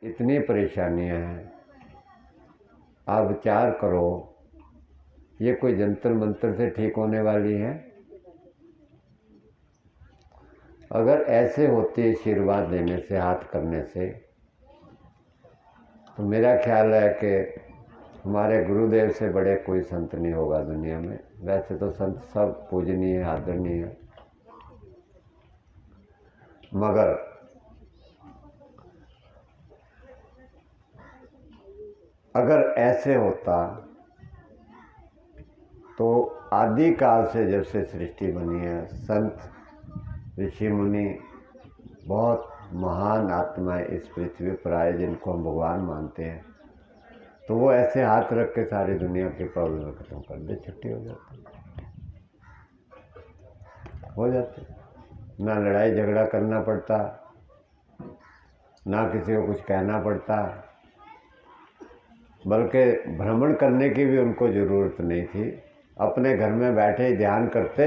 इतनी परेशानियां हैं, आप विचार करो, ये कोई जंतर मंत्र से ठीक होने वाली है? अगर ऐसे होते आशीर्वाद देने से, हाथ करने से, तो मेरा ख्याल है कि हमारे गुरुदेव से बड़े कोई संत नहीं होगा दुनिया में। वैसे तो संत सब पूजनीय आदरणीय है, मगर अगर ऐसे होता तो आदि काल से जब से सृष्टि बनी है, संत ऋषि मुनि बहुत महान आत्माएं इस पृथ्वी पर आए जिनको हम भगवान मानते हैं, तो वो ऐसे हाथ रख के सारी दुनिया की प्रॉब्लम खत्म कर दे, छुट्टी हो जाती। ना लड़ाई झगड़ा करना पड़ता, ना किसी को कुछ कहना पड़ता, बल्कि भ्रमण करने की भी उनको ज़रूरत नहीं थी। अपने घर में बैठे ही ध्यान करते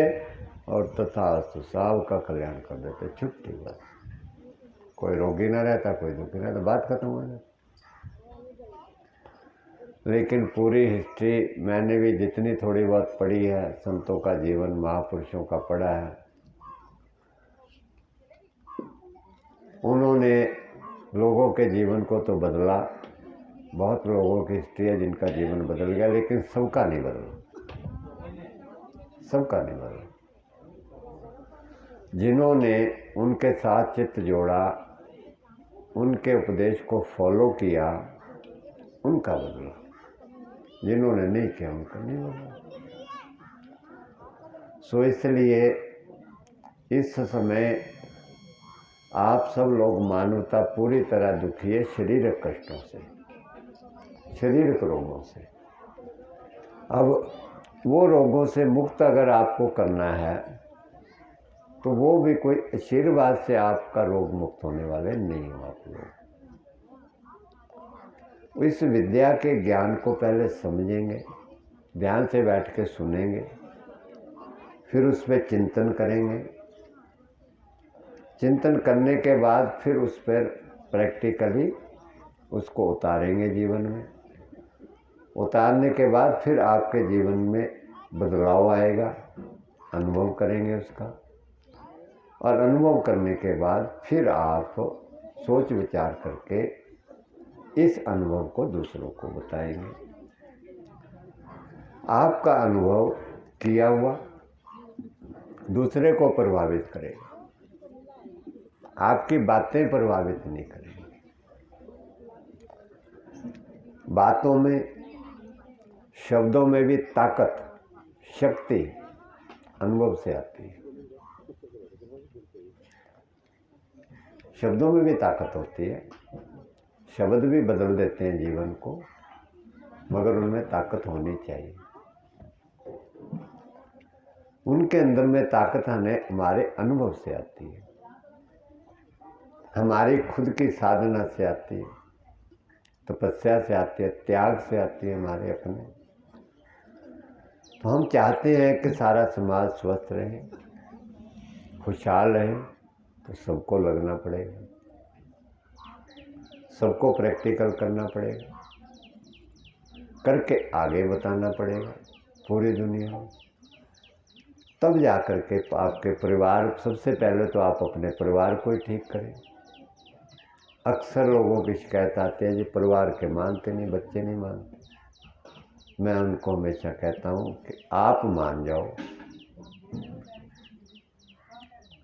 और तथास्तु सब का कल्याण कर देते, छुट्टी बस। कोई रोगी ना रहता, कोई दुखी रहता, बात खत्म हो जाती। लेकिन पूरी हिस्ट्री मैंने भी जितनी थोड़ी बहुत पढ़ी है, संतों का जीवन, महापुरुषों का पढ़ा है, उन्होंने लोगों के जीवन को तो बदला। बहुत लोगों की हिस्ट्री है जिनका जीवन बदल गया, लेकिन सबका नहीं बदला, सबका नहीं बदला। जिन्होंने उनके साथ चित्त जोड़ा, उनके उपदेश को फॉलो किया, उनका बदला। जिन्होंने नहीं किया उनका नहीं बदला। सो इसलिए इस समय आप सब लोग मानवता पूरी तरह दुखी है शारीरिक कष्टों से, शारीरिक रोगों से। अब वो रोगों से मुक्त अगर आपको करना है तो वो भी कोई आशीर्वाद से आपका रोग मुक्त होने वाले नहीं हो आप लोग। इस विद्या के ज्ञान को पहले समझेंगे, ध्यान से बैठ के सुनेंगे, फिर उस पर चिंतन करेंगे। चिंतन करने के बाद फिर उस पर प्रैक्टिकली उसको उतारेंगे जीवन में। उतारने के बाद फिर आपके जीवन में बदलाव आएगा, अनुभव करेंगे उसका, और अनुभव करने के बाद फिर आप सोच विचार करके इस अनुभव को दूसरों को बताएंगे। आपका अनुभव किया हुआ दूसरे को प्रभावित करेगा, आपकी बातें प्रभावित नहीं करेंगी। बातों में, शब्दों में भी ताकत, शक्ति अनुभव से आती है। शब्दों में भी ताकत होती है, शब्द भी बदल देते हैं जीवन को, मगर उनमें ताकत होनी चाहिए। उनके अंदर में ताकत हमारे अनुभव से आती है, हमारी खुद की साधना से आती है, तपस्या से आती है, त्याग से आती है हमारे अपने। तो हम चाहते हैं कि सारा समाज स्वस्थ रहे, खुशहाल रहे, तो सबको लगना पड़ेगा, सबको प्रैक्टिकल करना पड़ेगा, करके आगे बताना पड़ेगा पूरी दुनिया में। तब जाकर के आपके परिवार, सबसे पहले तो आप अपने परिवार को ही ठीक करें। अक्सर लोगों की शिकायत आती है जी परिवार के मानते नहीं, बच्चे नहीं मानते। मैं उनको हमेशा कहता हूँ कि आप मान जाओ,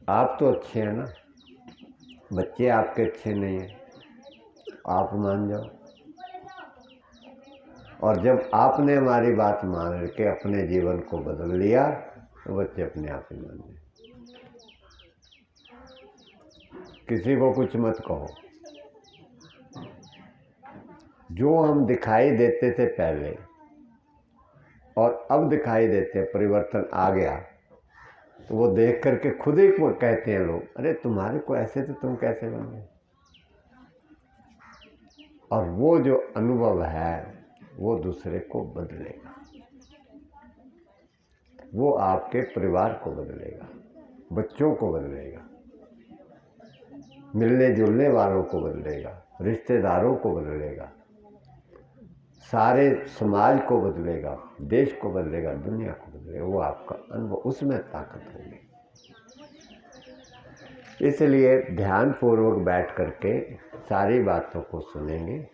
आप तो अच्छे हैं ना, बच्चे आपके अच्छे नहीं हैं, आप मान जाओ। और जब आपने हमारी बात मान के अपने जीवन को बदल लिया तो बच्चे अपने आप ही मान जाए। किसी को कुछ मत कहो। जो हम दिखाई देते थे पहले और अब दिखाई देते, परिवर्तन आ गया, तो वो देख करके खुद ही कहते हैं लोग, अरे तुम्हारे को ऐसे थे, तुम कैसे बन गए। और वो जो अनुभव है वो दूसरे को बदलेगा, वो आपके परिवार को बदलेगा, बच्चों को बदलेगा, मिलने जुलने वालों को बदलेगा, रिश्तेदारों को बदलेगा, सारे समाज को बदलेगा, देश को बदलेगा, दुनिया को बदलेगा। वो आपका अनुभव, उसमें ताकत होगी। इसलिए ध्यानपूर्वक बैठ करके सारी बातों को सुनेंगे।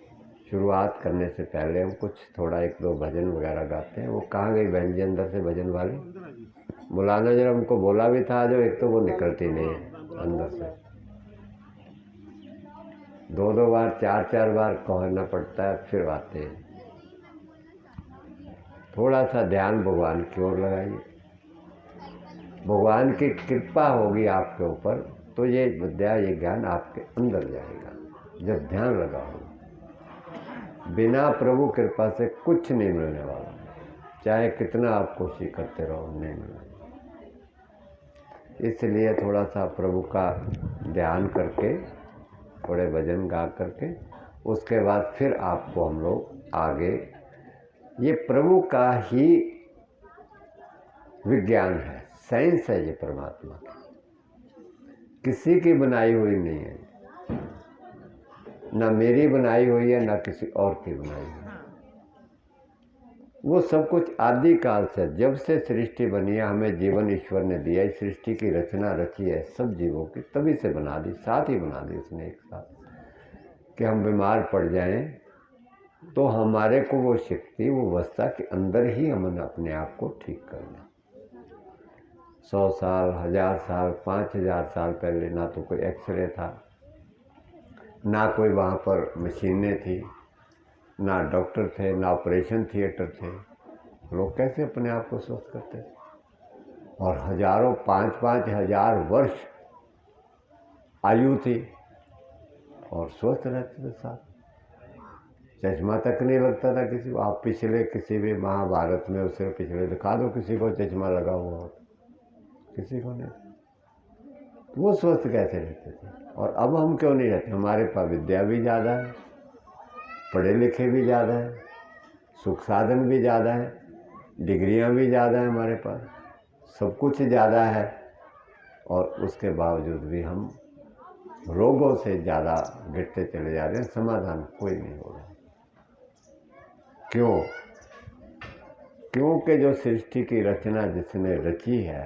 शुरुआत करने से पहले हम कुछ थोड़ा 1-2 भजन वगैरह गाते हैं। वो कहाँ गई बहन जी अंदर से भजन वाली? बुलाना जरा, हमको बोला भी था जो, एक तो वो निकलती नहीं है अंदर से। 2-2 बार 4-4 बार कहना पड़ता है, फिर आते हैं। थोड़ा सा ध्यान भगवान की ओर लगाइए। भगवान की कृपा होगी आपके ऊपर तो ये विद्या, ये ज्ञान आपके अंदर जाएगा जब ध्यान लगा होगा। बिना प्रभु कृपा से कुछ नहीं मिलने वाला, चाहे कितना आप कोशिश करते रहो, नहीं मिलने। इसलिए थोड़ा सा प्रभु का ध्यान करके, थोड़े भजन गा करके, उसके बाद फिर आपको हम लोग आगे, ये प्रभु का ही विज्ञान है, साइंस है ये परमात्मा की, किसी की बनाई हुई नहीं है, ना मेरी बनाई हुई है, ना किसी और की बनाई हुई है। वो सब कुछ आदि काल से, जब से सृष्टि बनी है, हमें जीवन ईश्वर ने दिया, इस सृष्टि की रचना रची है सब जीवों की, तभी से बना दी, साथ ही बना दी उसने एक साथ। कि हम बीमार पड़ जाएं तो हमारे को वो शक्ति, वो अवस्था के अंदर ही हमने अपने आप को ठीक करना। 100 साल, 1000 साल, 5000 साल पहले ना तो कोई एक्सरे था, ना कोई वहाँ पर मशीनें थी, ना डॉक्टर थे, ना ऑपरेशन थिएटर थे। लोग कैसे अपने आप को स्वस्थ करते थे? और हजारों, 5-5 हजार वर्ष आयु थी और स्वस्थ रहते थे साथ। चश्मा तक नहीं लगता था किसी को। आप पिछले किसी भी महाभारत में, उससे पिछले दिखा दो किसी को चश्मा लगा हुआ हो, किसी को नहीं। वो स्वस्थ कैसे रहते थे? और अब हम क्यों नहीं रहते? हमारे पास विद्या भी ज़्यादा है, पढ़े लिखे भी ज़्यादा है, सुख साधन भी ज़्यादा है, डिग्रियां भी ज़्यादा है हमारे पास, सब कुछ ज़्यादा है, और उसके बावजूद भी हम रोगों से ज़्यादा गिरते चले जा रहे हैं। समाधान कोई नहीं हो रहा। क्यों? क्योंकि जो सृष्टि की रचना जिसने रची है,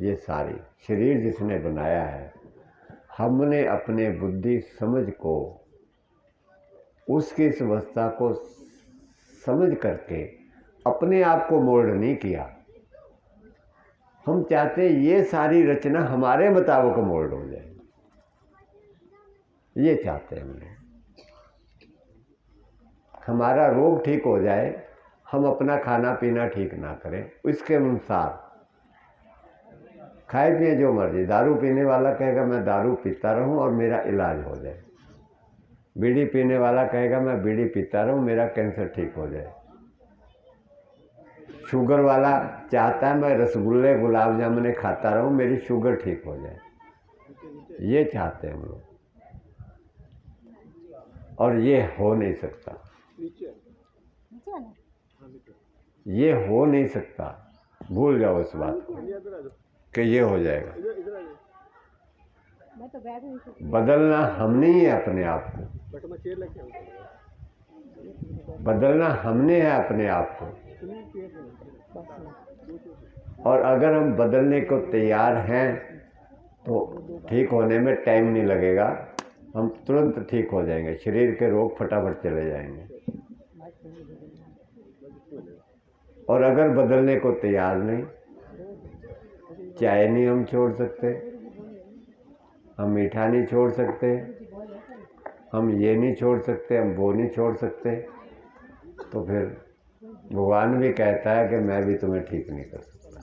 ये सारी शरीर जिसने बनाया है, हमने अपने बुद्धि समझ को, उसकी इस अवस्था को समझ करके अपने आप को मोल्ड नहीं किया। हम चाहते ये सारी रचना हमारे मुताबिक मोल्ड हो जाए, ये चाहते हैं हमने। हमारा रोग ठीक हो जाए, हम अपना खाना पीना ठीक ना करें, इसके अनुसार खाए पिए जो मर्जी। दारू पीने वाला कहेगा मैं दारू पीता रहूं और मेरा इलाज हो जाए, बीड़ी पीने वाला कहेगा मैं बीड़ी पीता रहूं, मेरा कैंसर ठीक हो जाए। शुगर वाला चाहता है मैं रसगुल्ले गुलाब जामुन खाता रहूं, मेरी शुगर ठीक हो जाए। ये चाहते हैं हम लोग, और ये हो नहीं सकता, ये हो नहीं सकता। भूल जाओ इस बात को कि ये हो जाएगा। बदलना हमने ही है अपने आप को, बदलना हमने है अपने आप को। और अगर हम बदलने को तैयार हैं तो ठीक होने में टाइम नहीं लगेगा, हम तुरंत ठीक हो जाएंगे, शरीर के रोग फटाफट चले जाएंगे। और अगर बदलने को तैयार नहीं, चाय नहीं हम छोड़ सकते, हम मीठा नहीं छोड़ सकते, हम ये नहीं छोड़ सकते, हम वो नहीं छोड़ सकते, तो फिर भगवान भी कहता है कि मैं भी तुम्हें ठीक नहीं कर सकता।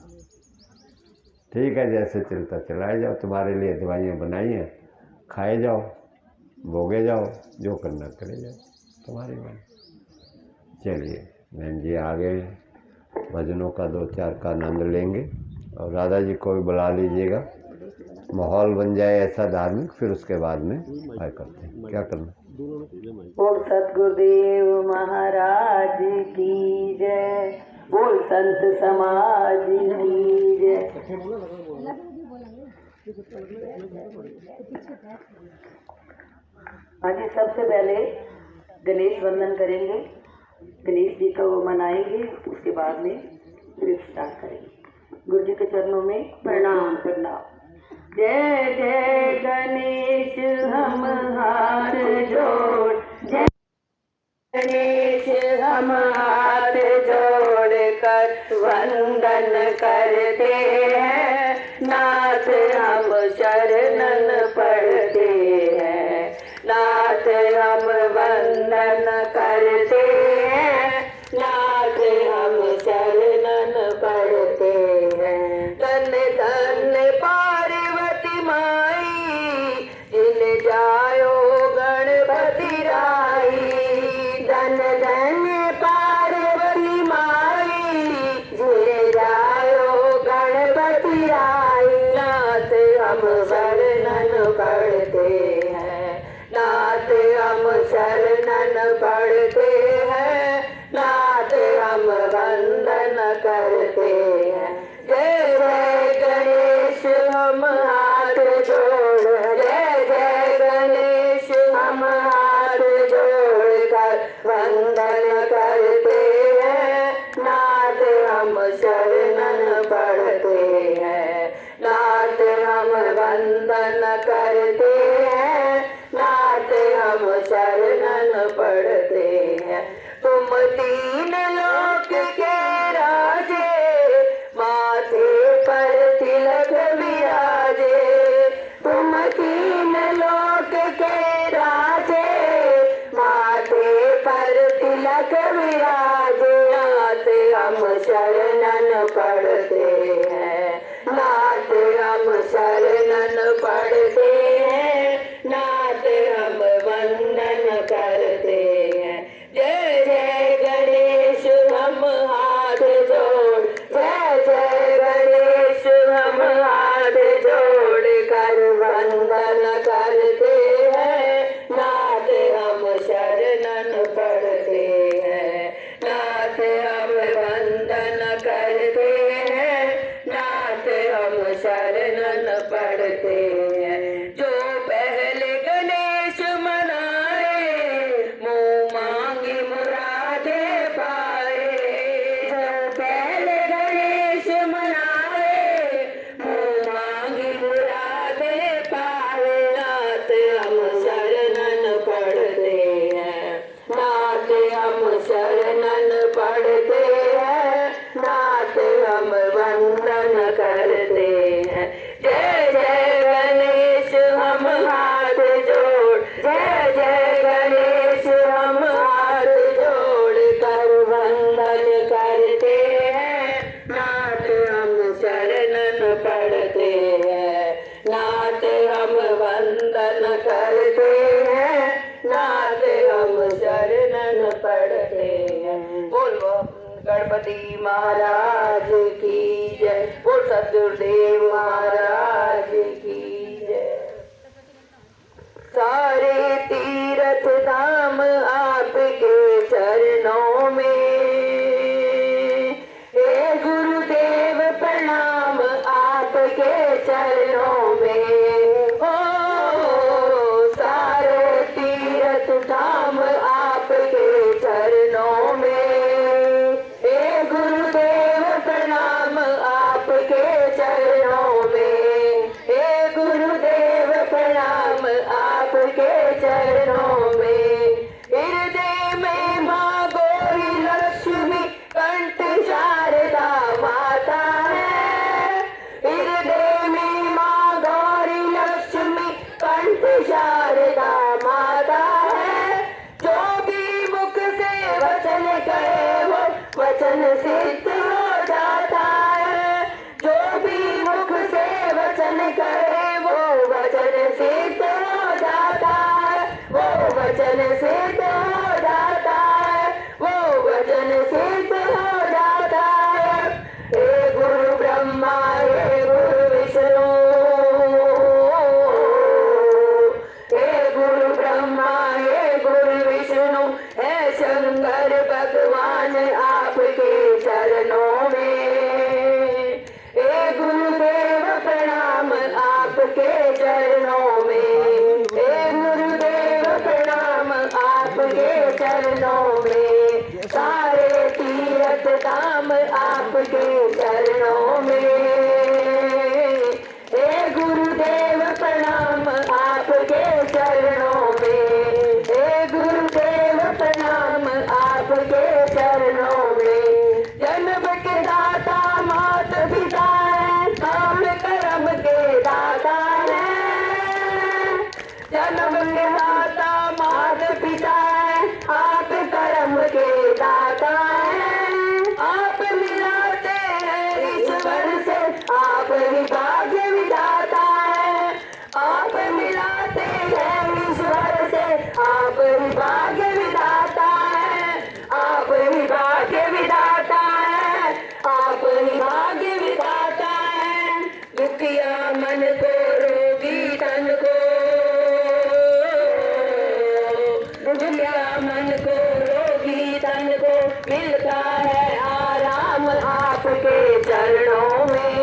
ठीक है, जैसे चलता चलाए जाओ, तुम्हारे लिए दवाइयाँ बनाई हैं, खाए जाओ, भोगे जाओ, जो करना करे जाओ, तुम्हारी बात। चलिए बहन जी आ गए, भजनों का 2-4 का आनंद लेंगे, और राधा जी को भी बुला लीजिएगा, माहौल बन जाए ऐसा धार्मिक, फिर उसके बाद में आए करते हैं। क्या करना? बोल सतगुरुदेव महाराज की जय, बोल संत समाज की जय। आज सबसे पहले गणेश वंदन करेंगे, गणेश जी को मनाएंगे, उसके बाद में फिर स्टार्ट करेंगे। गुरु जी के चरणों में प्रणाम प्रणाम। जय जय गणेश हम हाथ जोड़, जय गणेश हम हाथ जोड़ कर वंदन करते हैं, नाथ हम शरणन पढ़ते हैं, नाथ हम वंदन करते हैं, नाथ हम शरणन पढ़ते हैं। धन धन पार्वती माई, जिन जायो गणपति राई, धन धन पार्वती माई, जिन जायो गणपति राई, नाथ हम शरणन पढ़ते हैं, नाथ हम शरणन पढ़ते हैं, नाथ हम वंदन करते हैं। जय जय गणेश हम हाथ जोड़, जय जय गणेश हम हाथ जोड़ कर वंदन करते हैं, नाथ हम शरणन पढ़ते हैं, नाथ हम वंदन करते हैं, नाथ हम शरणन पढ़ते हैं। तुम तीन लोक के राजे, माथे पर तिलक विराजे, तुम तीन लोक के राजे, माथे पर तिलक विराजे, नाथ हम शरणन पढ़ते हैं, नाथ हम शरणन पढ़ते हैं, नाथ हम वंदन करते हैं। जय जय गणेश हम हाथ जोड़, जय जय गणेश हम हाथ जोड़ कर वंदन करते हैं, नाथ हम शरणन पढ़ते हैं, नाथ हम वंदन करते हैं, नाथ हम शरणन पढ़ते हैं। जो पहले गणेश मनाए, मुँह मांगी मुरादे पाए, जो पहले गणेश मनाए, मुँह मांगी मुरादे पाए, नाथ हम शरणन पढ़ते हैं, नाथ हम शरणन पढ़ते हैं, नाथ हम वंदन करते हैं। जय जय गणेश हम हाथ जोड़, जय जय गणेश हम हाथ जोड़ कर वंदन करते हैं, नाथ हम शरणन पढ़ते हैं, नाथ हम वंदन करते हैं, नाथ हम शरणन पढ़ते हैं। बोलो गणपति महाराज की जय, बोल सदगुरुदेव महाराज की जय। सारे तीर्थ धाम आपके चरणों में, हे गुरुदेव प्रणाम आपके चरणों में, हो सारे तीर्थ धाम आपके चरणों में, हे गुरुदेव प्रणाम आपके चरणों में, हे गुरुदेव प्रणाम आपके चरणों में। आपके चरणों में, सारे तीर्थ धाम आपके चरणों में। हे गुरुदेव प्रणाम आपके चरणों में, हे गुरुदेव प्रणाम आपके चरणों में। जन्म के दाता मात पिता है, आप कर्म के दाता है। जन्म के दाता मात पिता है, आप कर्म के दाता है। आप मिलाते हैं ईश्वर से, आप ही भाग्य विधाता है। आप मिलाते हैं ईश्वर से, आप ही भाग्य विधाता है। आप ही भाग्य विधाता है, आप ही भाग्य विधाता है। दुखिया मन को रोगी तन को, दुखिया मन को रोगी तन को मिलता है आराम आपके चरणों में।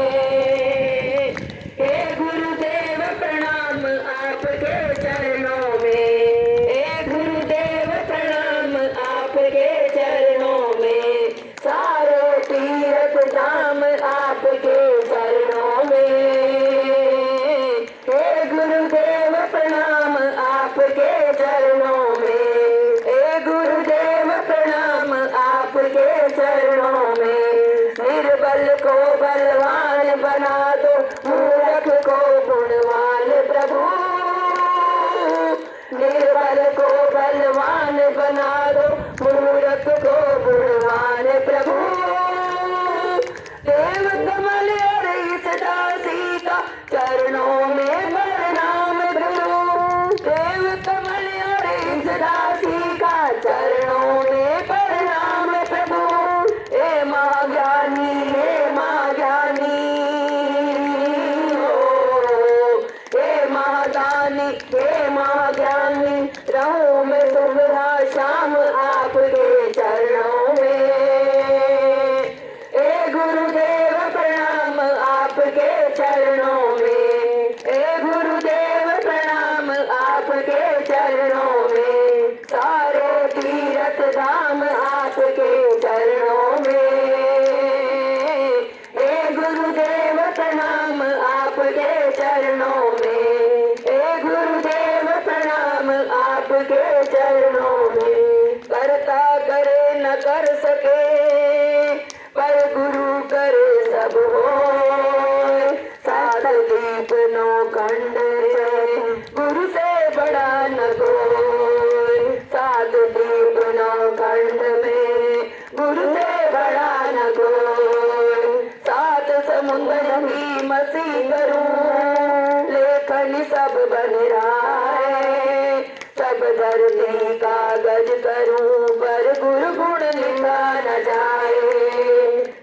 हे गुरुदेव प्रणाम आपके चरणों में, हे गुरुदेव प्रणाम आपके चरणों में। सारे तीर्थ धाम आपके चरणों में। हे गुरुदेव प्रणाम आपके चरणों में, हे गुरुदेव प्रणाम आपके चरणों में। निर्बल को बलवान बना दो, मूर्ख को गुणवान प्रभु। निर्बल को बलवान बना दो, मूर्ख को गुणवान प्रभु। देव कमल और इस दासी का चरणों में प्रणाम प्रभु। देव कमल और इस दासी का चरणों में प्रणाम प्रभु। हे माँ ज्ञानी, हे माँ ज्ञानी हो, हे माँ दानी, हे माँ ज्ञानी। रहूं मैं सुबह शाम आपके चरणों में। हे गुरुदेव प्रणाम आपके चरणों में, हे गुरुदेव प्रणाम आपके चरणों में। सारे तीर्थ धाम आपके चरणों में। हे गुरुदेव प्रणाम आपके चरणों में, हे गुरुदेव प्रणाम आपके चरणों में। करता करे न कर सके, पर गुरु करे सब होय। सात दीप नो खंड है, गुरु से बड़ा न कोई। सात दीप नो खंड में, गुरु से बड़ा न कोई। सात समुद्र की मसी करूं, लेखन सब बन रहा है। सब धरती कागज करूं, पर गुरु गुण लिखा न जाए।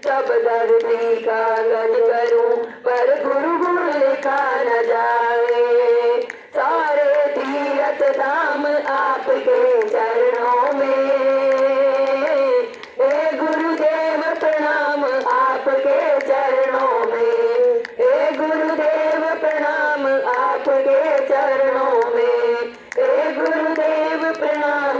सब धरती कागज करूं, पर गुरु गुण लिखा न जाए। सारे तीर्थ धाम आपके चरणों में। हे गुरुदेव प्रणाम आपके चरणों में, हे गुरुदेव प्रणाम आपके चरणों में, हे गुरुदेव प्रणाम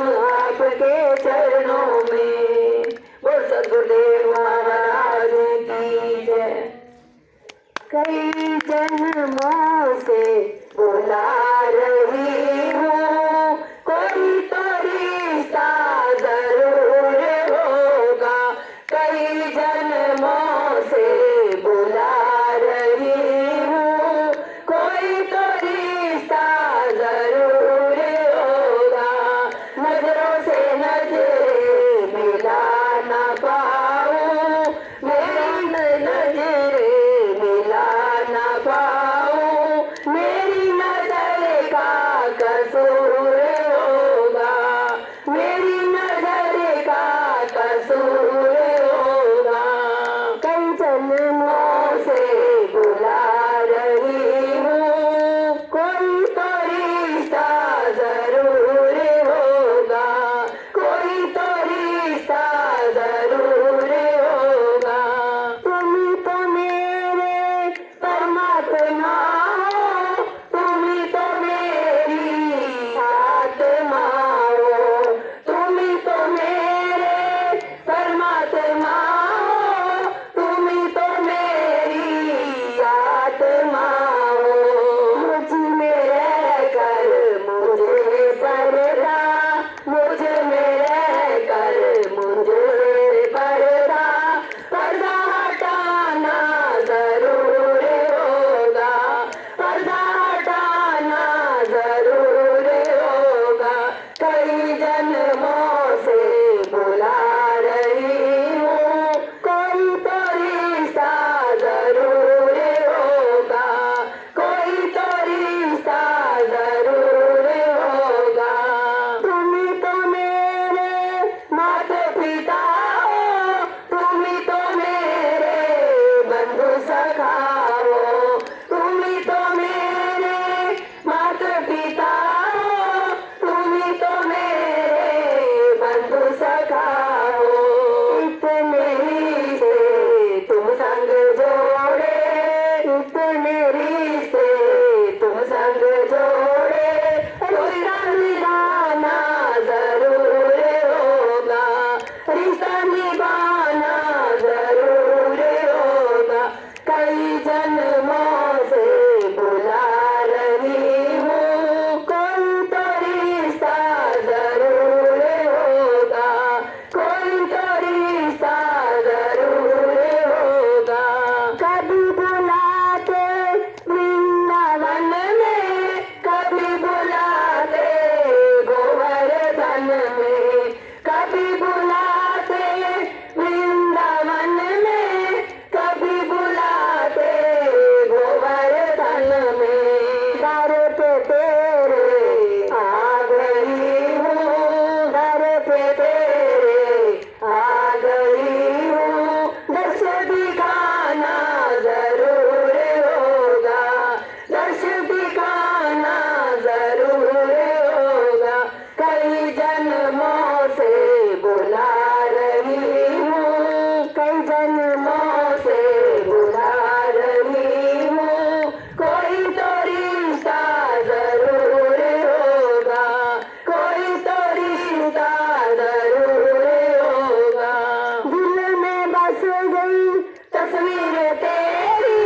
में तेरे आ गई हूँ, दर्श दिखाना जरूर होगा, दर्श दिखाना जरूर होगा। कई जन्मों से बुला रही हूँ, कई जन्मों से बुला रही हूँ, कोई तो रिश्ता जरूर होगा, कोई तो रिश्ता जरूर होगा। दिल में बस गई तस्वीर तेरी,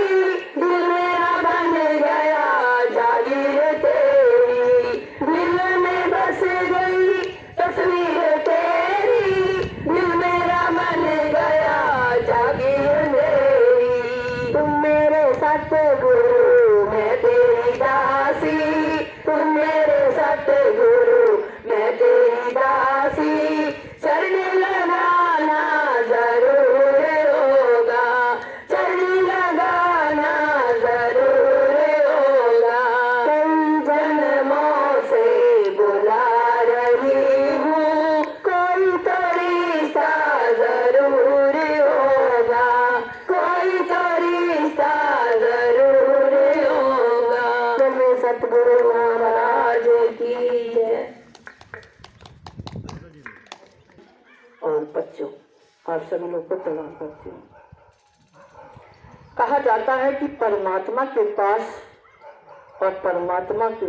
दिल मेरा बन गया जागीर तेरी, दिल में बस गई तस्वीर तेरी, दिल मेरा बन गया जागीर मेरी। तुम मेरे सतगुरु मैं तेरी दासी, तुम मेरे सतगुरु मैं तेरी दासी, चरण लगाना जरूर होगा, चरण लगाना जरूर होगा। कई जन्मों से बुला रही हूँ, कोई तो रिश्ता जरूर होगा, कोई तो रिश्ता जरूर होगा। बोले सतगुरु महाराज की जय। और बच्चों, आप सभी लोग को प्रणाम करती हूँ। कहा जाता है कि परमात्मा के पास और परमात्मा के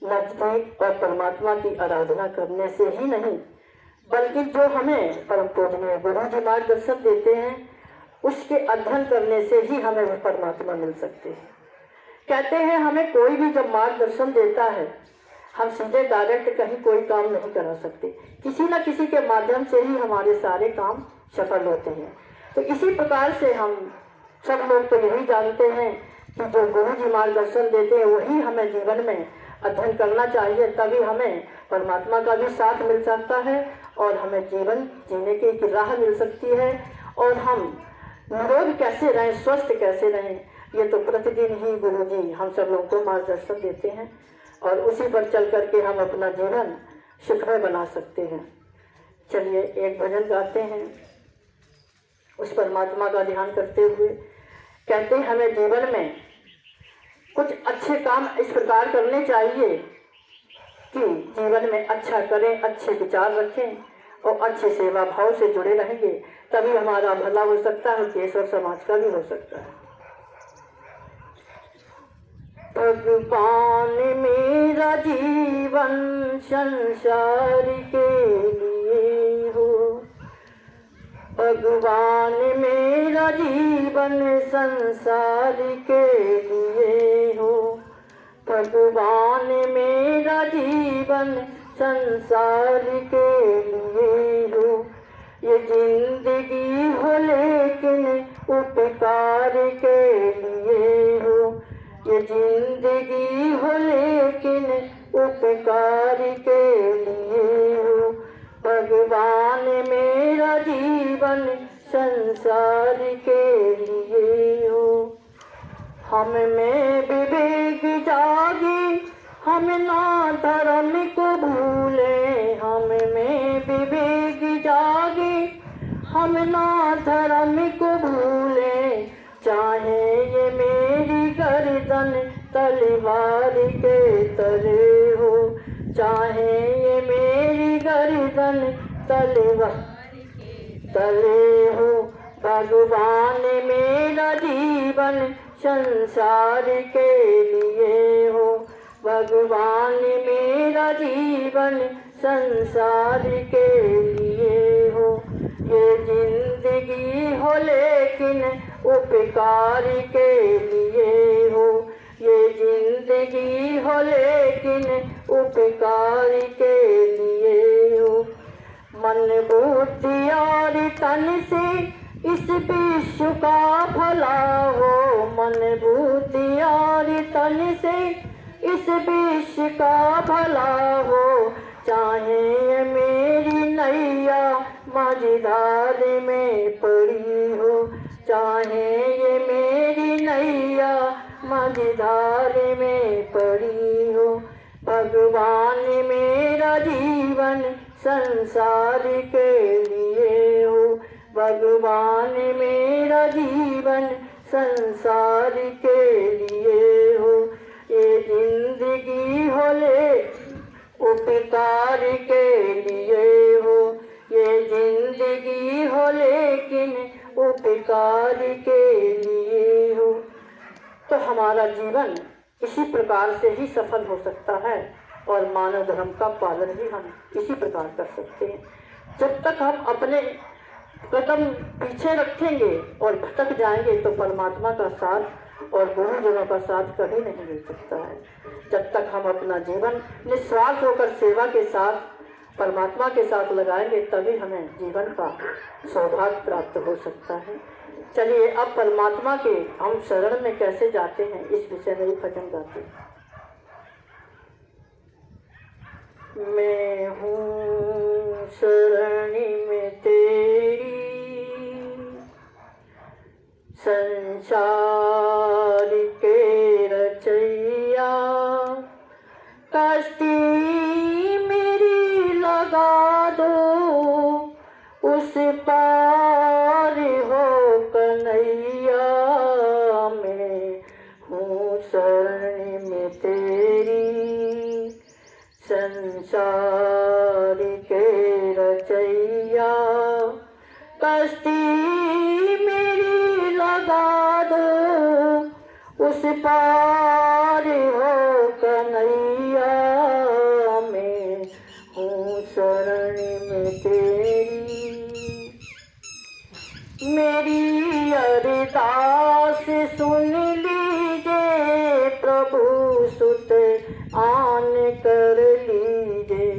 नजदीक और परमात्मा की आराधना करने से ही नहीं, बल्कि जो हमें परम पूजनीय गुरु जी मार्गदर्शन देते हैं उसके अध्ययन करने से ही हमें वो परमात्मा मिल सकते हैं। कहते हैं हमें कोई भी जब मार्गदर्शन देता है, हम सीधे डायरेक्ट कहीं कोई काम नहीं करा सकते, किसी न किसी के माध्यम से ही हमारे सारे काम सफल होते हैं। तो इसी प्रकार से हम सब लोग तो यही जानते हैं कि जो गुरु जी मार्गदर्शन देते हैं वही हमें जीवन में अध्ययन करना चाहिए, तभी हमें परमात्मा का भी साथ मिल सकता है और हमें जीवन जीने की एक राह मिल सकती है। और हम निरोग कैसे रहें, स्वस्थ कैसे रहें, ये तो प्रतिदिन ही गुरु जी हम सब लोगों को मार्गदर्शन देते हैं और उसी पर चल करके हम अपना जीवन सुखमय बना सकते हैं। चलिए एक भजन गाते हैं, उस परमात्मा का ध्यान करते हुए। कहते हैं हमें जीवन में कुछ अच्छे काम इस प्रकार करने चाहिए कि जीवन में अच्छा करें, अच्छे विचार रखें और अच्छे सेवा भाव से जुड़े रहेंगे, तभी हमारा भला हो सकता है, देश और समाज का भी हो सकता है। भगवान मेरा जीवन संसार के लिए हो, भगवान मेरा जीवन संसार के लिए हो, भगवान मेरा जीवन संसार के लिए हो। ये जिंदगी हो लेकिन उपकार के लिए हो, ये जिंदगी हो लेकिन उपकार के लिए हो। भगवान मेरा जीवन संसार के लिए हो। हम में विवेक जागे, हम ना धर्म को भूले, हम में विवेक जागे, हम ना धर्म को भूले। चाहे ये मेरी गर्दन तलवार के तले हो, चाहे ये मेरी गर्दन तलवार तले हो। भगवान मेरा जीवन संसार के लिए हो, भगवान मेरा जीवन संसार के लिए हो। ये जिंदगी हो लेकिन उपकार के लिए हो, ये जिंदगी हो लेकिन उपकार के लिए हो। मन बुद्धि और तन से इस विश्व का भला हो, मन बुद्धि और तन से इस विश्व का भला हो। चाहे मेरी नैया मझधार में पड़ी हो, चाहे ये मेरी नैया मझधार में पड़ी हो। भगवान मेरा जीवन संसार के लिए हो। भगवान मेरा जीवन संसार के लिए हो। ये जिंदगी हो ले उपकार के लिए हो। ये जिंदगी हो लेकिन उपकार के लिए हो। तो हमारा जीवन इसी प्रकार से ही सफल हो सकता है और मानव धर्म का पालन भी हम इसी प्रकार कर सकते हैं। जब तक हम अपने कदम पीछे रखेंगे और भटक जाएंगे तो परमात्मा का साथ और गुरुजनों का साथ कभी नहीं मिल सकता है। जब तक हम अपना जीवन निस्वार्थ होकर सेवा के साथ परमात्मा के साथ लगाएंगे तभी हमें जीवन का सौभाग्य प्राप्त हो सकता है। चलिए अब परमात्मा के हम शरण में कैसे जाते हैं इस विषय में ही भजन गाते हैं। मैं हूँ शरण में तेरी संसार के रचैया। कश्ती मेरी लगा दो उस पार हो कन्हैया। मैं हूँ शरण में तेरी संसार के रचैया। कश्ती मेरी लगा दो उस पार हो कन्हैया। मैं हूँ शरण में तेरी। मेरी अरदास सुन लीजिए प्रभु सुत आन कर लीजिए।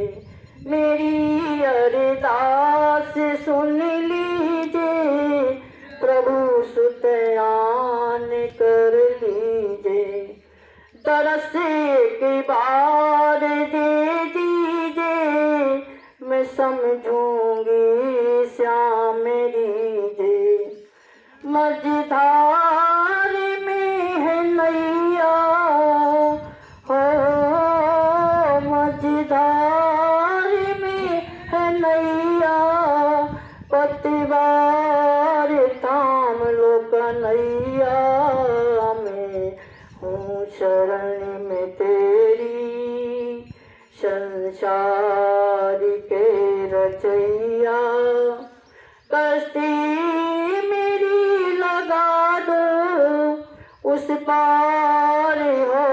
मेरी अरदास सुन लीजिए प्रभु सुत आन कर लीजिए। तरस एक बार दे दीजिए मैं समझूंगी श्याम रीजे। मझधार में है नैया हो। मझधार में है नैया पतवार थाम लो कन्हैया। मैं हूँ शरण में तेरी संसार के रचैया। कश्ती मेरी लगा दो उस पार हो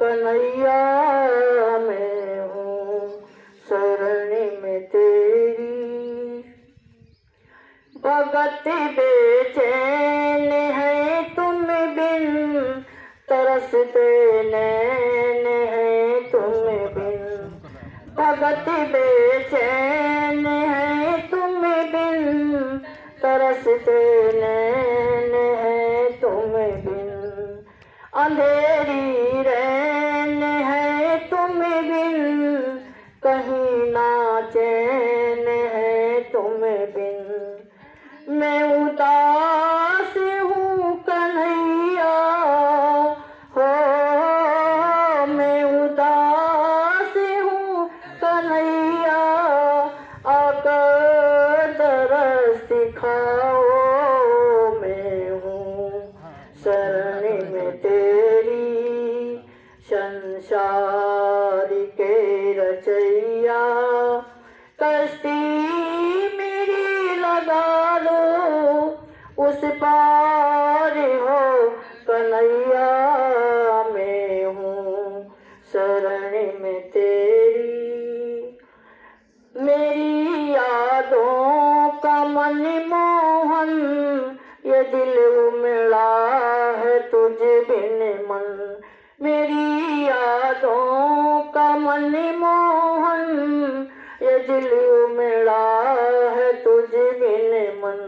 कन्हैया। मैं हूँ शरण में तेरी। भगत बेचैन है तुम बिन तरसते नैन है तुम बिन। भगत बेचैन है तुम बिन तरसते नैन है तुम बिन। अंधेरी रैन है तुम बिन कहीं ना चैन है तुम बिन। मैं उदास हूँ कन्हैया हो। मैं उदास हूँ कन्हैया आकर दरस दिखाओ। मैं हूँ शरण में तेरी संसार के रचैया। कश्ती मेरी लगा लो उस पार हो कन्हैया। मैं हूँ शरण में तेरी। मेरी यादों का मन मोहन ये दिल उमड़ा है तुझ बिन मन। मेरी यादों का मन मोहन ये दिल उमड़ा है तुझ बिन मन।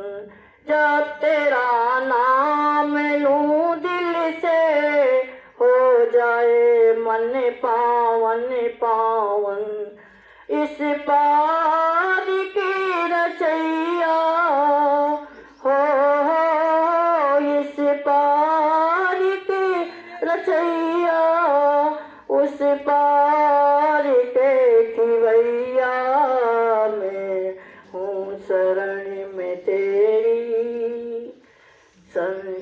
जब तेरा नाम लूं दिल से हो जाए मन पावन पावन। इस पार की रचैया हो। इस पार की रचैया उस पार के खिवैया।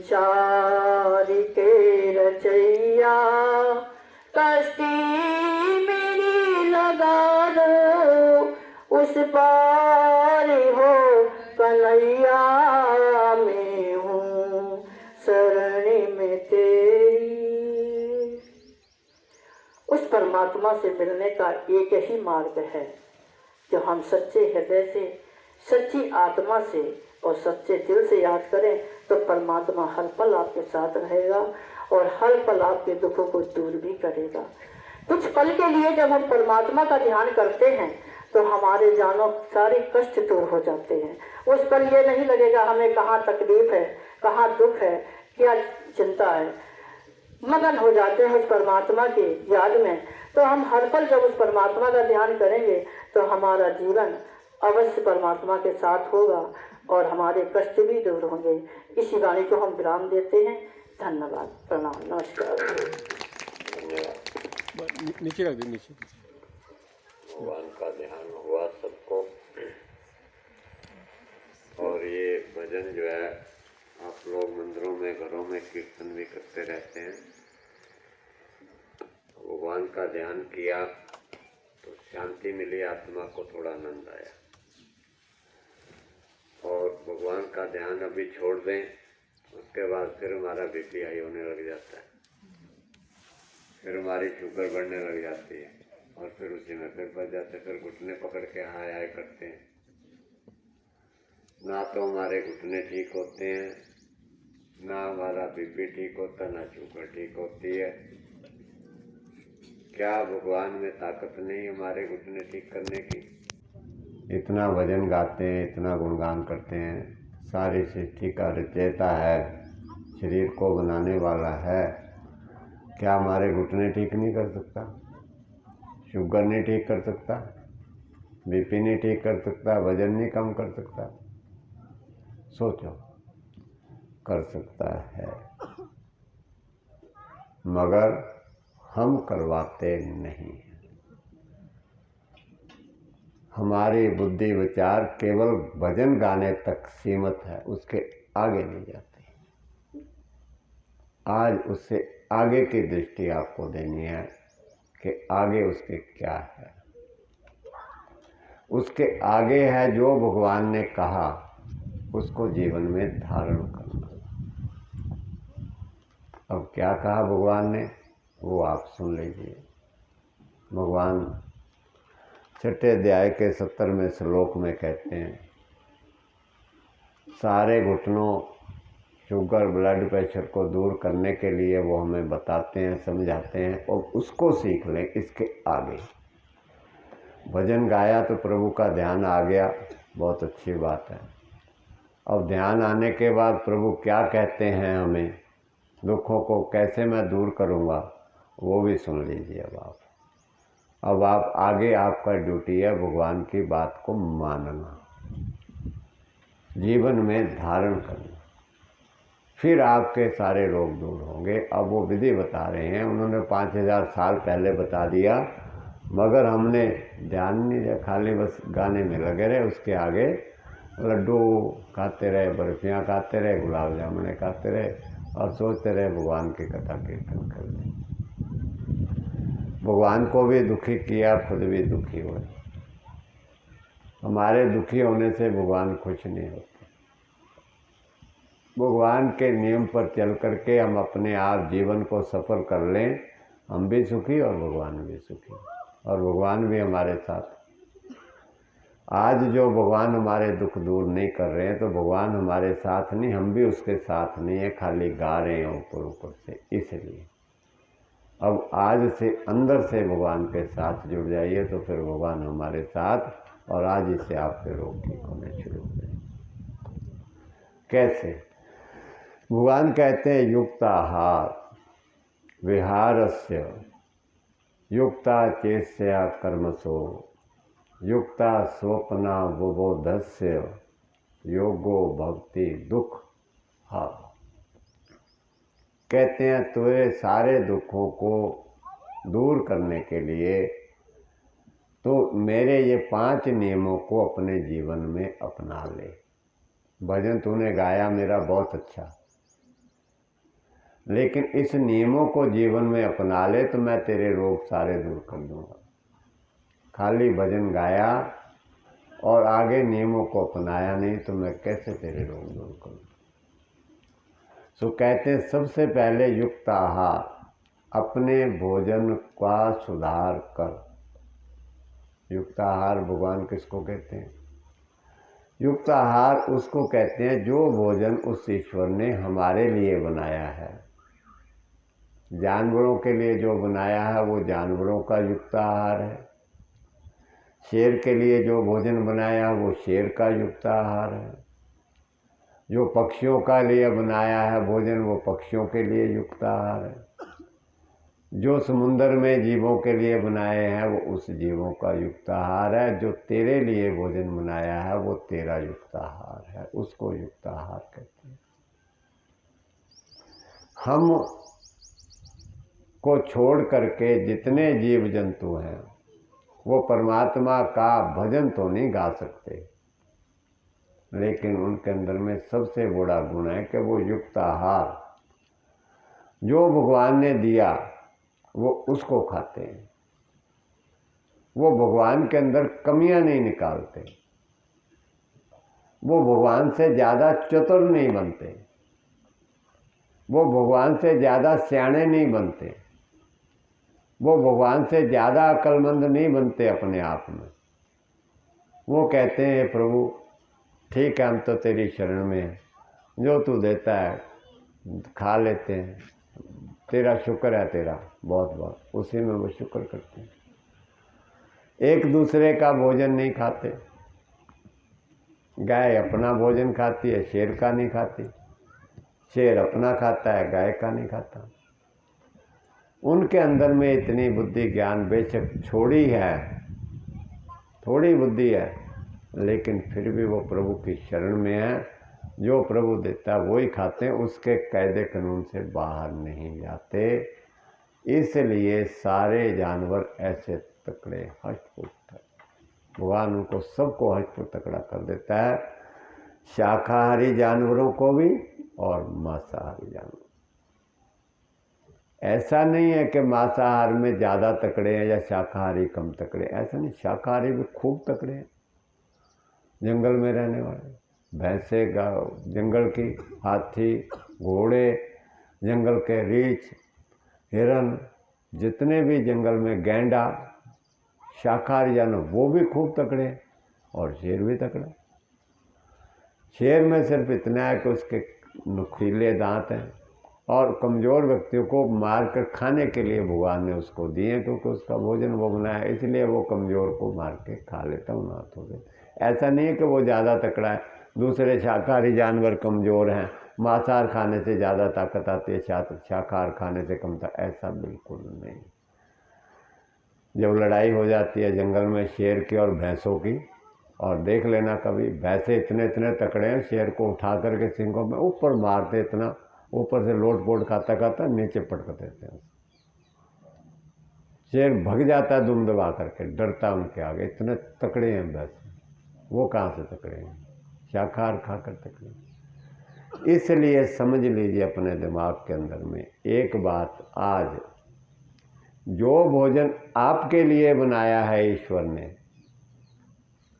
संसार के रचैया कश्ती मेरी लगा दो उस पार हो कन्हैया मैं हूँ शरण में तेरी। उस परमात्मा से मिलने का एक ही मार्ग है, जो हम सच्चे हृदय से, सच्ची आत्मा से और सच्चे दिल से याद करें तो परमात्मा हर पल आपके साथ रहेगा और हर पल आपके दुखों को दूर भी करेगा। कुछ पल के लिए जब हम परमात्मा का ध्यान करते हैं तो हमारे जानो सारे कष्ट दूर हो जाते हैं। उस पल ये नहीं लगेगा हमें कहाँ तकलीफ है, कहाँ दुख है, क्या चिंता है। मगन हो जाते हैं उस परमात्मा की याद में। तो हम हर पल जब उस परमात्मा का ध्यान करेंगे तो हमारा जीवन अवश्य परमात्मा के साथ होगा और हमारे कष्ट भी दूर होंगे। इसी वाणी को हम विराम देते हैं। धन्यवाद, प्रणाम, नमस्कार। नीचे रख दे, नीचे। भगवान का ध्यान हुआ सबको। और ये भजन जो है आप लोग मंदिरों में, घरों में कीर्तन भी करते रहते हैं। भगवान का ध्यान किया तो शांति मिली, आत्मा को थोड़ा आनंद आया। और भगवान का ध्यान अभी छोड़ दें, उसके बाद फिर हमारा बीपी हाई होने लग जाता है, फिर हमारी शुगर बढ़ने लग जाती है और फिर उसी में फिर फंस जाते हैं। फिर घुटने पकड़ के हाय हाय करते हैं। ना तो हमारे घुटने ठीक होते हैं, ना हमारा बीपी ठीक होता, ना शुगर ठीक होती है। क्या भगवान में ताकत नहीं हमारे घुटने ठीक करने की? इतना भजन गाते हैं, इतना गुणगान करते हैं, सारी सृष्टि का रचयिता है, शरीर को बनाने वाला है। क्या हमारे घुटने ठीक नहीं कर सकता? शुगर नहीं ठीक कर सकता? बीपी नहीं ठीक कर सकता? वजन नहीं कम कर सकता? सोचो, कर सकता है, मगर हम करवाते नहीं। हमारी बुद्धि विचार केवल भजन गाने तक सीमित है, उसके आगे नहीं जाती। आज उससे आगे की दृष्टि आपको देनी है कि आगे उसके क्या है। उसके आगे है जो भगवान ने कहा, उसको जीवन में धारण करना। अब क्या कहा भगवान ने, वो आप सुन लीजिए। भगवान 6 अध्याय के 70वें श्लोक में कहते हैं, सारे घुटनों, शुगर, ब्लड प्रेशर को दूर करने के लिए वो हमें बताते हैं, समझाते हैं, और उसको सीख लें। इसके आगे भजन गाया तो प्रभु का ध्यान आ गया, बहुत अच्छी बात है। अब ध्यान आने के बाद प्रभु क्या कहते हैं हमें, दुखों को कैसे मैं दूर करूँगा, वो भी सुन लीजिए। अब आप आगे, आपका ड्यूटी है भगवान की बात को मानना, जीवन में धारण करना, फिर आपके सारे रोग दूर होंगे। अब वो विधि बता रहे हैं, उन्होंने 5000 साल पहले बता दिया, मगर हमने ध्यान नहीं दिया, खाली बस गाने में लगे रहे। उसके आगे लड्डू खाते रहे, बर्फियाँ खाते रहे, गुलाब जामुने खाते रहे और सोचते रहे भगवान की कथा कीर्तन कर लें। भगवान को भी दुखी किया, खुद भी दुखी हुए। हमारे दुखी होने से भगवान खुश नहीं होते। भगवान के नियम पर चल करके हम अपने आप जीवन को सफल कर लें, हम भी सुखी और भगवान भी सुखी, और भगवान भी हमारे साथ। आज जो भगवान हमारे दुख दूर नहीं कर रहे हैं, तो भगवान हमारे साथ नहीं, हम भी उसके साथ नहीं है, खाली गा रहे हैं ऊपर ऊपर से। इसलिए अब आज से अंदर से भगवान के साथ जुड़ जाइए, तो फिर भगवान हमारे साथ, और आज ही से आपके रोग ठीक होने शुरू हो जाए। कैसे? भगवान कहते हैं, युक्ताहार विहारस्य युक्ता चेष्या कर्मसो युक्ता स्वप्ना बुबोधस्य योगो भक्ति दुख हा। कहते हैं तेरे सारे दुखों को दूर करने के लिए तो मेरे ये 5 नियमों को अपने जीवन में अपना ले। भजन तूने गाया मेरा बहुत अच्छा, लेकिन इस नियमों को जीवन में अपना ले तो मैं तेरे रोग सारे दूर कर दूंगा। खाली भजन गाया और आगे नियमों को अपनाया नहीं तो मैं कैसे तेरे रोग दूर करूँ। सो कहते हैं सबसे पहले युक्त आहार, अपने भोजन का सुधार कर। युक्त आहार भगवान किसको कहते हैं? युक्त आहार उसको कहते हैं जो भोजन उस ईश्वर ने हमारे लिए बनाया है। जानवरों के लिए जो बनाया है वो जानवरों का युक्त आहार है। शेर के लिए जो भोजन बनाया है वो शेर का युक्त आहार है। जो पक्षियों का लिए बनाया है भोजन वो पक्षियों के लिए युक्त आहार है। जो समुद्र में जीवों के लिए बनाए हैं वो उस जीवों का युक्त आहार है। जो तेरे लिए भोजन बनाया है वो तेरा युक्त आहार है, उसको युक्त आहार कहते हैं। हम को छोड़ करके जितने जीव जंतु हैं वो परमात्मा का भजन तो नहीं गा सकते, लेकिन उनके अंदर में सबसे बड़ा गुण है कि वो युक्त आहार जो भगवान ने दिया वो उसको खाते हैं। वो भगवान के अंदर कमियां नहीं निकालते, वो भगवान से ज़्यादा चतुर नहीं बनते, वो भगवान से ज़्यादा सियाणे नहीं बनते, वो भगवान से ज़्यादा अक्लमंद नहीं बनते अपने आप में। वो कहते हैं प्रभु ठीक है हम तो तेरी शरण में हैं, जो तू देता है खा लेते हैं, तेरा शुक्र है तेरा बहुत बहुत, उसी में वो शुक्र करते हैं। एक दूसरे का भोजन नहीं खाते। गाय अपना भोजन खाती है, शेर का नहीं खाती। शेर अपना खाता है, गाय का नहीं खाता। उनके अंदर में इतनी बुद्धि ज्ञान बेशक छोड़ी है, थोड़ी बुद्धि है, लेकिन फिर भी वो प्रभु की शरण में है। जो प्रभु देता है वही खाते हैं, उसके कायदे कानून से बाहर नहीं जाते। इसलिए सारे जानवर ऐसे तकड़े हष्ट-पुष्ट है। भगवान उनको सबको हष्ट तकड़ा कर देता है, शाकाहारी जानवरों को भी और मांसाहारी जानवर। ऐसा नहीं है कि मांसाहार में ज़्यादा तकड़े हैं या शाकाहारी कम तकड़े, ऐसा नहीं। शाकाहारी भी खूब तकड़े हैं, जंगल में रहने वाले, भैंसे गाय जंगल की, हाथी घोड़े जंगल के, रीछ हिरन, जितने भी जंगल में गैंडा शाकाहारी जानवर वो भी खूब तकड़े हैं, और शेर भी तकड़ा। शेर में सिर्फ इतना है कि उसके नुकीले दांत हैं और कमज़ोर व्यक्तियों को मार कर खाने के लिए भगवान ने उसको दिए, क्योंकि उसका भोजन वो बनाया, इसलिए वो कमज़ोर को मार के खा लेता उन हाथों से। ऐसा नहीं है कि वो ज़्यादा तकड़ा है, दूसरे शाकाहारी जानवर कमज़ोर हैं, मांसाहार खाने से ज़्यादा ताकत आती है, शाकाहार खाने से कम, ऐसा बिल्कुल नहीं। जब लड़ाई हो जाती है जंगल में शेर की और भैंसों की, और देख लेना कभी भैंसे इतने इतने तकड़े हैं, शेर को उठा करके सिंगों में ऊपर मारते, इतना ऊपर से लोट पोट खाता खाता नीचे पटक देते हैं। शेर भग जाता है दुम दबा करके, डरता उनके आगे, इतने तकड़े हैं भैंसे। वो कहाँ से तकड़े हैं? शाकाहार खाकर तकड़े। इसलिए समझ लीजिए अपने दिमाग के अंदर में एक बात, आज जो भोजन आपके लिए बनाया है ईश्वर ने,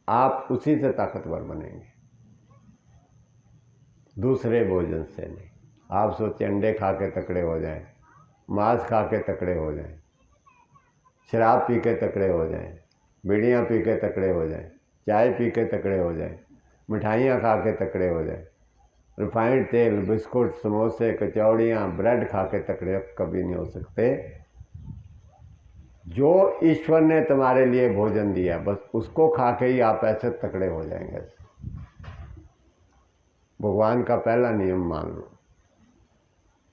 आप उसी से ताकतवर बनेंगे, दूसरे भोजन से नहीं। आप सोचे अंडे खा के तकड़े हो जाएं, मांस खा के तकड़े हो जाएं, शराब पी के तकड़े हो जाएं, बीड़ियाँ पी के तकड़े हो जाएं, चाय पी के तकड़े हो जाएं, मिठाइयाँ खा के तकड़े हो जाएं, रिफाइंड तेल, बिस्कुट, समोसे, कचौड़ियाँ, ब्रेड खा के तकड़े कभी नहीं हो सकते। जो ईश्वर ने तुम्हारे लिए भोजन दिया बस उसको खा के ही आप ऐसे तकड़े हो जाएंगे। भगवान का पहला नियम मान लो।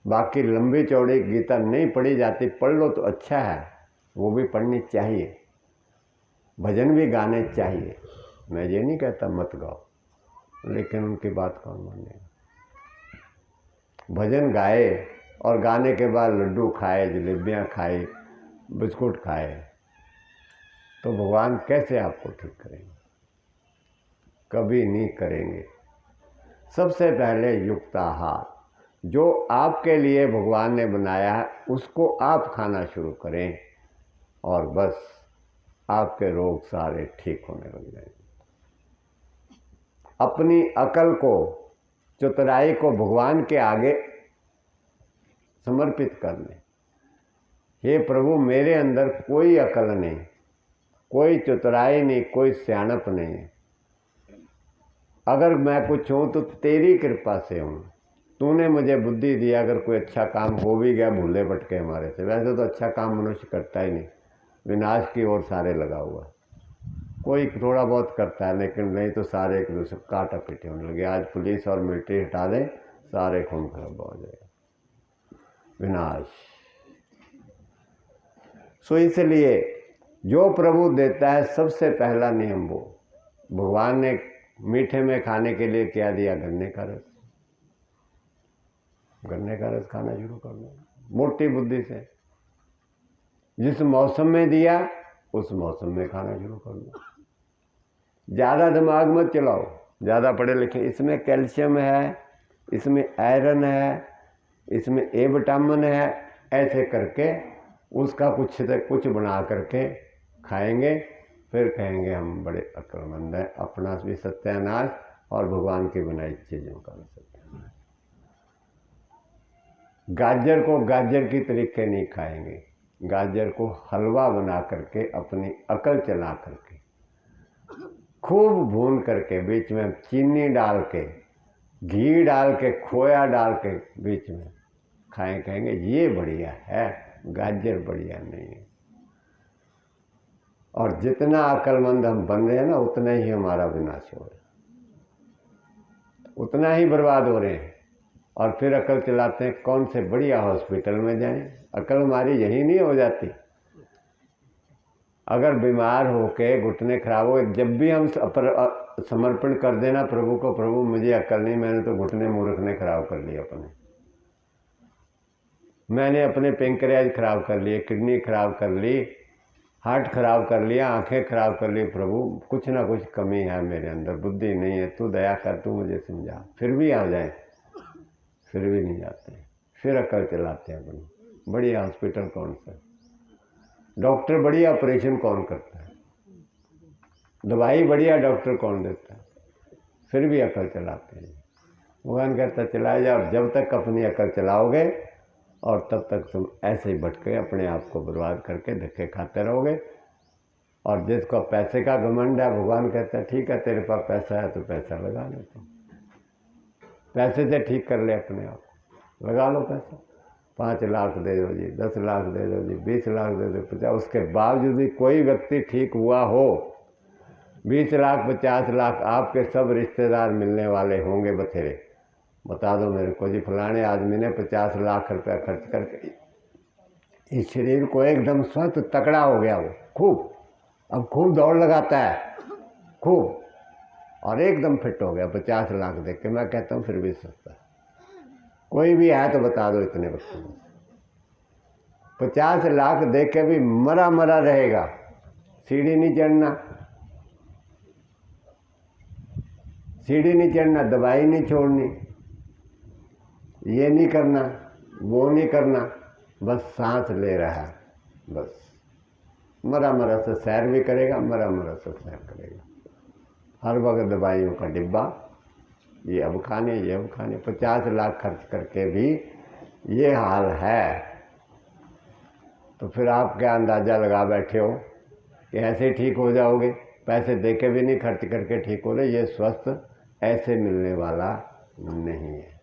बाकी लंबी चौड़ी गीता नहीं पढ़ी जाती, पढ़ लो तो अच्छा है, वो भी पढ़नी चाहिए, भजन भी गाने चाहिए। मैं ये नहीं कहता मत गाओ, लेकिन उनकी बात कौन मानेगा? भजन गाए और गाने के बाद लड्डू खाए, जलेबियाँ खाए, बिस्कुट खाए, तो भगवान कैसे आपको ठीक करेंगे? कभी नहीं करेंगे। सबसे पहले युक्त आहार, जो आपके लिए भगवान ने बनाया है उसको आप खाना शुरू करें और बस आपके रोग सारे ठीक होने लग जाएंगे। अपनी अकल को, चतुराई को भगवान के आगे समर्पित कर लें। हे प्रभु, मेरे अंदर कोई अकल नहीं, कोई चतुराई नहीं, कोई सियाणप नहीं है। अगर मैं कुछ हूँ तो तेरी कृपा से हूँ। तूने मुझे बुद्धि दिया, अगर कोई अच्छा काम हो भी गया भूले भटके हमारे से। वैसे तो अच्छा काम मनुष्य करता ही नहीं, विनाश की ओर सारे लगा हुआ। कोई थोड़ा बहुत करता है, लेकिन नहीं तो सारे एक दूसरे काटा पीटे होने लगे। आज पुलिस और मिलिट्री हटा दें, सारे खून खराबा हो जाएगा, विनाश। सो इसलिए जो प्रभु देता है सबसे पहला नियम वो, भगवान ने मीठे में खाने के लिए क्या दिया? गन्ने का रस। गन्ने का रस खाना शुरू कर दो मोटी बुद्धि से। जिस मौसम में दिया उस मौसम में खाना शुरू कर दो। ज़्यादा दिमाग मत चलाओ, ज़्यादा पढ़े लिखे। इसमें कैल्शियम है, इसमें आयरन है, इसमें ए विटामिन है, ऐसे करके उसका कुछ बना करके खाएंगे, फिर कहेंगे हम बड़े अक्लमंद हैं। अपना भी सत्यानाश और भगवान की बनाई चीज़ों का भी सत्यानाश। गाजर को गाजर की तरीके नहीं खाएंगे, गाजर को हलवा बना करके अपनी अकल चला करके खूब भून करके, बीच में चीनी डाल के, घी डाल के, खोया डाल के बीच में खाएं, कहेंगे ये बढ़िया है, गाजर बढ़िया नहीं है। और जितना अक्लमंद हम बन रहे हैं ना, उतना ही हमारा विनाश हो रहा है, उतना ही बर्बाद हो रहे हैं। और फिर अकल चलाते हैं कौन से बढ़िया हॉस्पिटल में जाएं। अकल हमारी यही नहीं हो जाती। अगर बीमार होके घुटने खराब हो, जब भी हम समर्पण कर देना प्रभु को, प्रभु मुझे अकल नहीं, मैंने तो घुटने मुँह रखने खराब कर लिए अपने, मैंने अपने पेंक्रियाज खराब कर लिए, किडनी खराब कर ली, हार्ट खराब कर लिया, आंखें खराब कर ली। प्रभु कुछ ना कुछ कमी है मेरे अंदर, बुद्धि नहीं है, तू दया कर, तू मुझे समझा। फिर भी आ जाए, फिर भी नहीं जाते, फिर अकल चलाते हैं अपनी। बढ़िया हॉस्पिटल कौन सा, डॉक्टर बढ़िया ऑपरेशन कौन करता है, दवाई बढ़िया डॉक्टर कौन देता है, फिर भी अकल चलाते हैं। भगवान कहता चलाए जाओ, जब तक अपनी अकल चलाओगे और तब तक तुम ऐसे ही भटके अपने आप को बर्बाद करके धक्के खाते रहोगे। और जिसको पैसे का घमंड है, भगवान कहता है ठीक है तेरे पास पैसा है तो पैसा लगा ले, तुम पैसे से ठीक कर ले अपने आप, लगा लो पैसा। 5 लाख दे दो जी, 10 लाख दे दो जी, 20 लाख दे दो, 50। उसके बावजूद भी कोई व्यक्ति ठीक हुआ हो, 20 लाख 50 लाख आपके सब रिश्तेदार मिलने वाले होंगे बथेरे। बता दो मेरे को जी, फलाने आदमी ने 50 लाख रुपया खर्च करके इस शरीर को एकदम स्वस्थ तकड़ा हो गया, वो खूब, अब खूब दौड़ लगाता है खूब, और एकदम फिट हो गया 50 लाख देख के। मैं कहता हूँ फिर भी सस्ता, कोई भी है तो बता दो इतने वक्त में 50 लाख देख के भी मरा मरा रहेगा। सीढ़ी नहीं चढ़ना, सीढ़ी नहीं चढ़ना, दवाई नहीं छोड़नी, ये नहीं करना, वो नहीं करना, बस सांस ले रहा है, बस मरा मरा से सैर भी करेगा, मरा मरा से सैर करेगा। हर वक्त दवाइयों का डिब्बा, ये अब खाने, ये अब खाने। 50 लाख खर्च करके भी ये हाल है, तो फिर आप क्या अंदाज़ा लगा बैठे हो कि ऐसे ठीक हो जाओगे? पैसे दे के भी नहीं, खर्च करके ठीक हो रहे। ये स्वस्थ ऐसे मिलने वाला नहीं है।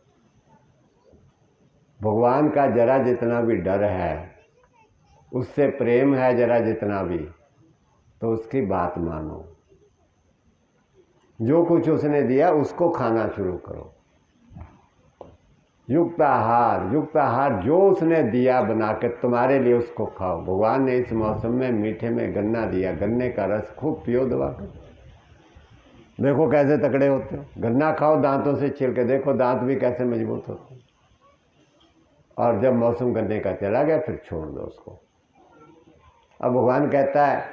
भगवान का जरा जितना भी डर है, उससे प्रेम है जरा जितना भी, तो उसकी बात मानो। जो कुछ उसने दिया उसको खाना शुरू करो। युक्त आहार जो उसने दिया बना के तुम्हारे लिए, उसको खाओ। भगवान ने इस मौसम में मीठे में गन्ना दिया, गन्ने का रस खूब पियो दबा कर, देखो कैसे तकड़े होते हो। गन्ना खाओ दांतों से छील के, देखो दांत भी कैसे मजबूत होते हैं। और जब मौसम गन्ने का चला गया फिर छोड़ दो उसको। अब भगवान कहता है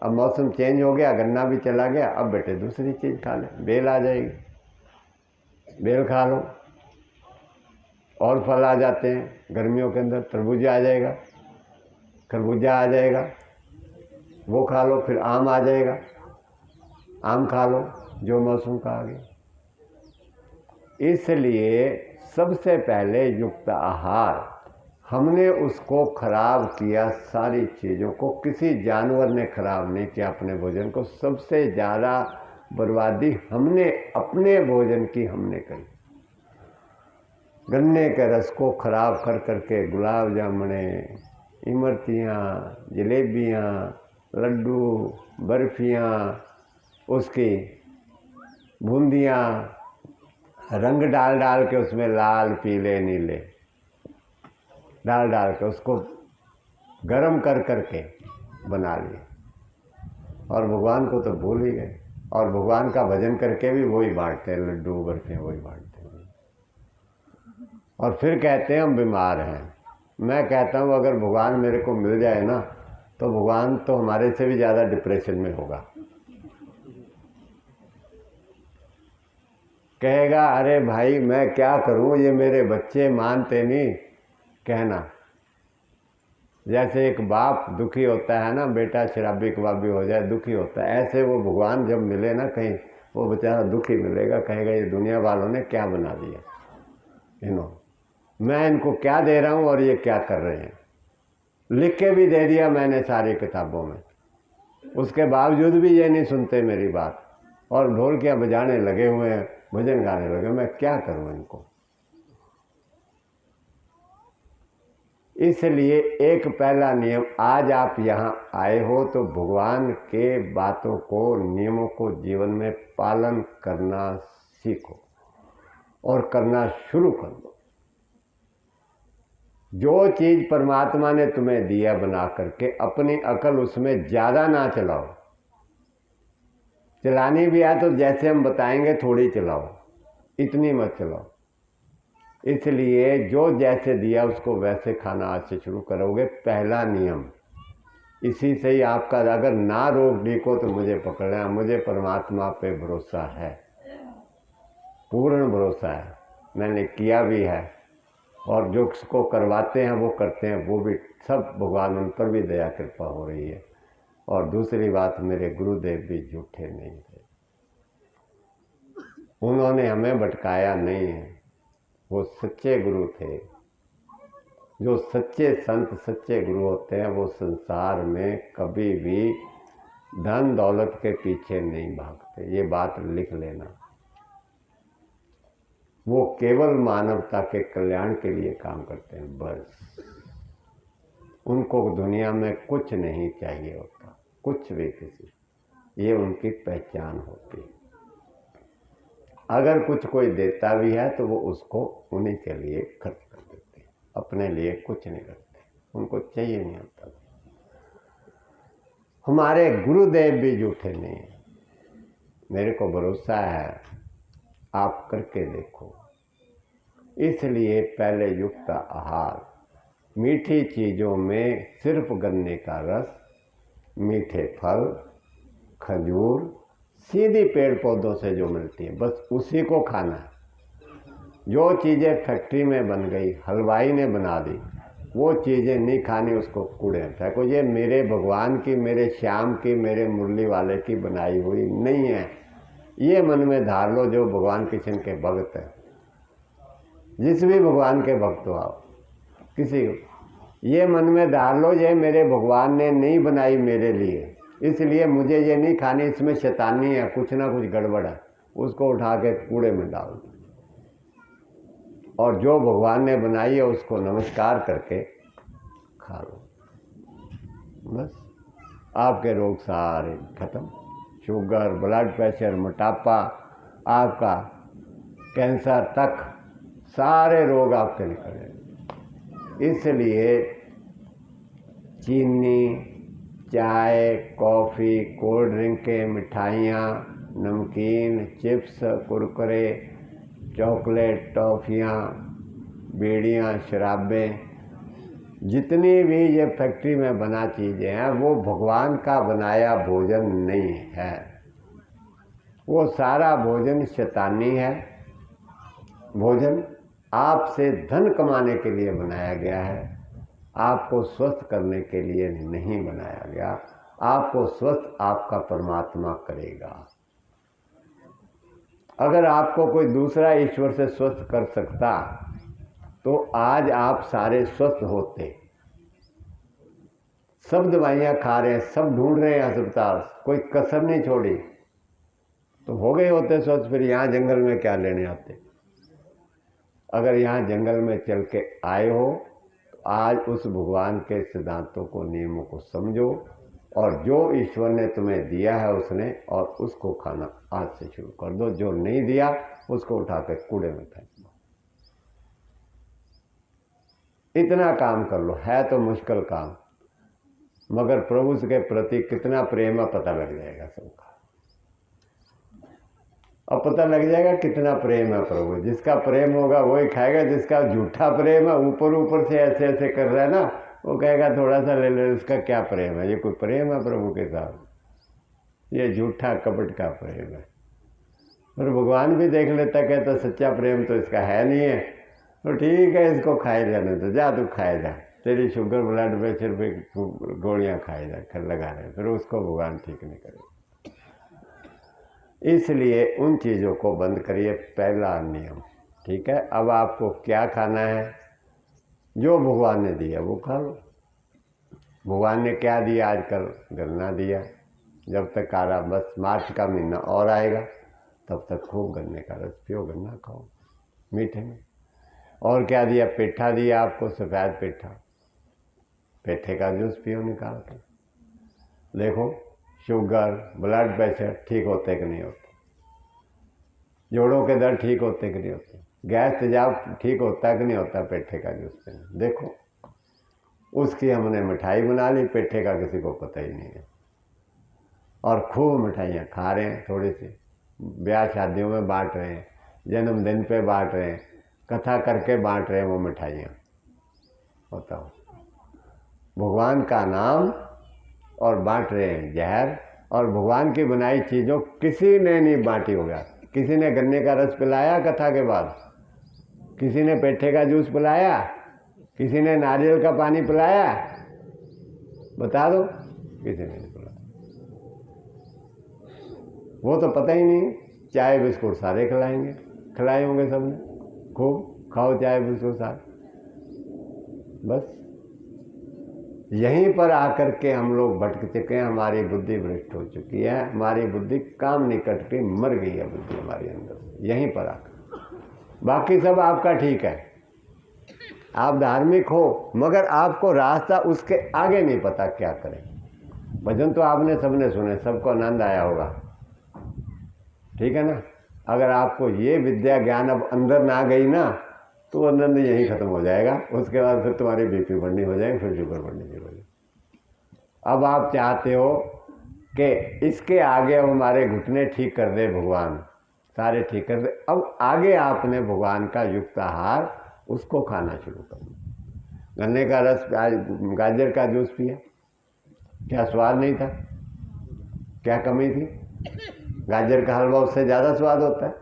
अब मौसम चेंज हो गया, गन्ना भी चला गया, अब बेटे दूसरी चीज़ खा ले, बेल आ जाएगी, बेल खा लो। और फल आ जाते हैं गर्मियों के अंदर, तरबूजा आ जाएगा, खरबूजा आ जाएगा, वो खा लो, फिर आम आ जाएगा, आम खा लो जो मौसम का आ गया। इसलिए सबसे पहले युक्त आहार, हमने उसको खराब किया, सारी चीज़ों को, किसी जानवर ने खराब नहीं किया अपने भोजन को। सबसे ज़्यादा बर्बादी हमने अपने भोजन की हमने करी। गन्ने के रस को खराब कर करके गुलाब जामुने, इमरतियाँ, जलेबियाँ, लड्डू, बर्फियाँ, उसकी बूंदियाँ, रंग डाल डाल के उसमें लाल पीले नीले डाल डाल के उसको गरम कर करके बना लिए, और भगवान को तो भूल ही गए। और भगवान का भजन करके भी वही बांटते हैं, लड्डू बर्फियाँ वही बांटते हैं, और फिर कहते हैं हम बीमार हैं। मैं कहता हूँ अगर भगवान मेरे को मिल जाए ना, तो भगवान तो हमारे से भी ज़्यादा डिप्रेशन में होगा। कहेगा अरे भाई मैं क्या करूँ, ये मेरे बच्चे मानते नहीं कहना। जैसे एक बाप दुखी होता है ना, बेटा शराबी कबाबी हो जाए दुखी होता है, ऐसे वो भगवान जब मिले ना कहीं, वो बेचारा दुखी मिलेगा, कहेगा ये दुनिया वालों ने क्या बना दिया, मैं इनको क्या दे रहा हूँ और ये क्या कर रहे हैं। लिख के भी दे दिया मैंने सारी किताबों में, उसके बावजूद भी ये नहीं सुनते मेरी बात, और ढोलकियाँ बजाने लगे हुए हैं, भजन गाने लगे, मैं क्या करूँ इनको। इसलिए एक पहला नियम, आज आप यहाँ आए हो तो भगवान के बातों को, नियमों को जीवन में पालन करना सीखो और करना शुरू कर दो। जो चीज़ परमात्मा ने तुम्हें दिया बना करके, अपनी अकल उसमें ज़्यादा ना चलाओ। चलानी भी है तो जैसे हम बताएंगे थोड़ी चलाओ, इतनी मत चलाओ। इसलिए जो जैसे दिया उसको वैसे खाना आज से शुरू करोगे, पहला नियम। इसी से ही आपका, अगर ना रोग ठीक हो तो मुझे पकड़ना, मुझे परमात्मा पे भरोसा है, पूर्ण भरोसा है, मैंने किया भी है, और जो उसको करवाते हैं वो करते हैं, वो भी सब भगवान उन पर भी दया कृपा हो रही है। और दूसरी बात, मेरे गुरुदेव भी झूठे नहीं थे, उन्होंने हमें भटकाया नहीं है, वो सच्चे गुरु थे। जो सच्चे संत सच्चे गुरु होते हैं वो संसार में कभी भी धन दौलत के पीछे नहीं भागते, ये बात लिख लेना। वो केवल मानवता के कल्याण के लिए काम करते हैं, बस। उनको दुनिया में कुछ नहीं चाहिए होता, कुछ भी किसी, ये उनकी पहचान होती है। अगर कुछ कोई देता भी है तो वो उसको उन्हीं के लिए खर्च कर देते हैं, अपने लिए कुछ नहीं करते, उनको चाहिए नहीं होता। हमारे गुरुदेव भी झूठे नहीं हैं, मेरे को भरोसा है, आप करके देखो। इसलिए पहले युक्त आहार, मीठी चीज़ों में सिर्फ गन्ने का रस, मीठे फल, खजूर, सीधी पेड़ पौधों से जो मिलती है बस उसी को खाना है। जो चीज़ें फैक्ट्री में बन गई, हलवाई ने बना दी, वो चीज़ें नहीं खानी, उसको कूड़े में फेंको। ये मेरे भगवान की, मेरे श्याम की, मेरे मुरली वाले की बनाई हुई नहीं है, ये मन में धार लो। जो भगवान कृष्ण के भक्त हैं, जिस भी भगवान के भक्त हो आप, किसी को ये मन में धार लो, ये मेरे भगवान ने नहीं बनाई मेरे लिए, इसलिए मुझे ये नहीं खानी, इसमें शैतानी है, कुछ ना कुछ गड़बड़ है, उसको उठा के कूड़े में डाल दो। और जो भगवान ने बनाई है उसको नमस्कार करके खा लो, बस आपके रोग सारे खत्म। शुगर, ब्लड प्रेशर, मोटापा, आपका कैंसर तक सारे रोग आपके निकले। इसलिए चीनी, चाय, कॉफ़ी, कोल्ड ड्रिंकें, मिठाइयाँ, नमकीन, चिप्स, कुरकुरे, चॉकलेट, टॉफ़ियाँ, बीड़ियाँ, शराबें, जितनी भी ये फैक्ट्री में बना चीज़ें हैं वो भगवान का बनाया भोजन नहीं है, वो सारा भोजन शैतानी है भोजन, आपसे धन कमाने के लिए बनाया गया है, आपको स्वस्थ करने के लिए नहीं बनाया गया। आपको स्वस्थ आपका परमात्मा करेगा। अगर आपको कोई दूसरा ईश्वर से स्वस्थ कर सकता तो आज आप सारे स्वस्थ होते। सब दवाइयाँ खा रहे हैं, सब ढूंढ रहे हैं अस्पताल, कोई कसर नहीं छोड़ी, तो हो गए होते स्वस्थ। फिर यहाँ जंगल में क्या लेने आते? अगर यहाँ जंगल में चल के आए हो तो आज उस भगवान के सिद्धांतों को, नियमों को समझो और जो ईश्वर ने तुम्हें दिया है उसने, और उसको खाना आज से शुरू कर दो। जो नहीं दिया उसको उठा के कूड़े में फेंक दो। इतना काम कर लो। है तो मुश्किल काम, मगर प्रभु के प्रति कितना प्रेम है पता लग जाएगा सबका। अब पता लग जाएगा कितना प्रेम है प्रभु। जिसका प्रेम होगा वही खाएगा, जिसका झूठा प्रेम है, ऊपर ऊपर से ऐसे ऐसे कर रहा है ना, वो कहेगा थोड़ा सा ले ले, इसका क्या प्रेम है? ये कोई प्रेम है प्रभु के साथ? ये झूठा कपट का प्रेम है। और भगवान भी देख लेता, कहता सच्चा प्रेम तो इसका है नहीं है, तो ठीक है इसको खाए जाने तो, जा तू खाए जा, तेरी शुगर ब्लड प्रेशर पे गोलियां खाए जा, लगा रहे, फिर उसको भगवान ठीक नहीं करे। इसलिए उन चीज़ों को बंद करिए, पहला नियम। ठीक है, अब आपको क्या खाना है? जो भगवान ने दिया वो खा लो। भगवान ने क्या दिया? आजकल गन्ना दिया। जब तक आ रहा, बस मार्च का महीना और आएगा तब तक खूब गन्ने का रस पियो, गन्ना खाओ मीठे में। और क्या दिया? पेठा दिया आपको, सफ़ेद पेठा, पेठे का जूस पियो निकाल के। देखो शुगर ब्लड प्रेशर ठीक होते कि नहीं होते, जोड़ों के दर्द ठीक होते कि नहीं होते, गैस तेजाब ठीक होता कि नहीं होता पेठे का जूस पीने। देखो उसकी हमने मिठाई बना ली, पेठे का किसी को पता ही नहीं है, और खूब मिठाइयाँ खा रहे हैं। थोड़ी सी ब्याह शादियों में बांट रहे हैं, जन्मदिन पे बांट रहे हैं, कथा करके बांट रहे हैं वो मिठाइयाँ। बताओ, भगवान का नाम और बांट रहे हैं जहर। और भगवान की बनाई चीज़ों किसी ने नहीं बांटी होगा। किसी ने गन्ने का रस पिलाया कथा के बाद? किसी ने पेठे का जूस पिलाया? किसी ने नारियल का पानी पिलाया? बता दो, किसी ने नहीं पिलाया। वो तो पता ही नहीं। चाय बिस्कुट सारे खिलाएंगे, खिलाए होंगे सबने, खूब खाओ चाय बिस्कुट सारे। बस यहीं पर आकर के हम लोग भटक चुके हैं, हमारी बुद्धि भ्रष्ट हो चुकी है, हमारी बुद्धि काम नहीं करती, मर गई है बुद्धि हमारी अंदर यहीं पर आकर। बाकी सब आपका ठीक है, आप धार्मिक हो, मगर आपको रास्ता उसके आगे नहीं पता क्या करें। भजन तो आपने सबने सुने, सबको आनंद आया होगा, ठीक है ना। अगर आपको ये विद्या ज्ञान अब अंदर ना गई ना तो आनंद यहीं ख़त्म हो जाएगा। उसके बाद फिर तुम्हारी बीपी बढ़नी हो जाएगी, फिर शुगर बढ़नी हो जाएगी। अब आप चाहते हो कि इसके आगे अब हमारे घुटने ठीक कर दे भगवान, सारे ठीक कर दे। अब आगे आपने भगवान का युक्त आहार उसको खाना शुरू कर दो। गन्ने का रस, गाजर का जूस पिया, क्या स्वाद नहीं था? क्या कमी थी? गाजर का हलवा उससे ज़्यादा स्वाद होता है।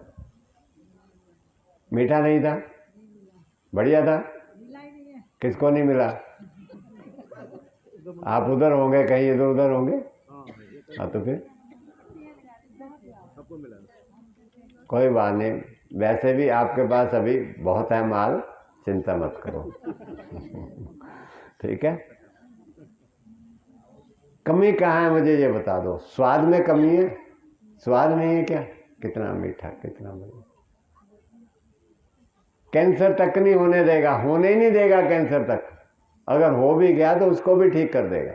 मीठा नहीं था, बढ़िया था, किसको नहीं मिला? आप उधर होंगे, कहीं इधर उधर होंगे। हाँ तो फिर कोई बात नहीं, वैसे भी आपके पास अभी बहुत है माल, चिंता मत करो। ठीक है, कमी कहाँ है मुझे ये बता दो। स्वाद में कमी है? स्वाद नहीं है क्या? कितना मीठा, कितना बढ़िया। कैंसर तक नहीं होने देगा, होने ही नहीं देगा कैंसर तक। अगर हो भी गया तो उसको भी ठीक कर देगा।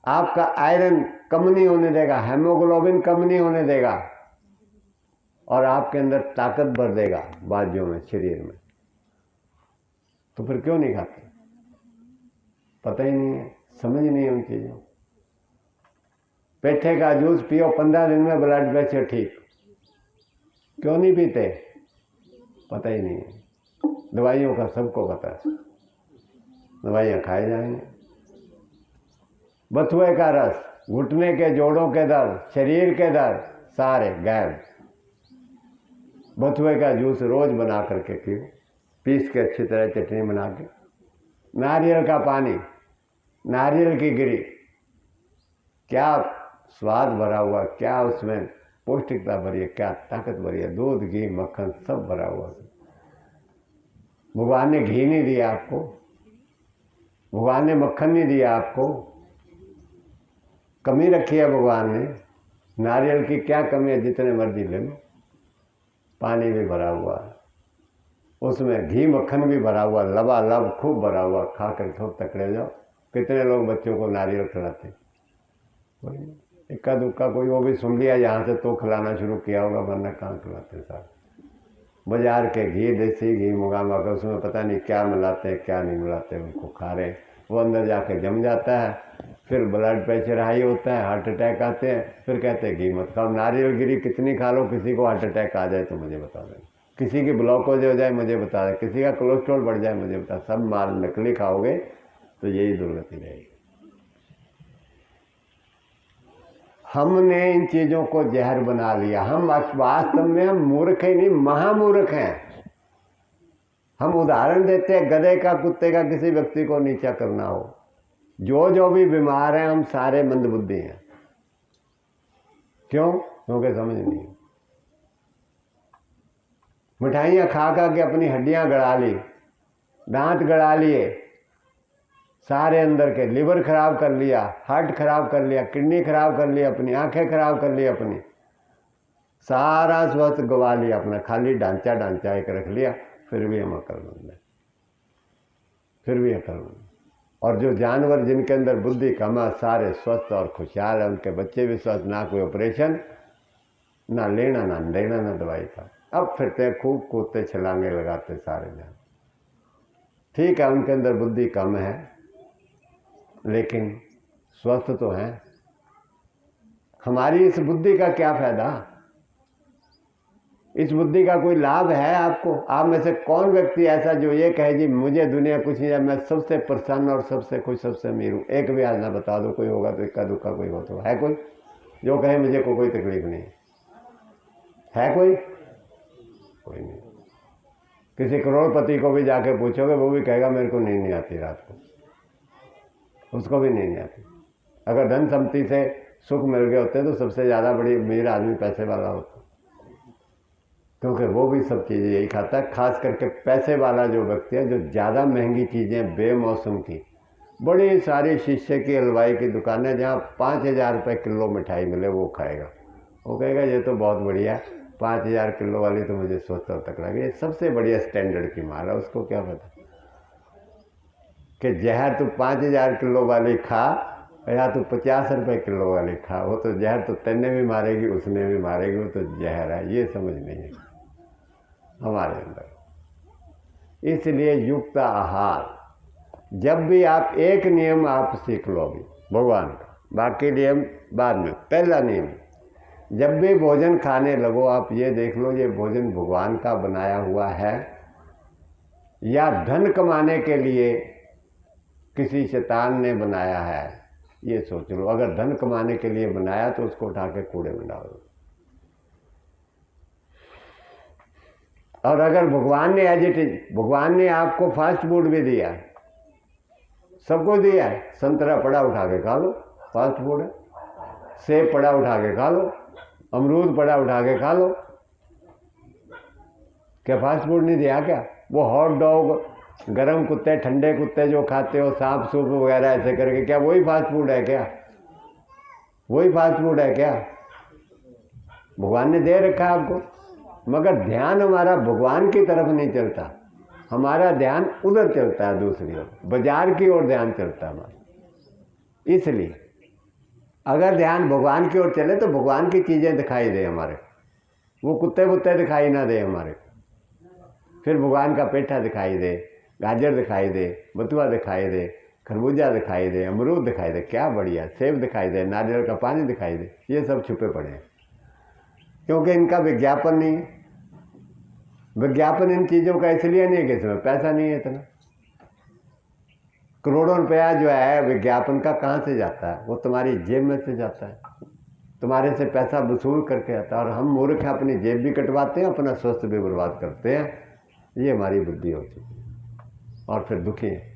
आपका आयरन कम नहीं होने देगा, हेमोग्लोबिन कम नहीं होने देगा, और आपके अंदर ताकत भर देगा बाजुओं में, शरीर में। तो फिर क्यों नहीं खाते? पता ही नहीं है, समझ नहीं है उन चीज़ों। पेठे का जूस पियो, 15 दिन में ब्लड प्रेशर ठीक। क्यों नहीं पीते? पता ही नहीं है। दवाइयों का सबको पता है, दवाइयाँ खाए जाएंगे। बथुए का रस, घुटने के जोड़ों के दर्द, शरीर के दर्द, सारे गायब। बथुए का जूस रोज बना करके पियो, पीस के अच्छी तरह चटनी बना के। नारियल का पानी, नारियल की गिरी, क्या स्वाद भरा हुआ, क्या उसमें पौष्टिकता भरी है, क्या ताकत भरी है, दूध घी मक्खन सब भरा हुआ। भगवान ने घी नहीं दिया आपको, भगवान ने मक्खन नहीं दिया आपको, कमी रखी है भगवान ने। नारियल की क्या कमी है, जितने मर्जी ले लो। पानी भी भरा हुआ है, उसमें घी मक्खन भी भरा हुआ, लबालब खूब भरा हुआ, खा कर खूब तकड़े जाओ। कितने लोग बच्चों को नारियल खिलाते, कोई नहीं, इक्का दुक्का कोई वो भी सुन लिया यहाँ से तो खिलाना शुरू किया होगा, वरना कहाँ खिलाते साहब। बाजार के घी, देसी घी मंगा कर उसमें पता नहीं क्या मिलाते हैं क्या नहीं मिलाते, उनको खा रहे, वो अंदर जाके जम जाता है, फिर ब्लड प्रेशर हाई होता है, हार्ट अटैक आते हैं, फिर कहते हैं घी मत खाओ। नारियल गिरी कितनी खा लो, किसी को हार्ट अटैक आ जाए तो मुझे बता दें, किसी की ब्लॉकेज हो जाए मुझे बता दें, किसी का कोलेस्ट्रॉल बढ़ जाए मुझे बता। सब माल नकली खाओगे तो यही दुर्गति रहेगी। हमने इन चीज़ों को जहर बना लिया। हम वास्तव में हम मूर्ख ही नहीं, महामूर्ख हैं। हम उदाहरण देते हैं गधे का, कुत्ते का, किसी व्यक्ति को नीचा करना हो। जो भी बीमार हैं हम सारे मंदबुद्धि हैं। क्यों? क्योंकि समझ नहीं। मिठाइयाँ खा खा के अपनी हड्डियाँ गड़ा ली, दांत गड़ा लिए, सारे अंदर के लिवर खराब कर लिया, हार्ट खराब कर लिया, किडनी खराब कर लिया, अपनी आंखें खराब कर ली, अपनी सारा स्वास्थ्य गवा लिया अपना, खाली ढांचा एक रख लिया। फिर भी हम अक्लमंद हैं, फिर भी अक्लमंद। और जो जानवर जिनके अंदर बुद्धि कम है सारे स्वस्थ और खुशहाल है, उनके बच्चे भी स्वस्थ, ना कोई ऑपरेशन, ना लेना ना देना, ना दवाई का। अब फिरते खूब कूदते छलांगे लगाते सारे जान। ठीक है, उनके अंदर बुद्धि कम है लेकिन स्वस्थ तो हैं। हमारी इस बुद्धि का क्या फायदा? इस बुद्धि का कोई लाभ है आपको? आप में से कौन व्यक्ति ऐसा जो ये कहे जी मुझे दुनिया कुछ नहीं है, मैं सबसे प्रसन्न और सबसे खुश सबसे अमीर हूँ? एक भी आज ना बता दो, कोई होगा तो इक्का दुक्का कोई हो तो है कोई जो कहे मुझे कोई तकलीफ नहीं है? कोई नहीं। किसी करोड़पति को भी जाके पूछोगे वो भी कहेगा मेरे को नींद नहीं आती रात को, उसको भी नींद नहीं आती। अगर धन संपत्ति से सुख मिल गए होते तो सबसे ज़्यादा बड़ी अमीर आदमी पैसे वाला होता, क्योंकि वो भी सब चीज़ें यही खाता है। खास करके पैसे वाला जो व्यक्ति है, जो ज़्यादा महंगी चीज़ें बेमौसम की, बड़ी सारी शीशे की हलवाई की दुकानें जहाँ 5,000 रुपये किलो मिठाई मिले वो खाएगा। वो कहेगा ये तो बहुत बढ़िया, 5,000 किलो वाली तो मुझे सोचता तक लगे, ये सबसे बढ़िया स्टैंडर्ड की माल है। उसको क्या पता कि जहर तो 5,000 किलो वाली खा या तो 50 रुपये किलो वाली खा, वो तो जहर तो तेने भी मारेगी उसने भी मारेगी, वो तो जहर है। ये समझ नहीं है हमारे अंदर। इसलिए युक्त आहार, जब भी आप एक नियम आप सीख लो अभी भगवान का, बाकी नियम बाद में। पहला नियम, जब भी भोजन खाने लगो आप ये देख लो ये भोजन भगवान का बनाया हुआ है या धन कमाने के लिए किसी शैतान ने बनाया है, ये सोच लो। अगर धन कमाने के लिए बनाया तो उसको उठा के कूड़े में डाल दो। और अगर भगवान ने एज इट इज, भगवान ने आपको फास्ट फूड भी दिया है, सबको दिया है। संतरा पड़ा उठा के खा लो, फास्ट फूड है। सेब पड़ा उठा के खा लो, अमरूद पड़ा उठा के खा लो, क्या फास्ट फूड नहीं दिया क्या? वो हॉट डॉग, गरम कुत्ते, ठंडे कुत्ते जो खाते हो, सांप सूप वगैरह ऐसे करके, क्या वही फास्ट फूड है क्या? वही फास्ट फूड है क्या? भगवान ने दे रखा है आपको, मगर ध्यान हमारा भगवान की तरफ नहीं चलता, हमारा ध्यान उधर चलता है, दूसरी ओर, बाजार की ओर ध्यान चलता है हमारा। इसलिए अगर ध्यान भगवान की ओर चले तो भगवान की चीज़ें दिखाई दे हमारे, वो कुत्ते वुत्ते दिखाई ना दे हमारे। फिर भगवान का पेठा दिखाई दे, गाजर दिखाई दे, बथुआ दिखाई दे, खरबूजा दिखाई दे, अमरूद दिखाई दे, क्या बढ़िया, सेब दिखाई दे, नारियल का पानी दिखाई दे। ये सब छुपे पड़े हैं क्योंकि इनका विज्ञापन नहीं है। विज्ञापन इन चीज़ों का इसलिए नहीं है कि इसमें पैसा नहीं है इतना। करोड़ों रुपया जो है विज्ञापन का कहाँ से जाता है? वो तुम्हारी जेब में से जाता है। तुम्हारे से पैसा वसूल करके आता है, और हम मूर्ख अपनी जेब भी कटवाते हैं, अपना स्वास्थ्य भी बर्बाद करते हैं। ये हमारी बुद्धि होती है, और फिर दुखी हैं,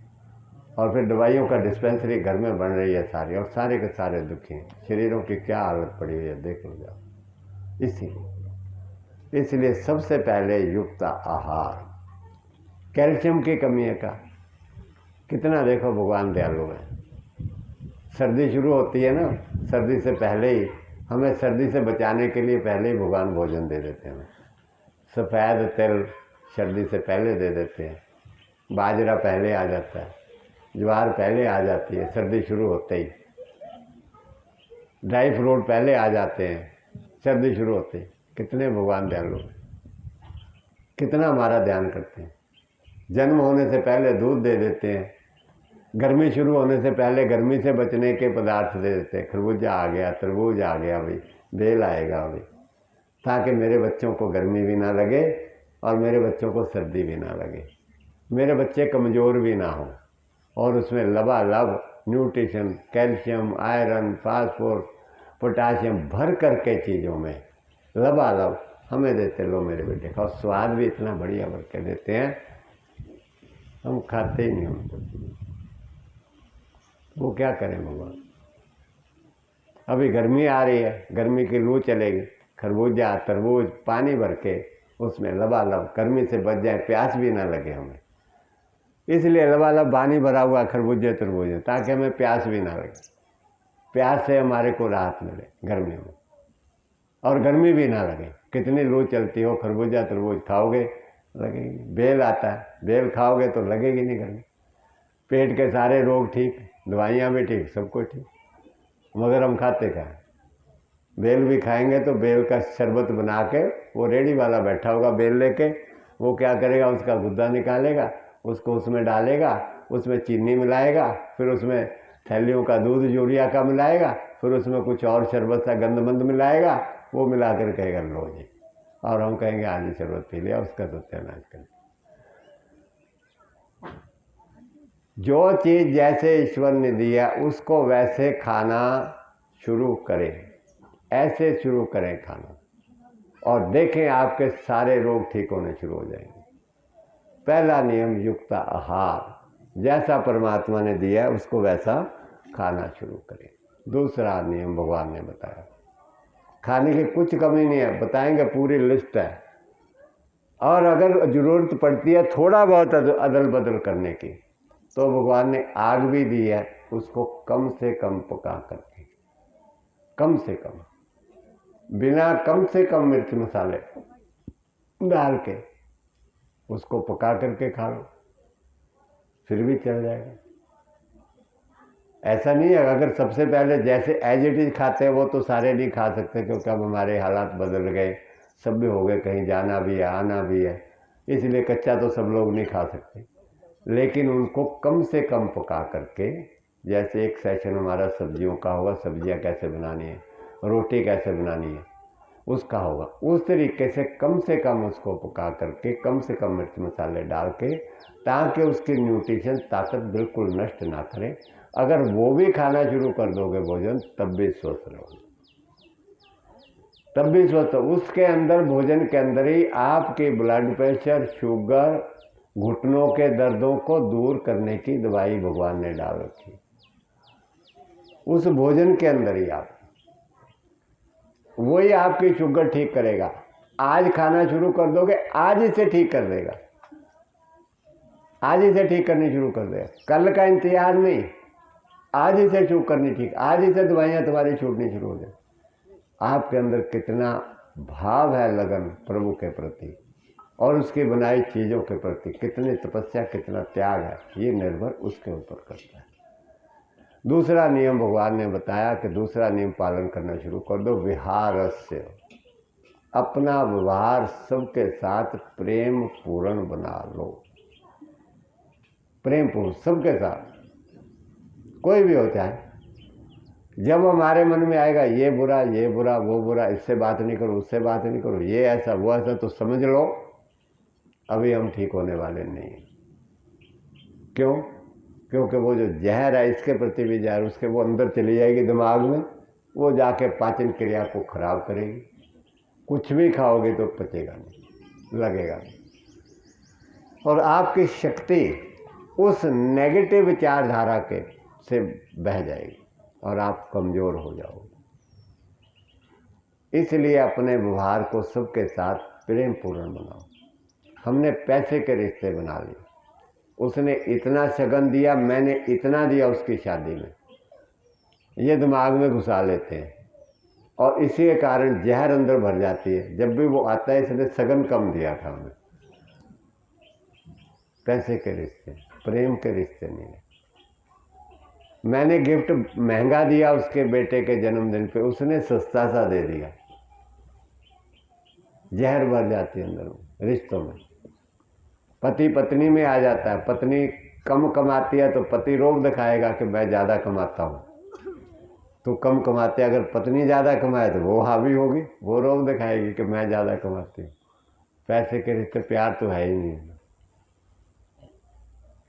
और फिर दवाइयों का डिस्पेंसरी घर में बन रही है सारी, और सारे के सारे दुखी हैं। शरीरों की क्या हालत पड़ी हुई है देख लो जाओ। इसलिए सबसे पहले युक्त आहार। कैल्शियम की कमी है का कितना देखो भगवान दयालु है। सर्दी शुरू होती है ना, सर्दी से पहले ही हमें सर्दी से बचाने के लिए पहले ही भगवान भोजन दे देते हैं। सफ़ेद तिल सर्दी से पहले दे देते हैं, बाजरा पहले आ जाता है, ज्वार पहले आ जाती है सर्दी शुरू होते ही, ड्राई फ्रूट पहले आ जाते हैं सर्दी शुरू होते ही। कितने भगवान दयालु हैं, कितना हमारा ध्यान करते हैं। जन्म होने से पहले दूध दे देते हैं, गर्मी शुरू होने से पहले गर्मी से बचने के पदार्थ दे देते हैं। खरबूजा आ गया, तरबूज आ गया भाई, बेल आएगा भाई, ताकि मेरे बच्चों को गर्मी भी ना लगे और मेरे बच्चों को सर्दी भी ना लगे, मेरे बच्चे कमज़ोर भी ना हों, और उसमें लबालब nutrition, calcium, iron, phosphorus, potassium भर करके चीज़ों में लबालब हमें देते। लो मेरे बेटे का, और स्वाद भी इतना बढ़िया भर के देते हैं, हम खाते ही नहीं उनको। वो क्या करें भगवान। अभी गर्मी आ रही है, गर्मी की लू चलेगी, खरबूजा तरबूज पानी भर के उसमें लबालब गर्मी से बच जाए, प्यास भी ना लगे हमें, इसलिए लबालब पानी भरा हुआ खरबूजे तरबूज, ताकि हमें प्यास भी ना लगे, प्यास से हमारे को राहत मिले गर्मी में, और गर्मी भी ना लगे। कितनी लू चलती हो, खरबूजा तरबूज खाओगे लगेगी, बेल आता है, बेल खाओगे तो लगेगी नहीं गर्मी। पेट के सारे रोग ठीक, दवाइयाँ भी ठीक, सब कुछ ठीक, मगर हम खाते क्या। बेल भी खाएंगे तो बेल का शरबत बना के, वो रेडी वाला बैठा होगा बेल लेके, वो क्या करेगा, उसका गुद्दा निकालेगा, उसको उसमें डालेगा, उसमें चीनी मिलाएगा, फिर उसमें थैलियों का दूध यूरिया का मिलाएगा, फिर उसमें कुछ और शरबत सा गंदमंद मिलाएगा, वो मिला कर कहेगा लो जी, और हम कहेंगे आज ही शरबत पी लिया, उसका सत्यानाश कर। जो चीज़ जैसे ईश्वर ने दिया उसको वैसे खाना शुरू करें, ऐसे शुरू करें खाना, और देखें आपके सारे रोग ठीक होने शुरू हो जाएंगे। पहला नियम युक्त आहार, जैसा परमात्मा ने दिया है उसको वैसा खाना शुरू करें। दूसरा नियम भगवान ने बताया, खाने की कुछ कमी नहीं है, बताएंगे पूरी लिस्ट है, और अगर ज़रूरत पड़ती है थोड़ा बहुत अदल बदल करने की, तो भगवान ने आग भी दी है, उसको कम से कम पका करके, कम से कम, बिना कम से कम मिर्च मसाले डाल के उसको पका करके खा लो, फिर भी चल जाएगा। ऐसा नहीं है अगर सबसे पहले जैसे एज इट इज खाते हैं, वो तो सारे नहीं खा सकते, क्योंकि अब हमारे हालात बदल गए, सब भी हो गए, कहीं जाना भी है, आना भी है, इसलिए कच्चा तो सब लोग नहीं खा सकते। लेकिन उनको कम से कम पका करके, जैसे एक सेशन हमारा सब्जियों का होगा, सब्जियां कैसे बनानी है, रोटी कैसे बनानी है, उसका होगा, उस तरीके से कम उसको पका करके कम से कम मिर्च मसाले डाल के, ताकि उसकी न्यूट्रिशन ताकत बिल्कुल नष्ट ना करे। अगर वो भी खाना शुरू कर दोगे भोजन, तब भी स्वस्थ रहोगे, तब भी स्वस्थ। उसके अंदर, भोजन के अंदर ही आपके ब्लड प्रेशर, शुगर, घुटनों के दर्दों को दूर करने की दवाई भगवान ने डाल रखी, उस भोजन के अंदर ही आप, वही आपकी शुगर ठीक करेगा। आज खाना शुरू कर दोगे, आज ही से ठीक कर देगा, आज ही से ठीक करनी शुरू कर देगा, कल का इंतजार नहीं, आज ही से शुरू करनी ठीक, आज ही से दवाइयाँ तुम्हारी छूटनी शुरू हो जाए। आपके अंदर कितना भाव है, लगन प्रभु के प्रति और उसकी बनाई चीज़ों के प्रति, कितनी तपस्या, कितना त्याग है, ये निर्भर उसके ऊपर करता है। दूसरा नियम भगवान ने बताया कि दूसरा नियम पालन करना शुरू कर दो, विहारस्य, अपना व्यवहार सबके साथ प्रेम पूर्ण बना लो, प्रेम पूर्ण सबके साथ, कोई भी होता है। जब हमारे मन में आएगा ये बुरा, वो बुरा, इससे बात नहीं करो, उससे बात नहीं करो, ये ऐसा वो ऐसा, तो समझ लो अभी हम ठीक होने वाले नहीं। क्यों? क्योंकि वो जो जहर है, इसके प्रति भी जहर, उसके वो अंदर चली जाएगी दिमाग में, वो जाके पाचन क्रिया को खराब करेगी। कुछ भी खाओगे तो पचेगा नहीं, लगेगा नहीं। और आपकी शक्ति उस नेगेटिव विचारधारा के से बह जाएगी और आप कमज़ोर हो जाओगे। इसलिए अपने व्यवहार को सबके साथ प्रेम पूर्ण बनाओ। हमने पैसे के रिश्ते बना लिए, उसने इतना शगन दिया, मैंने इतना दिया उसकी शादी में, ये दिमाग में घुसा लेते हैं और इसी के कारण जहर अंदर भर जाती है। जब भी वो आता है इसने शगन कम दिया था हमें। पैसे के रिश्ते, प्रेम के रिश्ते नहीं है। मैंने गिफ्ट महंगा दिया उसके बेटे के जन्मदिन पे, उसने सस्ता सा दे दिया, जहर भर जाती है अंदर में। रिश्तों में पति पत्नी में आ जाता है, पत्नी कम कमाती है तो पति रोब दिखाएगा कि मैं ज़्यादा कमाता हूँ, तो कम कमाते। अगर पत्नी ज़्यादा कमाए तो वो हावी होगी, वो रोब दिखाएगी कि मैं ज़्यादा कमाती हूँ। पैसे के रिश्ते प्यार तो है ही नहीं,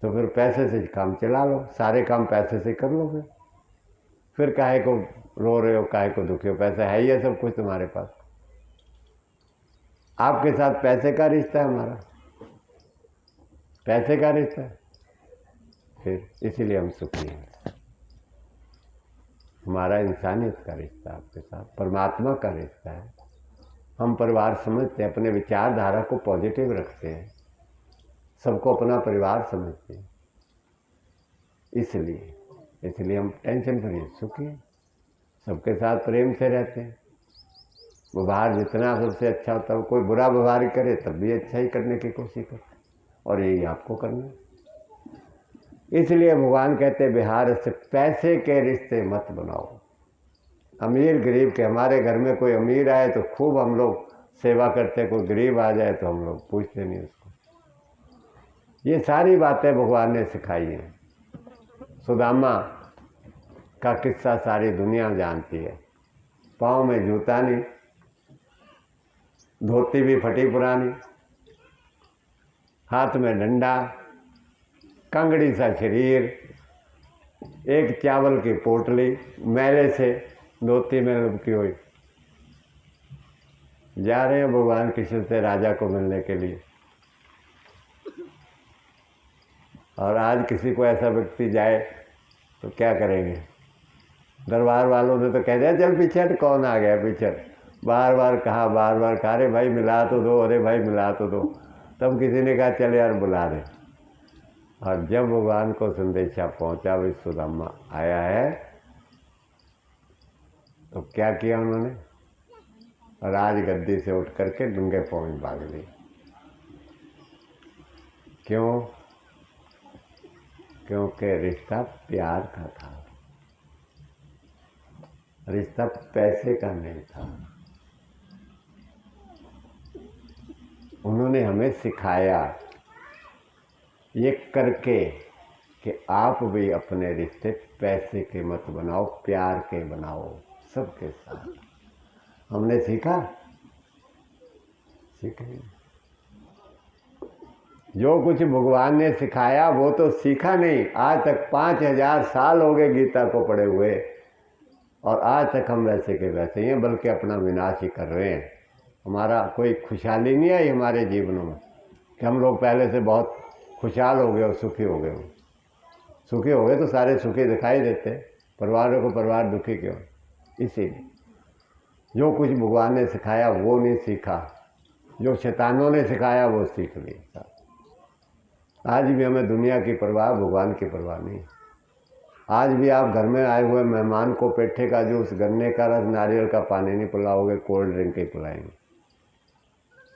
तो फिर पैसे से काम चला लो, सारे काम पैसे से कर लो। फिर काहे को रो रहे हो, काहे को दुखी हो, पैसा है ही है सब कुछ तुम्हारे पास। आपके साथ पैसे का रिश्ता है हमारा, पैसे का रिश्ता है, फिर इसीलिए हम सुखी हैं। हमारा इंसानियत का रिश्ता आपके साथ, परमात्मा का रिश्ता है। हम परिवार समझते हैं, अपने विचारधारा को पॉजिटिव रखते हैं, सबको अपना परिवार समझते हैं। इसलिए हम टेंशन फ्री सुखी हैं, सबके साथ प्रेम से रहते हैं। व्यवहार जितना सबसे अच्छा होता है, कोई बुरा व्यवहार करे तब भी अच्छा ही करने की कोशिश करते, और यही आपको करना है। इसलिए भगवान कहते हैं बिहार से पैसे के रिश्ते मत बनाओ। अमीर गरीब के, हमारे घर में कोई अमीर आए तो खूब हम लोग सेवा करते, कोई गरीब आ जाए तो हम लोग पूछते नहीं उसको। ये सारी बातें भगवान ने सिखाई हैं। सुदामा का किस्सा सारी दुनिया जानती है। पाँव में जूता नहीं, धोती भी फटी पुरानी, हाथ में डंडा, कंगड़ी सा शरीर, एक चावल की पोटली मैले से धोती में लुबकी हुई, जा रहे हैं भगवान कृष्ण से राजा को मिलने के लिए। और आज किसी को ऐसा व्यक्ति जाए तो क्या करेंगे? दरबार वालों ने तो कह दिया चल पीछे हट, कौन आ गया पीछे। बार बार कहा, अरे भाई मिला तो दो, अरे भाई मिला तो दो। तब किसी ने कहा चल यार बुला दे। और जब भगवान को संदेशा पहुंचा भाई सुदामा आया है, तो क्या किया उन्होंने? राज गद्दी से उठ करके नंगे पांव भाग लिए। क्यों? क्योंकि रिश्ता प्यार का था, रिश्ता पैसे का नहीं था। उन्होंने हमें सिखाया ये करके कि आप भी अपने रिश्ते पैसे के मत बनाओ, प्यार के बनाओ सबके साथ। हमने सीखा नहीं। जो कुछ भगवान ने सिखाया वो तो सीखा नहीं। आज तक 5000 साल हो गए गीता को पढ़े हुए, और आज तक हम वैसे के वैसे ही हैं, बल्कि अपना विनाश ही कर रहे हैं। हमारा कोई खुशहाली नहीं आई हमारे जीवनों में कि हम लोग पहले से बहुत खुशहाल हो गए और सुखी हो गए। सुखी हो गए तो सारे सुखी दिखाई देते, परिवारों को परिवार दुखी क्यों? इसीलिए जो कुछ भगवान ने सिखाया वो नहीं सीखा, जो शैतानों ने सिखाया वो सीख लिया। आज भी हमें दुनिया की परवाह, भगवान की परवाह नहीं। आज भी आप घर में आए हुए मेहमान को पेठे का जूस, गन्ने का रस, नारियल का पानी नहीं पिलाओगे, कोल्ड ड्रिंक ही पिलाएंगे।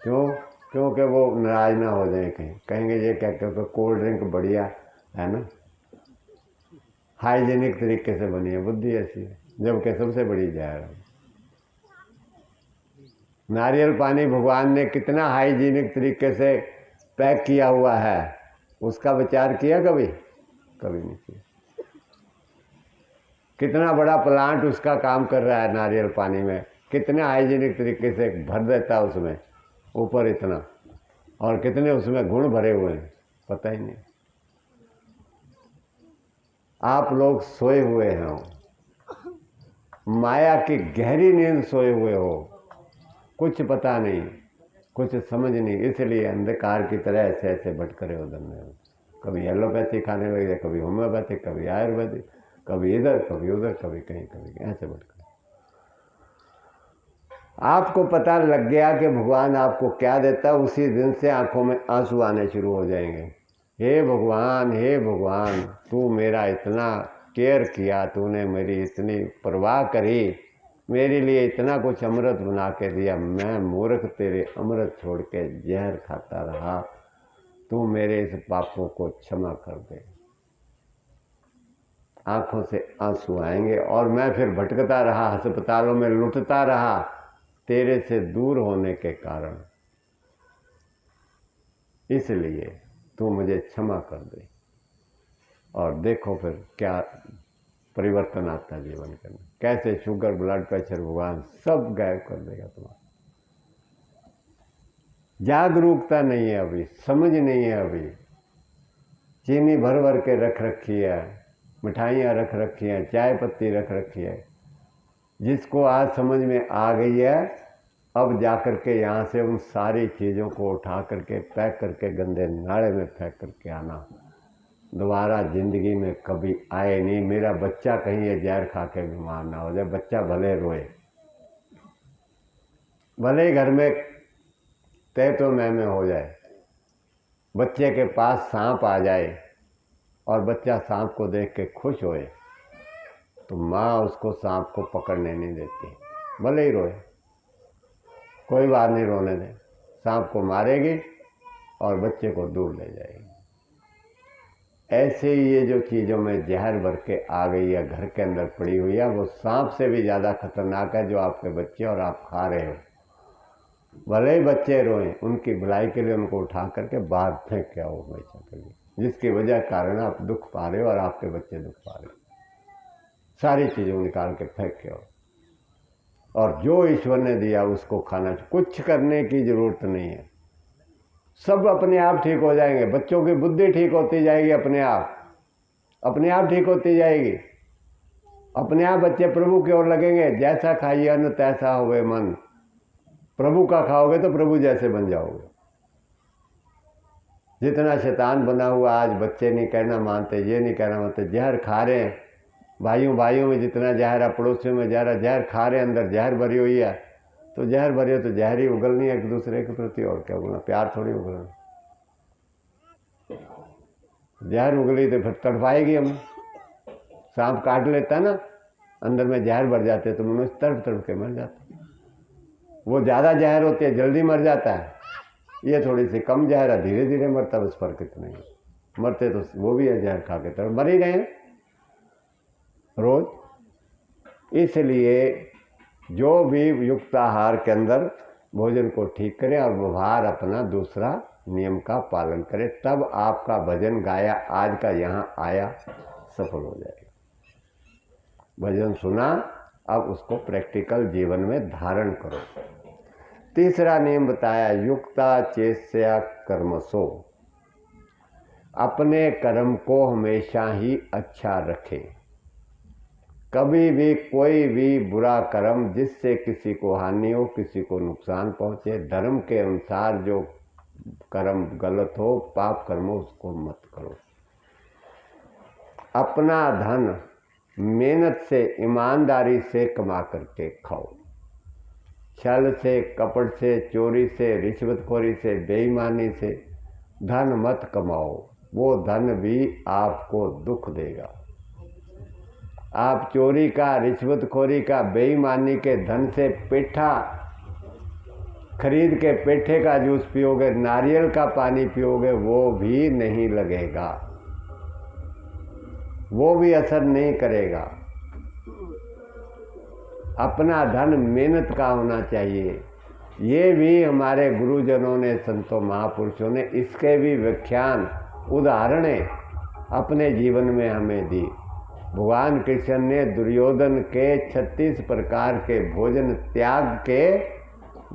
क्यों? क्योंकि वो नाराज ना हो जाए, कहेंगे ये क्या कहते, कोल्ड ड्रिंक बढ़िया है ना, हाइजीनिक तरीके से बनी है, बुद्धि ऐसी है, जबकि सबसे बड़ी जहर है। नारियल पानी भगवान ने कितना हाइजीनिक तरीके से पैक किया हुआ है, उसका विचार किया कभी? कभी नहीं किया। कितना बड़ा प्लांट उसका काम कर रहा है नारियल पानी में, कितने हाइजीनिक तरीके से भर देता है उसमें ऊपर इतना, और कितने उसमें गुण भरे हुए हैं पता ही नहीं। आप लोग सोए हुए हैं, माया की गहरी नींद सोए हुए हो, कुछ पता नहीं, कुछ समझ नहीं, इसलिए अंधकार की तरह ऐसे ऐसे भटक रहे हो दिन में। कभी एलोपैथी खाने लग जाए, कभी होम्योपैथिक, कभी आयुर्वेदिक, कभी इधर कभी उधर, कभी कहीं कभी कहीं, ऐसे भटक। आपको पता लग गया कि भगवान आपको क्या देता, उसी दिन से आंखों में आंसू आने शुरू हो जाएंगे। हे भगवान, तू मेरा इतना केयर किया, तूने मेरी इतनी परवाह करी, मेरे लिए इतना कुछ अमृत बना के दिया, मैं मूर्ख तेरे अमृत छोड़ के जहर खाता रहा, तू मेरे इस पापों को क्षमा कर दे। आंखों से आंसू आएंगे और मैं फिर भटकता रहा, अस्पतालों में लुटता रहा तेरे से दूर होने के कारण, इसलिए तू मुझे क्षमा कर दे। और देखो फिर क्या परिवर्तन आता है जीवन के अंदर, कैसे शुगर, ब्लड प्रेशर भगवान सब गायब कर देगा तुम्हारा। जागरूकता नहीं है अभी, समझ नहीं है अभी, चीनी भर भर के रख रखी है, मिठाइयाँ रख रखी हैं, चाय पत्ती रख रखी है। जिसको आज समझ में आ गई है, अब जाकर के यहाँ से उन सारी चीज़ों को उठा करके पैक करके गंदे नाले में फेंक करके आना, दोबारा ज़िंदगी में कभी आए नहीं। मेरा बच्चा कहीं ये जहर खा के बीमार ना हो जाए, बच्चा भले रोए, भले ही घर में तय तो मैं हो जाए, बच्चे के पास सांप आ जाए और बच्चा सांप को देख के खुश होए, तो माँ उसको सांप को पकड़ने नहीं देती, भले ही रोए, कोई बात नहीं, रोने दे, सांप को मारेगी और बच्चे को दूर ले जाएगी। ऐसे ही ये जो चीज़ों में जहर भर के आ गई है, घर के अंदर पड़ी हुई है, वो सांप से भी ज़्यादा खतरनाक है जो आपके बच्चे और आप खा रहे हो। भले ही बच्चे रोएं, उनकी भलाई के लिए उनको उठा करके बाहर फेंक के आओ हमेशा के लिए, जिसकी वजह कारण आप दुख पा रहे हो और आपके बच्चे दुख पा रहे हो। सारी चीज़ों निकाल के फेंक के आओ, और जो ईश्वर ने दिया उसको खाना, कुछ करने की ज़रूरत नहीं है, सब अपने आप ठीक हो जाएंगे। बच्चों की बुद्धि ठीक होती जाएगी, अपने आप ठीक होती जाएगी, अपने आप बच्चे प्रभु की ओर लगेंगे। जैसा खाइए अन्न तैसा होवे मन, प्रभु का खाओगे तो प्रभु जैसे बन जाओगे। जितना शैतान बना हुआ आज बच्चे नहीं कहना मानते, ये नहीं कहना मानते, जहर खा रहे हैं, भाइयों में जितना जहर है, पड़ोसियों में जहर खा रहे हैं, अंदर जहर भरी हुई है, तो जहर भरी हो तो जहर ही उगलनी है एक दूसरे के प्रति, और क्या उगलना, प्यार थोड़ी उगलना। जहर उगली तो फिर तड़पाएगी हमें, सांप काट लेता है ना, अंदर में जहर भर जाते तो मनुष्य तड़प तड़प के मर जाता। वो ज़्यादा जहर होती है जल्दी मर जाता है, ये थोड़ी सी कम जहर है धीरे धीरे मरता, बस फर्क इतना ही। मरते तो वो भी है जहर खा के तड़प मर ही गए रोज। इसलिए जो भी युक्त आहार के अंदर भोजन को ठीक करें और व्यवहार अपना दूसरा नियम का पालन करें, तब आपका भजन गाया आज का यहाँ आया सफल हो जाएगा। भजन सुना, अब उसको प्रैक्टिकल जीवन में धारण करो। तीसरा नियम बताया, युक्ता चेष्या कर्मसो, अपने कर्म को हमेशा ही अच्छा रखें। कभी भी कोई भी बुरा कर्म जिससे किसी को हानि हो, किसी को नुकसान पहुँचे, धर्म के अनुसार जो कर्म गलत हो, पाप कर्म हो, उसको मत करो। अपना धन मेहनत से, ईमानदारी से कमा करके खाओ। छल से, कपट से, चोरी से, रिश्वतखोरी से, बेईमानी से धन मत कमाओ, वो धन भी आपको दुख देगा। आप चोरी का, रिश्वतखोरी का, बेईमानी के धन से पेठा खरीद के पेठे का जूस पियोगे, नारियल का पानी पियोगे, वो भी नहीं लगेगा, वो भी असर नहीं करेगा। अपना धन मेहनत का होना चाहिए। ये भी हमारे गुरुजनों ने, संतों महापुरुषों ने इसके भी व्याख्यान, उदाहरणें अपने जीवन में हमें दी। भगवान कृष्ण ने दुर्योधन के 36 प्रकार के भोजन त्याग के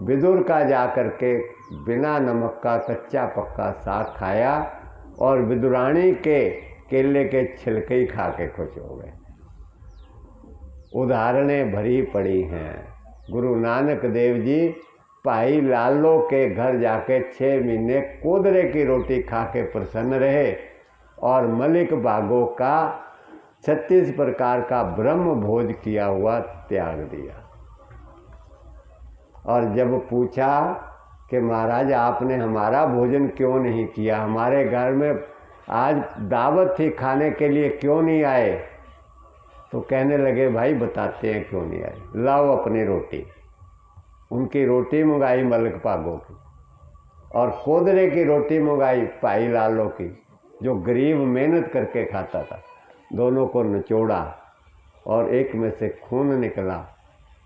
विदुर का जाकर के बिना नमक का कच्चा पक्का साग खाया और विदुरानी के केले के छिलके ही खा के खुश हो गए। उदाहरणें भरी पड़ी हैं। गुरु नानक देव जी भाई लालो के घर जाके 6 महीने कोदरे की रोटी खा के प्रसन्न रहे और मलिक भागो का 36 प्रकार का ब्रह्म भोज किया हुआ त्याग दिया। और जब पूछा कि महाराज आपने हमारा भोजन क्यों नहीं किया, हमारे घर में आज दावत थी खाने के लिए क्यों नहीं आए, तो कहने लगे भाई बताते हैं क्यों नहीं आए, लाओ अपनी रोटी। उनकी रोटी मंगाई मलिक भागो की और कोदरे की रोटी मंगाई भाई लालो की, जो गरीब मेहनत करके खाता था। दोनों को निचोड़ा और एक में से खून निकला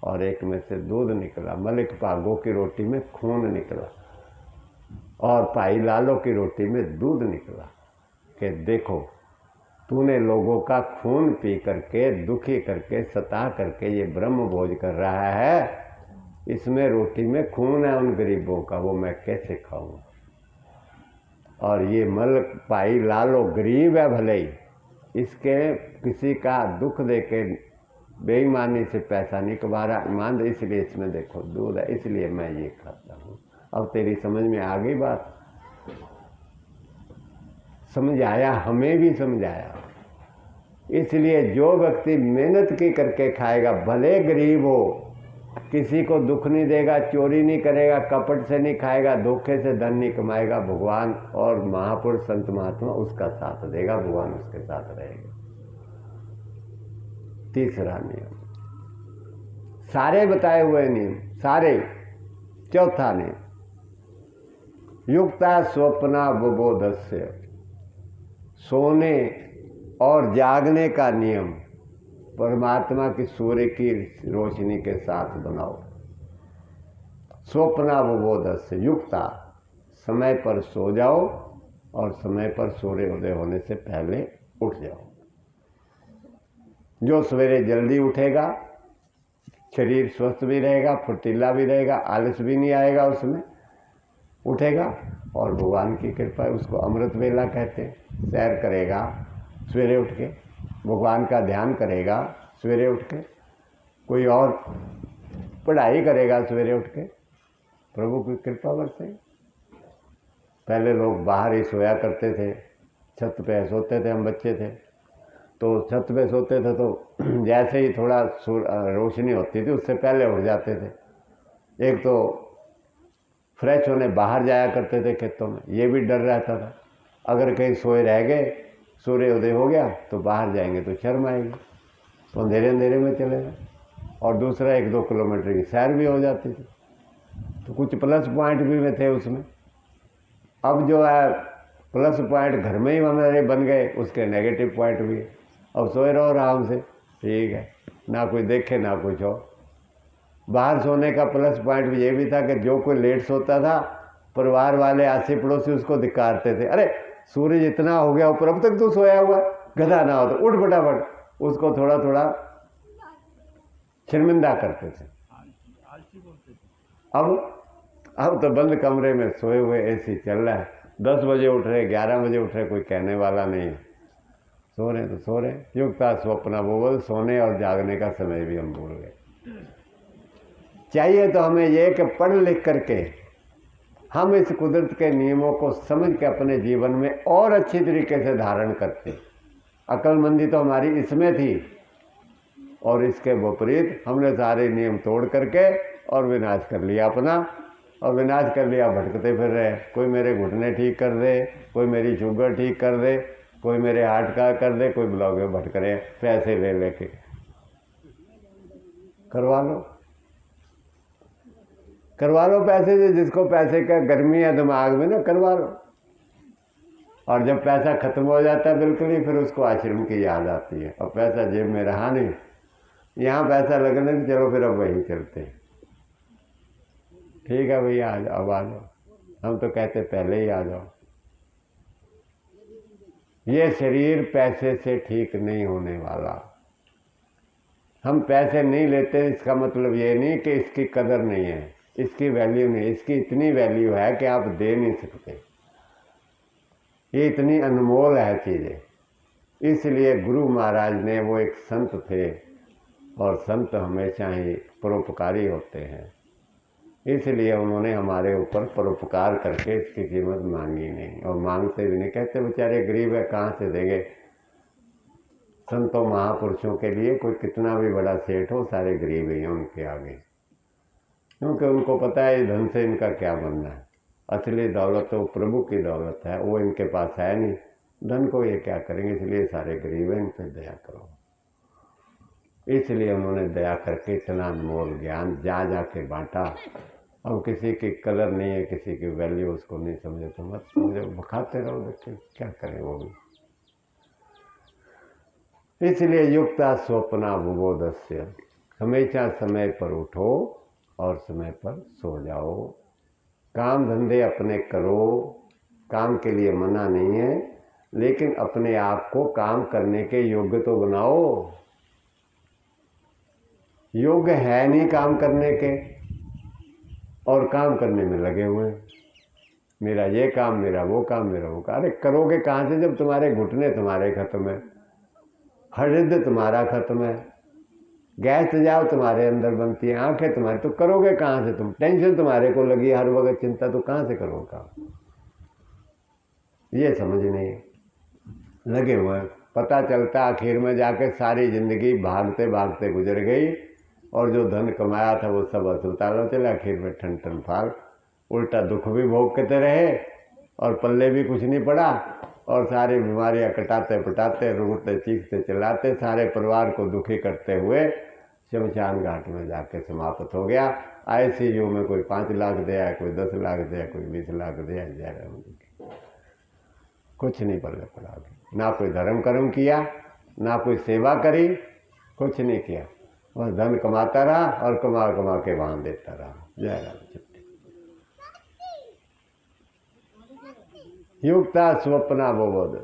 और एक में से दूध निकला। मलिक भागो की रोटी में खून निकला और भाई लालो की रोटी में दूध निकला कि देखो तूने लोगों का खून पी करके दुखी करके सता करके ये ब्रह्म भोज कर रहा है, इसमें रोटी में खून है उन गरीबों का, वो मैं कैसे खाऊं। और ये मलिक भाई लालो गरीब है भले ही, इसके किसी का दुख देके बेईमानी से पैसा नहीं कमा रहा, ईमान, इसलिए इसमें देखो दूध है, इसलिए मैं ये खाता हूँ। अब तेरी समझ में आ गई बात? समझ आया, हमें भी समझ आया। इसलिए जो व्यक्ति मेहनत की करके खाएगा, भले गरीब हो, किसी को दुख नहीं देगा, चोरी नहीं करेगा, कपट से नहीं खाएगा, धोखे से धन नहीं कमाएगा, भगवान और महापुरुष संत महात्मा उसका साथ देगा, भगवान उसके साथ रहेगा। तीसरा नियम, सारे बताए हुए नियम सारे। चौथा नियम, युक्ता स्वप्ना बुबोधस्य, सोने और जागने का नियम परमात्मा की सूर्य की रोशनी के साथ बनाओ। स्वप्ना बुबोधस्य युक्ता, समय पर सो जाओ और समय पर सूर्य उदय होने से पहले उठ जाओ। जो सवेरे जल्दी उठेगा शरीर स्वस्थ भी रहेगा, फुर्तीला भी रहेगा, आलस भी नहीं आएगा, उसमें उठेगा और भगवान की कृपा है, उसको अमृत वेला कहते हैं। सैर करेगा सवेरे उठ के, भगवान का ध्यान करेगा सवेरे उठ के, कोई और पढ़ाई करेगा सवेरे उठ के, प्रभु की कृपा बरसे। पहले लोग बाहर ही सोया करते थे, छत पे सोते थे, हम बच्चे थे तो छत पे सोते थे तो जैसे ही थोड़ा रोशनी होती थी उससे पहले उठ जाते थे। एक तो फ्रेश होने बाहर जाया करते थे खेतों में, ये भी डर रहता था अगर कहीं सोए रह गए, सूर्य उदय हो गया तो बाहर जाएंगे तो शर्म आएगी, तो अंधेरे अंधेरे में चले गए। और दूसरा 1-2 किलोमीटर की सैर भी हो जाती थी, तो कुछ प्लस पॉइंट भी में थे उसमें। अब जो है प्लस पॉइंट घर में ही हमारे बन गए, उसके नेगेटिव पॉइंट भी है। अब सोए रहो आराम से, ठीक है, ना कोई देखे ना कुछ हो। बाहर सोने का प्लस पॉइंट भी ये भी था कि जो कोई लेट सोता था, परिवार वाले आसे पड़ोसी उसको धिक्कारते थे, अरे सूरज इतना हो गया ऊपर, अब तक तू सोया हुआ, गधा ना हो तो उठ फटाफट, उसको थोड़ा थोड़ा शर्मिंदा करते थे। अब तो बंद कमरे में सोए हुए एसी चल रहा है, 10 बजे उठ रहे, 11 बजे उठ रहे, कोई कहने वाला नहीं, सो रहे तो सो रहे। युक्ता स्वप्ना बोल, सोने और जागने का समय भी हम भूल गए। चाहिए तो हमें ये कि पढ़ लिख करके हम इस कुदरत के नियमों को समझ के अपने जीवन में और अच्छी तरीके से धारण करते। अक्लमंदी तो हमारी इसमें थी और इसके विपरीत हमने सारे नियम तोड़ करके और विनाश कर लिया अपना, और विनाश कर लिया, भटकते फिर रहे। कोई मेरे घुटने ठीक कर दे, कोई मेरी शुगर ठीक कर दे, कोई मेरे हार्ट का कर दे, कोई ब्लॉक में भटक रहे, पैसे ले लेके करवा लो पैसे से, जिसको पैसे का गर्मी है दिमाग में ना, करवा लो। और जब पैसा खत्म हो जाता है बिल्कुल ही, फिर उसको आश्रम की याद आती है, और पैसा जेब में रहा नहीं, यहाँ पैसा लगने तो चलो फिर अब वहीं चलते हैं। ठीक है भैया अब आ जाओ, हम तो कहते पहले ही आ जाओ। ये शरीर पैसे से ठीक नहीं होने वाला। हम पैसे नहीं लेते, इसका मतलब ये नहीं कि इसकी कदर नहीं है, इसकी वैल्यू नहीं, इसकी इतनी वैल्यू है कि आप दे नहीं सकते। ये इतनी अनमोल है चीज़ें। इसलिए गुरु महाराज ने, वो एक संत थे, और संत हमेशा ही परोपकारी होते हैं, इसलिए उन्होंने हमारे ऊपर परोपकार करके इसकी कीमत मांगी नहीं, और मांगते भी नहीं। कहते बेचारे गरीब है, कहाँ से देंगे। संतों महापुरुषों के लिए कोई कितना भी बड़ा सेठ हो, सारे गरीब ही हैं उनके आगे, क्योंकि उनको पता है धन से इनका क्या बनना है। असली दौलत तो प्रभु की दौलत है, वो इनके पास है नहीं, धन को ये क्या करेंगे, इसलिए सारे गरीब हैं, इन पर दया करो। इसलिए उन्होंने दया करके इतना अनमोल ज्ञान जा जाके बांटा। अब किसी की कलर नहीं है, किसी की वैल्यू उसको नहीं समझे तो मत समझो, खाते रहो, देखते क्या करें वो भी। इसलिए युक्ता स्वप्ना बुबोधस्य, हमेशा समय पर उठो और समय पर सो जाओ। काम धंधे अपने करो, काम के लिए मना नहीं है, लेकिन अपने आप को काम करने के योग्य तो बनाओ। योग्य है नहीं काम करने के, और काम करने में लगे हुए, मेरा ये काम, मेरा वो काम, मेरा वो काम। अरे करोगे कहाँ से जब तुम्हारे घुटने तुम्हारे खत्म है, हृदय तुम्हारा खत्म है, गैस तेजाब तुम्हारे अंदर बनती है, आंखें तुम्हारी, तो करोगे कहाँ से तुम। टेंशन तुम्हारे को लगी हर वक्त, चिंता, तो कहाँ से करोगे काम। ये समझ नहीं, लगे हुए। पता चलता आखिर में जाके सारी जिंदगी भागते भागते गुजर गई, और जो धन कमाया था वो सब अस्पतालों चले, आखिर में ठन ठन फाल, उल्टा दुख भी भोगते रहे और पल्ले भी कुछ नहीं पड़ा, और सारी बीमारियां कटाते पटाते, रोते चीखते चिल्लाते, सारे परिवार को दुखी करते हुए शमशान घाट में जाके समाप्त हो गया। ICU में कोई 5 लाख दिया, कोई 10 लाख दिया, कोई 20 लाख दिया, कुछ नहीं पल्ले पड़ा। ना कोई धर्म कर्म किया, ना कोई सेवा करी, कुछ नहीं किया, बस धन कमाता रहा और कमा कमा के वहां देता रहा। जय राम। युक्ता स्वप्ना बोध।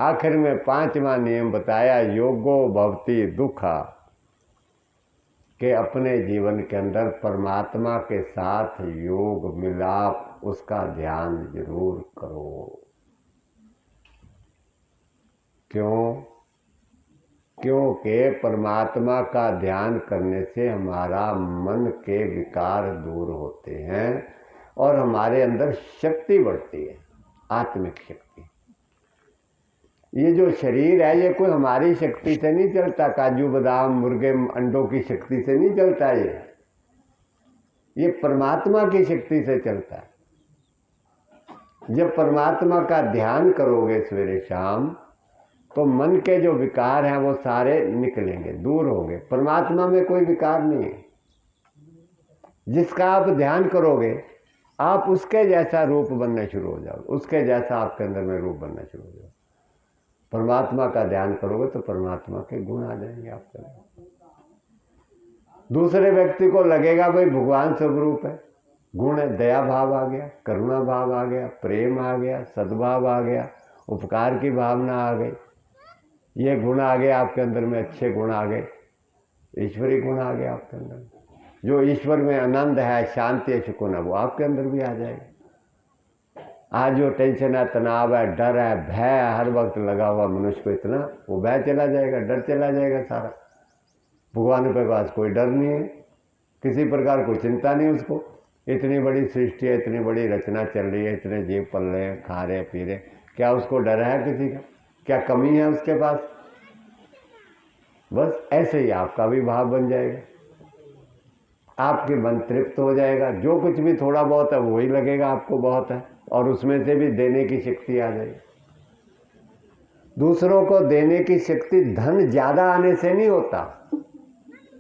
आखिर में 5वां नियम बताया, योगो भवति दुखा, के अपने जीवन के अंदर परमात्मा के साथ योग मिलाप, उसका ध्यान जरूर करो। क्यों? क्योंकि परमात्मा का ध्यान करने से हमारा मन के विकार दूर होते हैं और हमारे अंदर शक्ति बढ़ती है, आत्मिक शक्ति। ये जो शरीर है ये कोई हमारी शक्ति से नहीं चलता, काजू बादाम मुर्गे अंडों की शक्ति से नहीं चलता, ये परमात्मा की शक्ति से चलता है। जब परमात्मा का ध्यान करोगे सवेरे शाम, तो मन के जो विकार हैं वो सारे निकलेंगे, दूर होंगे। परमात्मा में कोई विकार नहीं है। जिसका आप ध्यान करोगे, आप उसके जैसा रूप बनना शुरू हो जाओगे, उसके जैसा आपके अंदर में रूप बनना शुरू हो जाओगे। परमात्मा का ध्यान करोगे तो परमात्मा के गुण आ जाएंगे आपके अंदर। दूसरे व्यक्ति को लगेगा भाई भगवान स्वरूप है, गुण है, दया भाव आ गया, करुणा भाव आ गया, प्रेम आ गया, सद्भाव आ गया, उपकार की भावना आ गई, ये गुण आ गए आपके अंदर में, अच्छे गुण आ गए, ईश्वरी गुण आ गए आपके अंदर। जो ईश्वर में आनंद है, शांति है, सुकून है, वो आपके अंदर भी आ जाएगा। आज जो टेंशन है, तनाव है, डर है, भय है, हर वक्त लगा हुआ मनुष्य को इतना, वो भय चला जाएगा, डर चला जाएगा सारा। भगवान के पास कोई डर नहीं है, किसी प्रकार कोई चिंता नहीं उसको। इतनी बड़ी सृष्टि है, इतनी बड़ी रचना चल रही है, इतने जीव पल रहे हैं, खा रहे पी रहे, क्या उसको डर है किसी का? क्या कमी है उसके पास? बस ऐसे ही आपका भी भाव बन जाएगा, आपके मन तृप्त हो जाएगा। जो कुछ भी थोड़ा बहुत है वही लगेगा आपको बहुत है, और उसमें से भी देने की शक्ति आ जाएगी। दूसरों को देने की शक्ति धन ज्यादा आने से नहीं होता।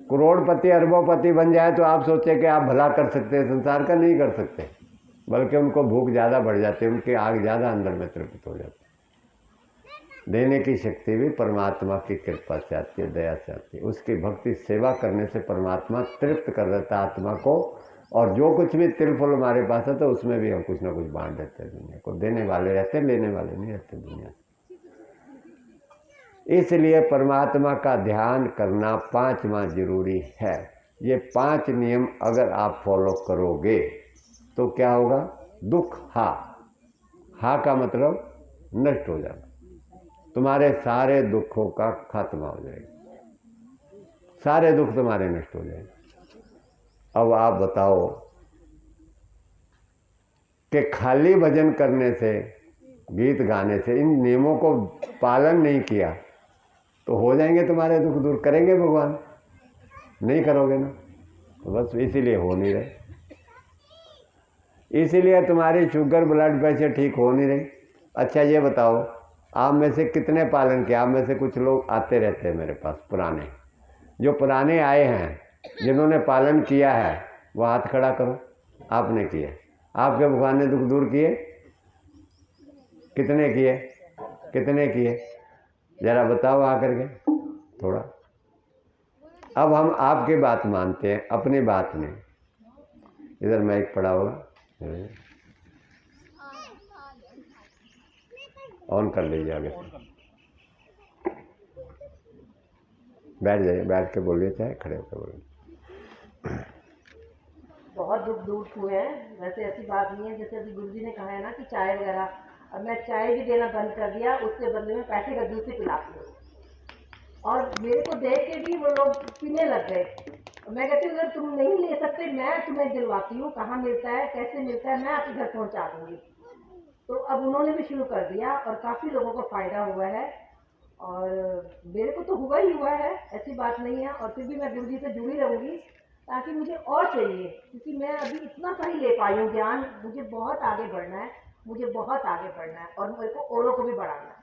करोड़पति अरबोपति बन जाए तो आप सोचे कि आप भला कर सकते हैं, संसार का नहीं कर सकते, बल्कि उनको भूख ज्यादा बढ़ जाती है, उनकी आग ज्यादा अंदर में तृप्त हो जाती है। देने की शक्ति भी परमात्मा की कृपा से आती है, दया से आती है। उसकी भक्ति सेवा करने से परमात्मा तृप्त कर देता है आत्मा को, और जो कुछ भी तिलफुल हमारे पास है तो उसमें भी हम कुछ ना कुछ बांट देते हैं दुनिया को। देने वाले रहते, लेने वाले नहीं रहते दुनिया से। इसलिए परमात्मा का ध्यान करना 5वां जरूरी है। ये 5 नियम अगर आप फॉलो करोगे तो क्या होगा? दुख हा का मतलब नष्ट हो जाएगा, तुम्हारे सारे दुखों का खात्मा हो जाएगा, सारे दुख तुम्हारे नष्ट हो जाएंगे। अब आप बताओ कि खाली भजन करने से, गीत गाने से, इन नियमों को पालन नहीं किया तो हो जाएंगे तुम्हारे दुख दूर? करेंगे भगवान? नहीं करोगे ना, तो बस इसीलिए हो नहीं रहे, इसीलिए तुम्हारी शुगर ब्लड प्रेशर ठीक हो नहीं रही। अच्छा ये बताओ, आप में से कितने पालन किया? आप में से कुछ लोग आते रहते हैं मेरे पास, पुराने, जो पुराने आए हैं, जिन्होंने पालन किया है, वो हाथ खड़ा करो। आपने किया? आपके भगवान ने दुख दूर किए? कितने किए? कितने किए? जरा बताओ आकर के थोड़ा। अब हम आपकी बात मानते हैं, अपनी बात नहीं। इधर माइक पड़ा होगा, ऑन कर लीजिए, आगे बैठ जाइए, बैठ के बोलिए, चाहे खड़े होकर बोलिए। बहुत दुख दूर हुए हैं। वैसे ऐसी बात नहीं है, जैसे अभी गुरुजी ने कहा है ना कि चाय वगैरह, अब मैं चाय भी देना बंद कर दिया, उसके बदले में पैसे का जूस ही पिलाती हूँ। और मेरे को देख के भी वो लोग पीने लग गए। मैं कहती हूँ अगर तुम नहीं ले सकते, मैं तुम्हें दिलवाती हूँ, कहाँ मिलता है, कैसे मिलता है, मैं आपके घर पहुँचा दूँगी। तो अब उन्होंने भी शुरू कर दिया और काफ़ी लोगों को फ़ायदा हुआ है, और मेरे को तो हुआ ही हुआ है, ऐसी बात नहीं है। और फिर भी मैं गुरुजी से जुड़ी रहूँगी, ताकि मुझे और चाहिए, क्योंकि मैं अभी इतना सा ही ले पाई हूँ ज्ञान। मुझे बहुत आगे बढ़ना है, मुझे बहुत आगे बढ़ना है, और मेरे को औरों को भी बढ़ाना है।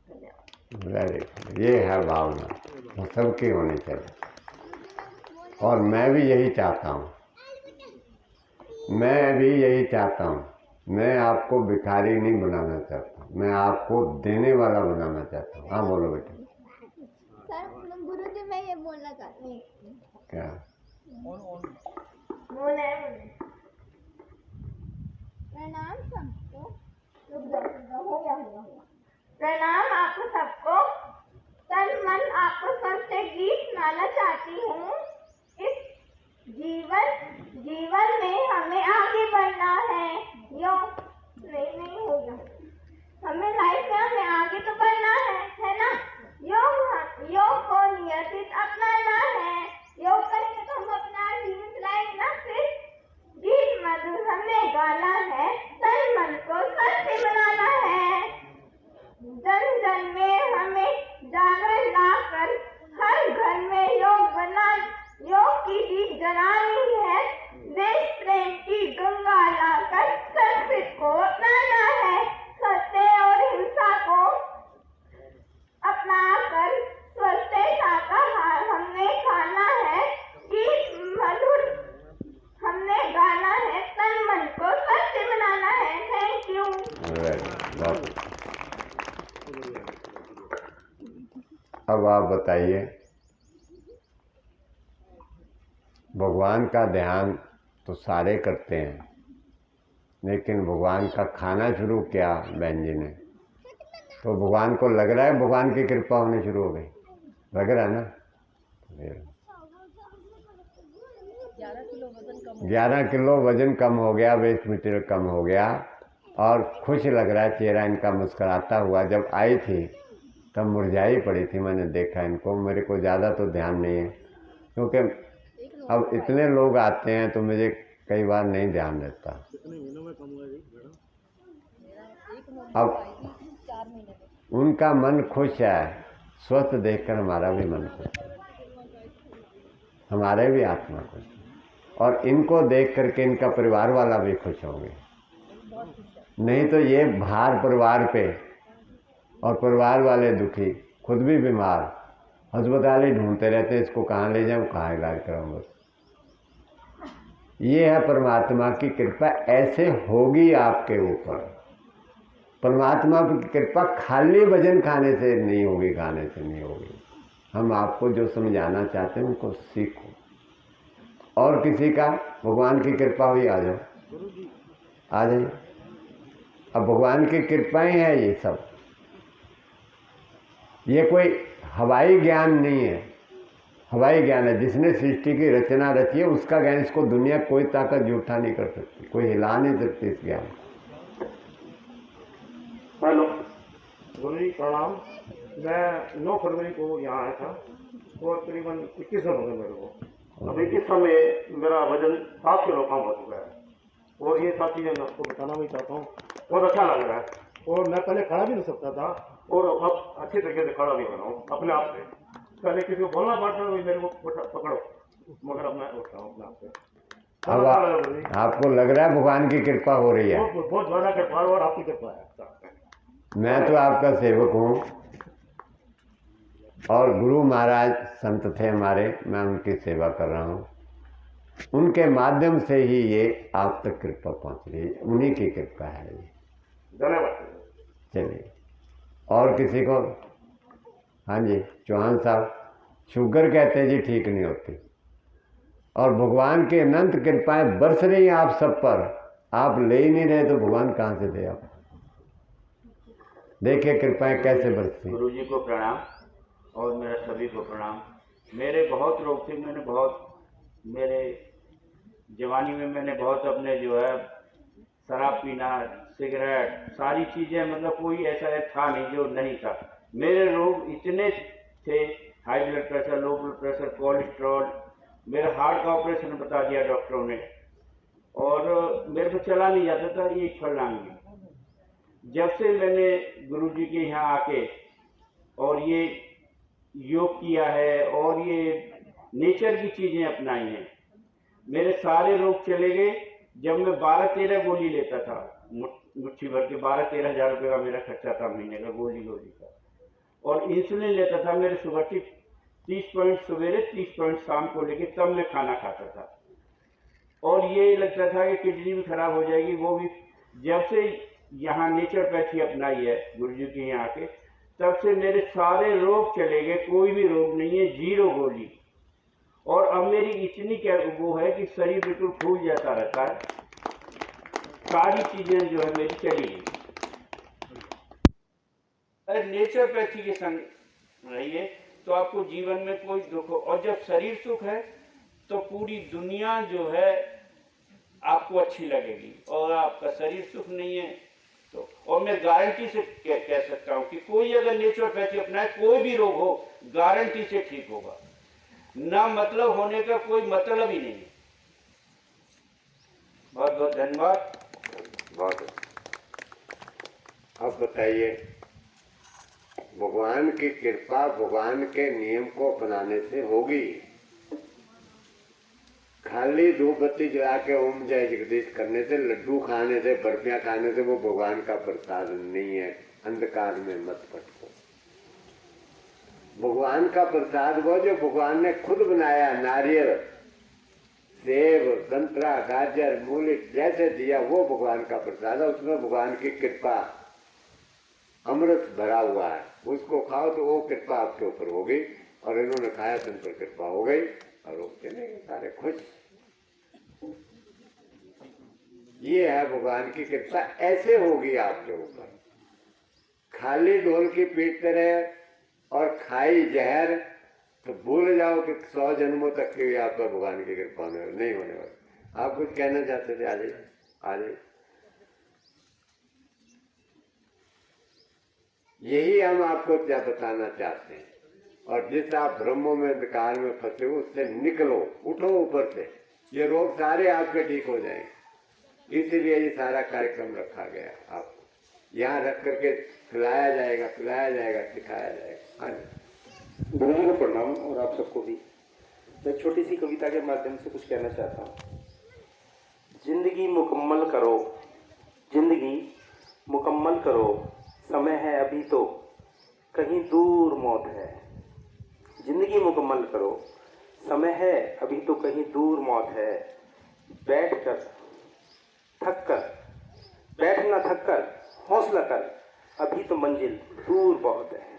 धन्यवाद। ये है भावना, वो सबकी होनी चाहिए, और मैं भी यही चाहता हूँ, मैं भी यही चाहता हूँ। मैं आपको भिखारी नहीं बनाना चाहता, मैं आपको देने वाला बनाना चाहता हूँ। हाँ बोलो बेटा। सर गुरुजी, मैं ये बोलना चाहती हूँ। क्या? प्रणाम सबको। प्रणाम आपको सबको। तन मन आपको सबसे गीत सुनाना चाहती हूँ। इस जीवन में हमें आगे बढ़ना है। नहीं होगा, हमें लाइफ में हमें आगे तो बढ़ना है ना। योग को नियंत्रित अपनाना है। योग करेंगे तो हम अपना जीवन चलाएंगे ना। फिर गीत मधुर हमें गाना है, तन मन को स्वस्थ बनाना है। जन जन में हमें जागरण लाकर हर घर में योग की दीप जलानी है। देश प्रेम की गंगा लाकर संस्कृत को अपनाना है। सत्य और हिंसा को अपनाकर स्वस्थ शाकाहार हमने खाना है। गीत मधुर हमने गाना है, तन मन को स्वस्थ बनाना है। Thank you. अब आप बताइए, भगवान का ध्यान तो सारे करते हैं, लेकिन भगवान का खाना शुरू किया बहन जी ने, तो भगवान को लग रहा है भगवान की कृपा होनी शुरू हो गई? लग रहा है ना? 11 किलो वजन कम हो गया, वेस्ट मटेरियल कम हो गया, और खुश लग रहा है चेहरा इनका मुस्कुराता हुआ। जब आई थी तब मुरझाई पड़ी थी, मैंने देखा इनको। मेरे को ज़्यादा तो ध्यान नहीं है, क्योंकि अब इतने लोग आते हैं तो मुझे कई बार नहीं ध्यान रहता। अब उनका मन खुश है, स्वस्थ देखकर हमारा भी मन खुश है, हमारे भी आत्मा खुश है, और इनको देख करके इनका परिवार वाला भी खुश होंगे। नहीं तो ये भार परिवार पे, और परिवार वाले दुखी, खुद भी बीमार, अस्पताल ही ढूंढते रहते, इसको कहाँ ले जाऊँ, कहाँ इलाज कराऊँ। बस ये है परमात्मा की कृपा, ऐसे होगी आपके ऊपर। परमात्मा की कृपा खाली भजन खाने से नहीं होगी, गाने से नहीं होगी। हम आपको जो समझाना चाहते हैं उनको सीखो, और किसी का भगवान की कृपा हुई, आ जाओ, आ जाइए। अब भगवान की कृपाएं हैं ये सब, ये कोई हवाई ज्ञान नहीं है, हवाई ज्ञान है। जिसने सृष्टि की रचना रची है उसका ज्ञान, इसको दुनिया कोई ताकत जूठा नहीं कर सकती, कोई हिला नहीं सकती इस ज्ञान को। हेलो गुरु जी प्रणाम। मैं 9 फरवरी को यहाँ आया था, और करीबन 21 हो गए मेरे को। अब 21 में मेरा वजन 7 किलो कम हो चुका है और ये सब चीज़ें मैं आपको बताना भी चाहता हूँ। बहुत अच्छा लग रहा है और मैं पहले खड़ा भी नहीं सकता था और अब अच्छे तरीके से खड़ा भी हो रहा हूँ अपने आप से। पहले किसी को बोलना पड़ता है मेरे को पकड़ो, मगर अब मैं उठता हूँ अपने आप से। अब आपको लग रहा है भगवान की कृपा हो रही है? बहुत ज़्यादा कृपा और आपकी कृपा है। मैं तो आपका सेवक हूँ और गुरु महाराज संत थे हमारे, मैं उनकी सेवा कर रहा हूँ। उनके माध्यम से ही ये आप तक कृपा पहुँच रही है, उन्हीं की कृपा है ये। धन्यवाद। चलिए और किसी को? हाँ जी चौहान साहब, शुगर कहते हैं जी ठीक नहीं होती और भगवान की अनंत कृपाएं बरस रही हैं आप सब पर, आप ले ही नहीं रहे तो भगवान कहाँ से दे आप? देखिए कृपाएं कैसे बरसती। गुरु जी को प्रणाम और मेरा सभी को प्रणाम। मेरे बहुत रोग थे, मेरे जवानी में मैंने बहुत अपने जो है शराब पीना, सिगरेट, सारी चीज़ें, मतलब कोई ऐसा था नहीं जो नहीं था। मेरे रोग इतने थे, high blood pressure, low blood pressure, cholesterol, मेरे हार्ट का ऑपरेशन बता दिया डॉक्टरों ने और मेरे को चला नहीं जाता था ये छलांग में। जब से मैंने गुरु जी के यहाँ आके और ये योग किया है और ये नेचर की चीज़ें अपनाई हैं, मेरे सारे रोग चले गए। जब मैं 12-13 गोली लेता था, मुट्ठी भर के 12-13 हज़ार रुपये का मेरा खर्चा था महीने का गोली का, और इंसुलिन लेता था। मेरे शुगर की 30 पॉइंट सवेरे 30 पॉइंट शाम को लेके तब मैं खाना खाता था और ये लगता था कि किडनी भी खराब हो जाएगी। वो भी जब से यहाँ नेचुरोपैथी अपनाई है गुरु जी के यहाँ के, तब से मेरे सारे रोग चले गए, कोई भी रोग नहीं है, 0 गोली। और अब मेरी इतनी क्या वो है कि शरीर बिल्कुल फूल जाता रहता है, सारी चीजें जो है मेरी चली गई। अरे नेचुरोपैथी के संग रहिए तो आपको जीवन में कोई दुख हो, और जब शरीर सुख है तो पूरी दुनिया जो है आपको अच्छी लगेगी, और आपका शरीर सुख नहीं है तो, और मैं गारंटी से कह सकता हूँ कि कोई अगर नेचुरोपैथी अपनाए, कोई भी रोग हो गारंटी से ठीक होगा। ना मतलब होने का कोई मतलब ही नहीं। बहुत बहुत धन्यवाद। बहुत। अब बताइए, भगवान की कृपा भगवान के नियम को अपनाने से होगी। खाली धूप बत्ती जला के ओम जय जगदीश करने से, लड्डू खाने से, बर्फियां खाने से वो भगवान का प्रसाद नहीं है। अंधकार में मत भटको। भगवान का प्रसाद वो जो भगवान ने खुद बनाया, नारियल, सेब, संतरा, गाजर, मूली जैसे दिया, वो भगवान का प्रसाद है। उसमें भगवान की कृपा अमृत भरा हुआ है। उसको खाओ तो वो कृपा आपके ऊपर होगी, और इन्होंने खाया तो इन पर कृपा हो गई और वो चले सारे खुश। ये है भगवान की कृपा, ऐसे होगी आपके ऊपर। खाली ढोल की पीटते रहे और खाई जहर तो भूल जाओ कि 100 जन्मों तक की आप पर भगवान की कृपा नहीं होने वाली। आप कुछ कहना चाहते थे? आ जाइए। यही हम आपको क्या बताना चाहते हैं। और जिस आप ब्रह्मों में अंधकार में फंसे हो उससे निकलो, उठो ऊपर से, ये रोग सारे आपके ठीक हो जाएंगे। इसीलिए ये सारा कार्यक्रम रखा गया। आपको यहाँ रख करके खिलाया जाएगा, सिखाया जाएगा। गुरु जी को प्रणाम और आप सबको भी। मैं छोटी सी कविता के माध्यम से कुछ कहना चाहता हूँ। जिंदगी मुकम्मल करो, जिंदगी मुकम्मल करो, समय है अभी तो कहीं दूर मौत है। जिंदगी मुकम्मल करो, समय है अभी तो कहीं दूर मौत है। बैठना थक कर हौसला कर, अभी तो मंजिल दूर बहुत है।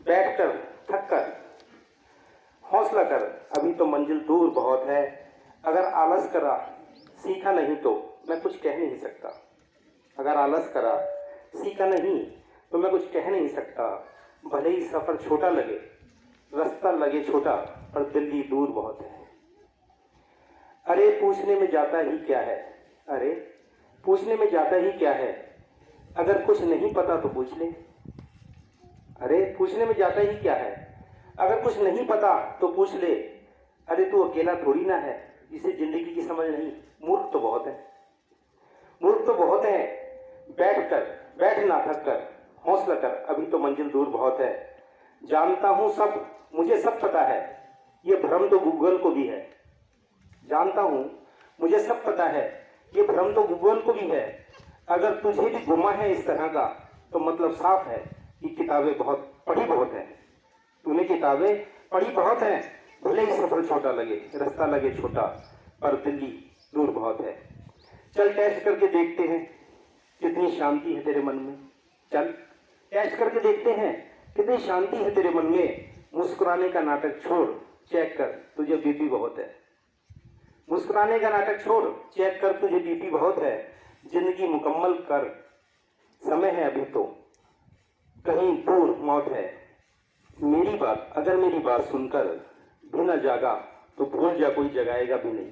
बैठकर थक कर हौसला कर, अभी तो मंजिल दूर बहुत है। अगर आलस करा सीखा नहीं तो मैं कुछ कह नहीं सकता। अगर आलस करा सीखा नहीं तो मैं कुछ कह नहीं सकता। भले ही सफ़र छोटा लगे, रास्ता लगे छोटा, पर दिल्ली दूर बहुत है। अरे पूछने में जाता ही क्या है, अरे पूछने में जाता ही क्या है, अगर कुछ नहीं पता तो पूछ ले। अरे पूछने में जाता ही क्या है, अगर कुछ नहीं पता तो पूछ ले, अरे तू अकेला थोड़ी ना है, इसे जिंदगी की समझ नहीं। मूर्ख तो बहुत है, मूर्ख तो बहुत है। बैठ ना थक कर, हौसला कर, अभी तो मंजिल दूर बहुत है। जानता हूँ सब, मुझे सब पता है, ये भ्रम तो गूगल को भी है। जानता हूँ मुझे सब पता है, ये भ्रम तो गूगल को भी है। अगर तुझे भी गुमा है इस तरह का तो मतलब साफ है कि किताबें पढ़ी बहुत है। तूने किताबें पढ़ी बहुत है, भले ही सफर छोटा लगे, रास्ता लगे छोटा, पर दिल्ली दूर बहुत है। चल टेस्ट करके देखते हैं कितनी शांति है तेरे मन में। चल टेस्ट करके देखते हैं कितनी शांति है तेरे मन में। मुस्कुराने का नाटक छोड़, चेक कर, तुझे बीपी बहुत है। मुस्कुराने का नाटक छोड़, चेक कर, तुझे बीपी बहुत है। जिंदगी मुकम्मल कर, समय है अभी तो, कहीं दूर मौत है। अगर मेरी बात सुनकर भी न जागा तो भूल जा, कोई जगाएगा भी नहीं।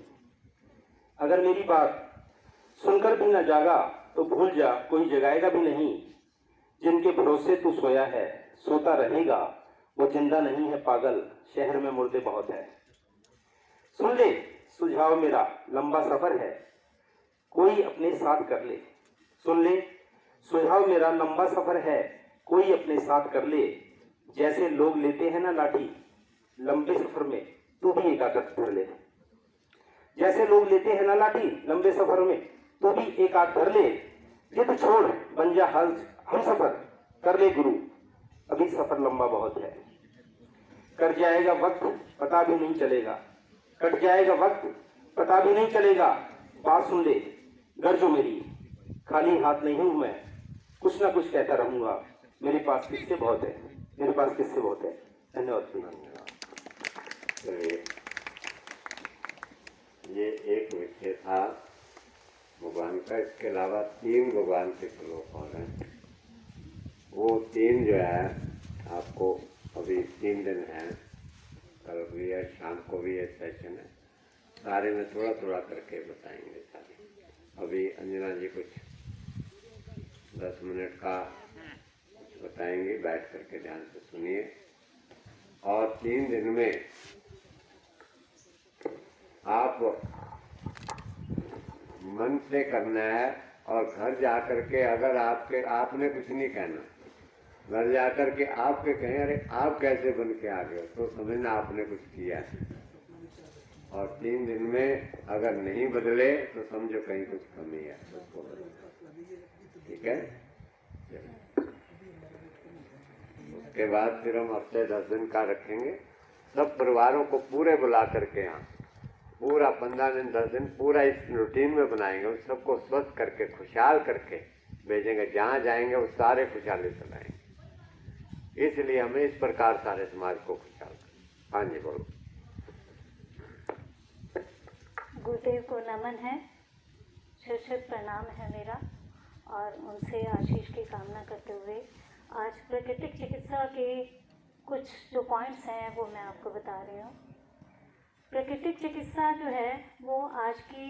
अगर मेरी बात सुनकर भी न जागा तो भूल जा, कोई जगाएगा भी नहीं। जिनके भरोसे तू सोया है, सोता रहेगा, वो जिंदा नहीं है पागल, शहर में मुर्दे बहुत है। सुन ले सुझाव मेरा, लंबा सफर है, कोई अपने साथ कर ले। सुन ले सुझाव मेरा, लंबा सफर है, कोई अपने साथ कर ले। जैसे लोग लेते हैं ना लाठी, लंबे सफर में तू भी एक आदत धर ले। जैसे लोग लेते हैं ना लाठी, लंबे सफर में तू भी एक आध धर ले। जिद छोड़, बन जा हम सफर, कर ले गुरु, अभी सफर लंबा बहुत है। कट जाएगा वक्त पता भी नहीं चलेगा, कट जाएगा वक्त पता भी नहीं चलेगा। बात सुन ले गर्जो मेरी, खाली हाथ नहीं हूं मैं, कुछ ना कुछ कहता रहूंगा। मेरे पास किस्से बहुत है, मेरे पास किस्से बहुत है। धन्यवाद। चलिए, ये एक विषय था भगवान का। इसके अलावा 3 भगवान के श्लोक और हैं। वो 3 जो है आपको अभी 3 दिन हैं, कल भी है, शाम को भी ये सेशन है, सारे में थोड़ा थोड़ा करके बताएंगे सारे। अभी अंजना जी कुछ 10 मिनट का बताएंगे, बैठ करके ध्यान से सुनिए। और 3 दिन में आप मन से करना है, और घर जाकर के अगर आपने कुछ नहीं कहना, घर जाकर के आपके कहें अरे आप कैसे बन के आ गए, तो समझना आपने कुछ किया है। और 3 दिन में अगर नहीं बदले तो समझो कहीं कुछ कमी है, उसको बदलो। ठीक है, उसके बाद फिर हम हफ्ते 10 दिन का रखेंगे। सब परिवारों को पूरे बुला करके यहाँ पूरा 15 दिन 10 दिन पूरा इस रूटीन में बनाएंगे। उस सबको स्वस्थ करके खुशहाल करके भेजेंगे, जहाँ जाएंगे वो सारे खुशहाली चलाएंगे। इसलिए हमें इस प्रकार सारे समाज को खुशहाल करें। हाँ जी बोलो। गुरुदेव को नमन है, शत प्रणाम है मेरा, और उनसे आशीष की कामना करते हुए आज प्राकृतिक चिकित्सा के कुछ जो पॉइंट्स हैं वो मैं आपको बता रही हूँ। प्राकृतिक चिकित्सा जो है वो आज की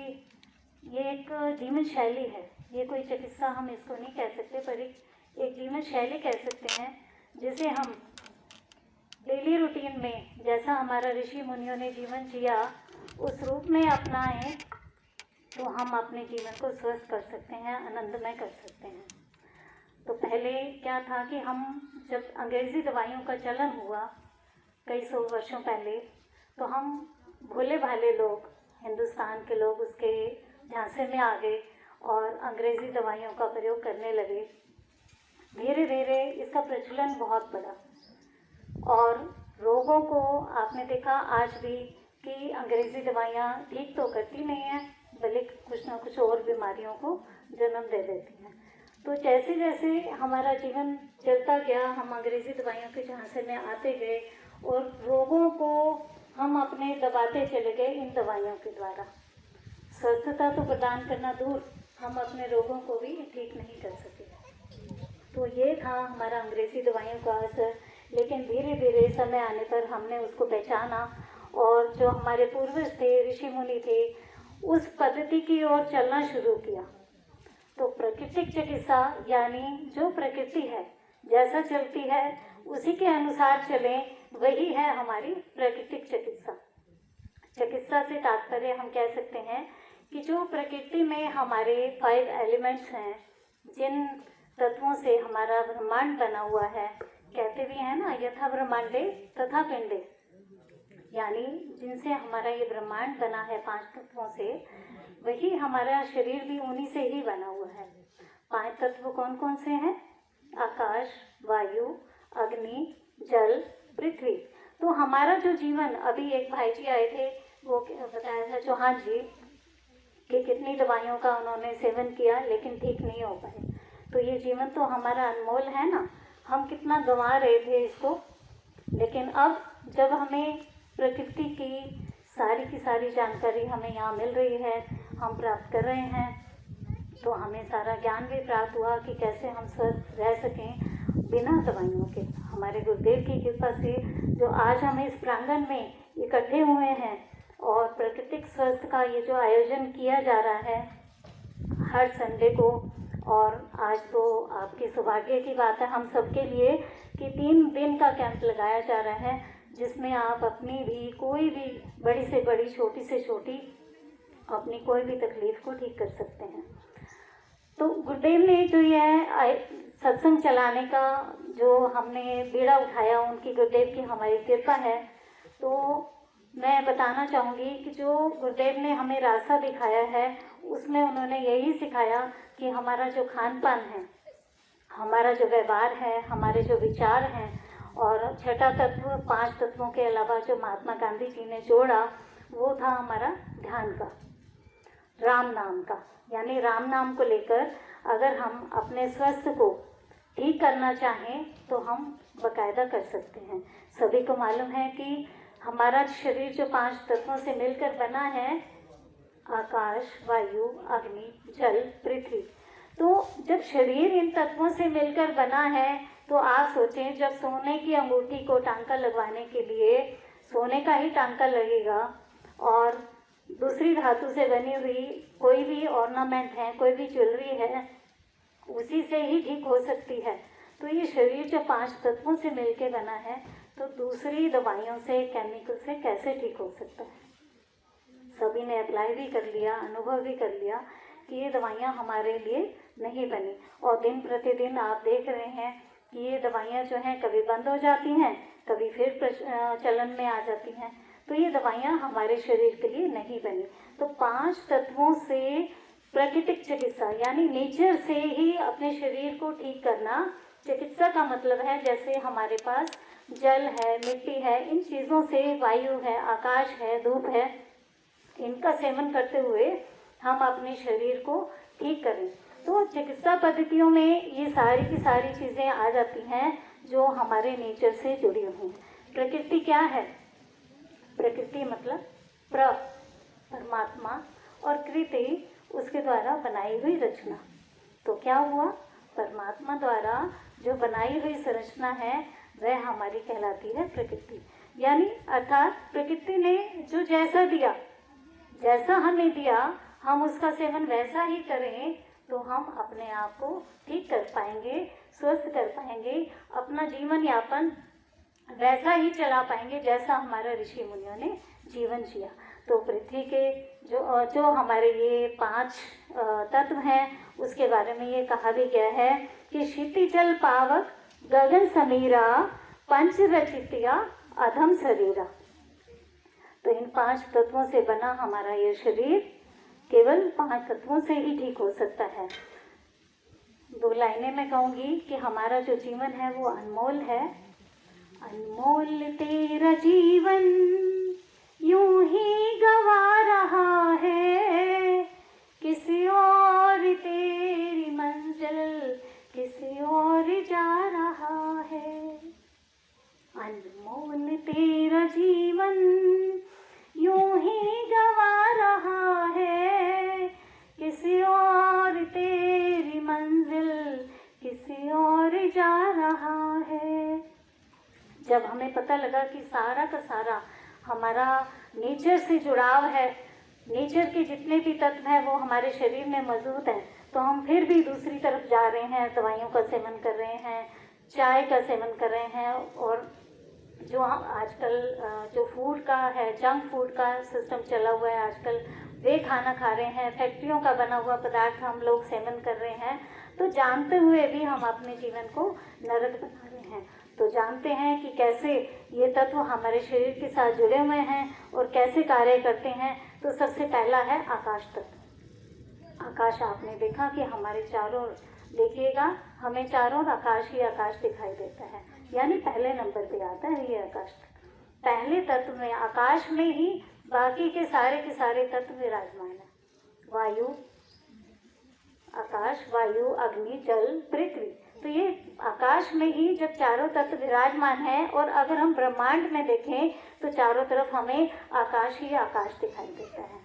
ये एक जीवन शैली है। ये कोई चिकित्सा हम इसको नहीं कह सकते, पर एक जीवन शैली कह सकते हैं, जिसे हम डेली रूटीन में, जैसा हमारा ऋषि मुनियों ने जीवन जिया उस रूप में अपनाएं तो हम अपने जीवन को स्वस्थ कर सकते हैं, आनंदमय कर सकते हैं। तो पहले क्या था कि हम जब अंग्रेज़ी दवाइयों का चलन हुआ कई 100 वर्षों पहले, तो हम भोले भाले लोग, हिंदुस्तान के लोग उसके झांसे में आ गए और अंग्रेज़ी दवाइयों का प्रयोग करने लगे। धीरे धीरे इसका प्रचलन बहुत बढ़ा और रोगों को आपने देखा आज भी कि अंग्रेज़ी दवाइयाँ ठीक तो करती नहीं हैं, बल्कि कुछ ना कुछ और बीमारियों को जन्म दे देती हैं। तो जैसे जैसे हमारा जीवन चलता गया, हम अंग्रेज़ी दवाइयों के झांसे में आते गए और रोगों को हम अपने दबाते चले गए इन दवाइयों के द्वारा। स्वस्थता तो प्रदान करना दूर, हम अपने रोगों को भी ठीक नहीं कर सके। तो ये था हमारा अंग्रेज़ी दवाइयों का असर। लेकिन धीरे धीरे समय आने पर हमने उसको पहचाना और जो हमारे पूर्वज थे, ऋषि मुनि थे, उस पद्धति की ओर चलना शुरू किया। तो प्राकृतिक चिकित्सा यानी जो प्रकृति है जैसा चलती है उसी के अनुसार चलें, वही है हमारी प्राकृतिक चिकित्सा। चिकित्सा से तात्पर्य हम कह सकते हैं कि जो प्रकृति में हमारे 5 एलिमेंट्स हैं, जिन तत्वों से हमारा ब्रह्मांड बना हुआ है, कहते भी हैं ना, यथा ब्रह्मांडे तथा पिंडे, यानी जिनसे हमारा ये ब्रह्मांड बना है 5 तत्वों से, वही हमारा शरीर भी उन्हीं से ही बना हुआ है। 5 तत्व कौन कौन से हैं? आकाश, वायु, अग्नि, जल, पृथ्वी। तो हमारा जो जीवन, अभी एक भाई जी आए थे, वो बताया था चौहान जी कि कितनी दवाइयों का उन्होंने सेवन किया लेकिन ठीक नहीं हो पाए। तो ये जीवन तो हमारा अनमोल है ना, हम कितना गंवा रहे थे इसको, लेकिन अब जब हमें प्रकृति की सारी जानकारी हमें यहाँ मिल रही है, हम प्राप्त कर रहे हैं, तो हमें सारा ज्ञान भी प्राप्त हुआ कि कैसे हम स्वस्थ रह सकें बिना दवाइयों के। हमारे गुरुदेव की कृपा से जो आज हम इस प्रांगण में इकट्ठे हुए हैं और प्राकृतिक स्वास्थ्य का ये जो आयोजन किया जा रहा है हर संडे को, और आज तो आपके सौभाग्य की बात है हम सबके लिए कि 3 दिन का कैंप लगाया जा रहा है, जिसमें आप अपनी भी कोई भी बड़ी से बड़ी, छोटी से छोटी अपनी कोई भी तकलीफ को ठीक कर सकते हैं। तो गुरुदेव ने जो यह सत्संग चलाने का जो हमने बीड़ा उठाया, उनकी गुरुदेव की हमारी कृपा है। तो मैं बताना चाहूँगी कि जो गुरुदेव ने हमें रास्ता दिखाया है, उसमें उन्होंने यही सिखाया कि हमारा जो खान पान है, हमारा जो व्यवहार है, हमारे जो विचार हैं, और छठा तत्व 5 तत्वों के अलावा जो महात्मा गांधी जी ने जोड़ा, वो था हमारा ध्यान का, राम नाम का। यानी राम नाम को लेकर अगर हम अपने स्वास्थ्य को ठीक करना चाहें तो हम बाकायदा कर सकते हैं। सभी को मालूम है कि हमारा शरीर जो 5 तत्वों से मिलकर बना है, आकाश, वायु, अग्नि, जल, पृथ्वी। तो जब शरीर इन तत्वों से मिलकर बना है, तो आप सोचें, जब सोने की अंगूठी को टांका लगवाने के लिए सोने का ही टांका लगेगा, और दूसरी धातु से बनी हुई कोई भी ऑर्नामेंट है, कोई भी ज्वेलरी है, उसी से ही ठीक हो सकती है। तो ये शरीर जो 5 तत्वों से मिलकर बना है, तो दूसरी दवाइयों से, केमिकल से कैसे ठीक हो सकता है? सभी ने अप्लाई भी कर लिया, अनुभव भी कर लिया कि ये दवाइयाँ हमारे लिए नहीं बनी, और दिन प्रतिदिन आप देख रहे हैं कि ये दवाइयाँ जो हैं कभी बंद हो जाती हैं, कभी फिर चलन में आ जाती हैं। तो ये दवाइयाँ हमारे शरीर के लिए नहीं बनी। तो 5 तत्वों से प्राकृतिक चिकित्सा, यानी नेचर से ही अपने शरीर को ठीक करना। चिकित्सा का मतलब है जैसे हमारे पास जल है, मिट्टी है, इन चीज़ों से, वायु है, आकाश है, धूप है, इनका सेवन करते हुए हम अपने शरीर को ठीक करें। तो चिकित्सा पद्धतियों में ये सारी की सारी चीज़ें आ जाती हैं जो हमारे नेचर से जुड़ी हुई हैं। प्रकृति क्या है? प्रकृति मतलब परमात्मा, और कृति उसके द्वारा बनाई हुई रचना। तो क्या हुआ? परमात्मा द्वारा जो बनाई हुई संरचना है वह हमारी कहलाती है प्रकृति। यानी अर्थात प्रकृति ने जो जैसा दिया, जैसा हमें दिया, हम उसका सेवन वैसा ही करें तो हम अपने आप को ठीक कर पाएंगे, स्वस्थ कर पाएंगे, अपना जीवन यापन वैसा ही चला पाएंगे जैसा हमारा ऋषि मुनियों ने जीवन जिया। तो पृथ्वी के जो हमारे ये 5 तत्व हैं, उसके बारे में ये कहा भी गया है कि क्षिति जल पावक गगन समीरा पंच रचितिया अधम शरीरा। तो इन 5 तत्वों से बना हमारा ये शरीर केवल 5 तत्वों से ही ठीक हो सकता है। 2 लाइनें मैं कहूँगी कि हमारा जो जीवन है वो अनमोल है। अनमोल तेरा जीवन यूं ही गवा रहा है, किसी और तेरी मंजिल किसी और जा रहा है। अनमोल तेरा जीवन यूं ही गवा रहा है, किसी और तेरी मंजिल किसी और जा रहा है। जब हमें पता लगा कि सारा का सारा हमारा नेचर से जुड़ाव है, नेचर के जितने भी तत्व हैं वो हमारे शरीर में मौजूद हैं, तो हम फिर भी दूसरी तरफ जा रहे हैं, दवाइयों का सेवन कर रहे हैं, चाय का सेवन कर रहे हैं, और जो हम आजकल जो फूड का है, जंक फूड का सिस्टम चला हुआ है आजकल, वे खाना खा रहे हैं, फैक्ट्रियों का बना हुआ पदार्थ हम लोग सेवन कर रहे हैं, तो जानते हुए भी हम अपने जीवन को नरक बना रहे हैं। तो जानते हैं कि कैसे ये तत्व हमारे शरीर के साथ जुड़े हुए हैं और कैसे कार्य करते हैं। तो सबसे पहला है आकाश तत्व। आकाश आपने देखा कि हमारे चारों, देखिएगा हमें चारों आकाश ही आकाश दिखाई देता है, यानी पहले नंबर पे आता है ये आकाश तत्व। पहले तत्व में, आकाश में ही बाकी के सारे तत्व विराजमान है। वायु, आकाश, वायु, अग्नि, जल, पृथ्वी। तो ये आकाश में ही जब चारों तत्व विराजमान है, और अगर हम ब्रह्मांड में देखें तो चारों तरफ हमें आकाश ही आकाश दिखाई देता है।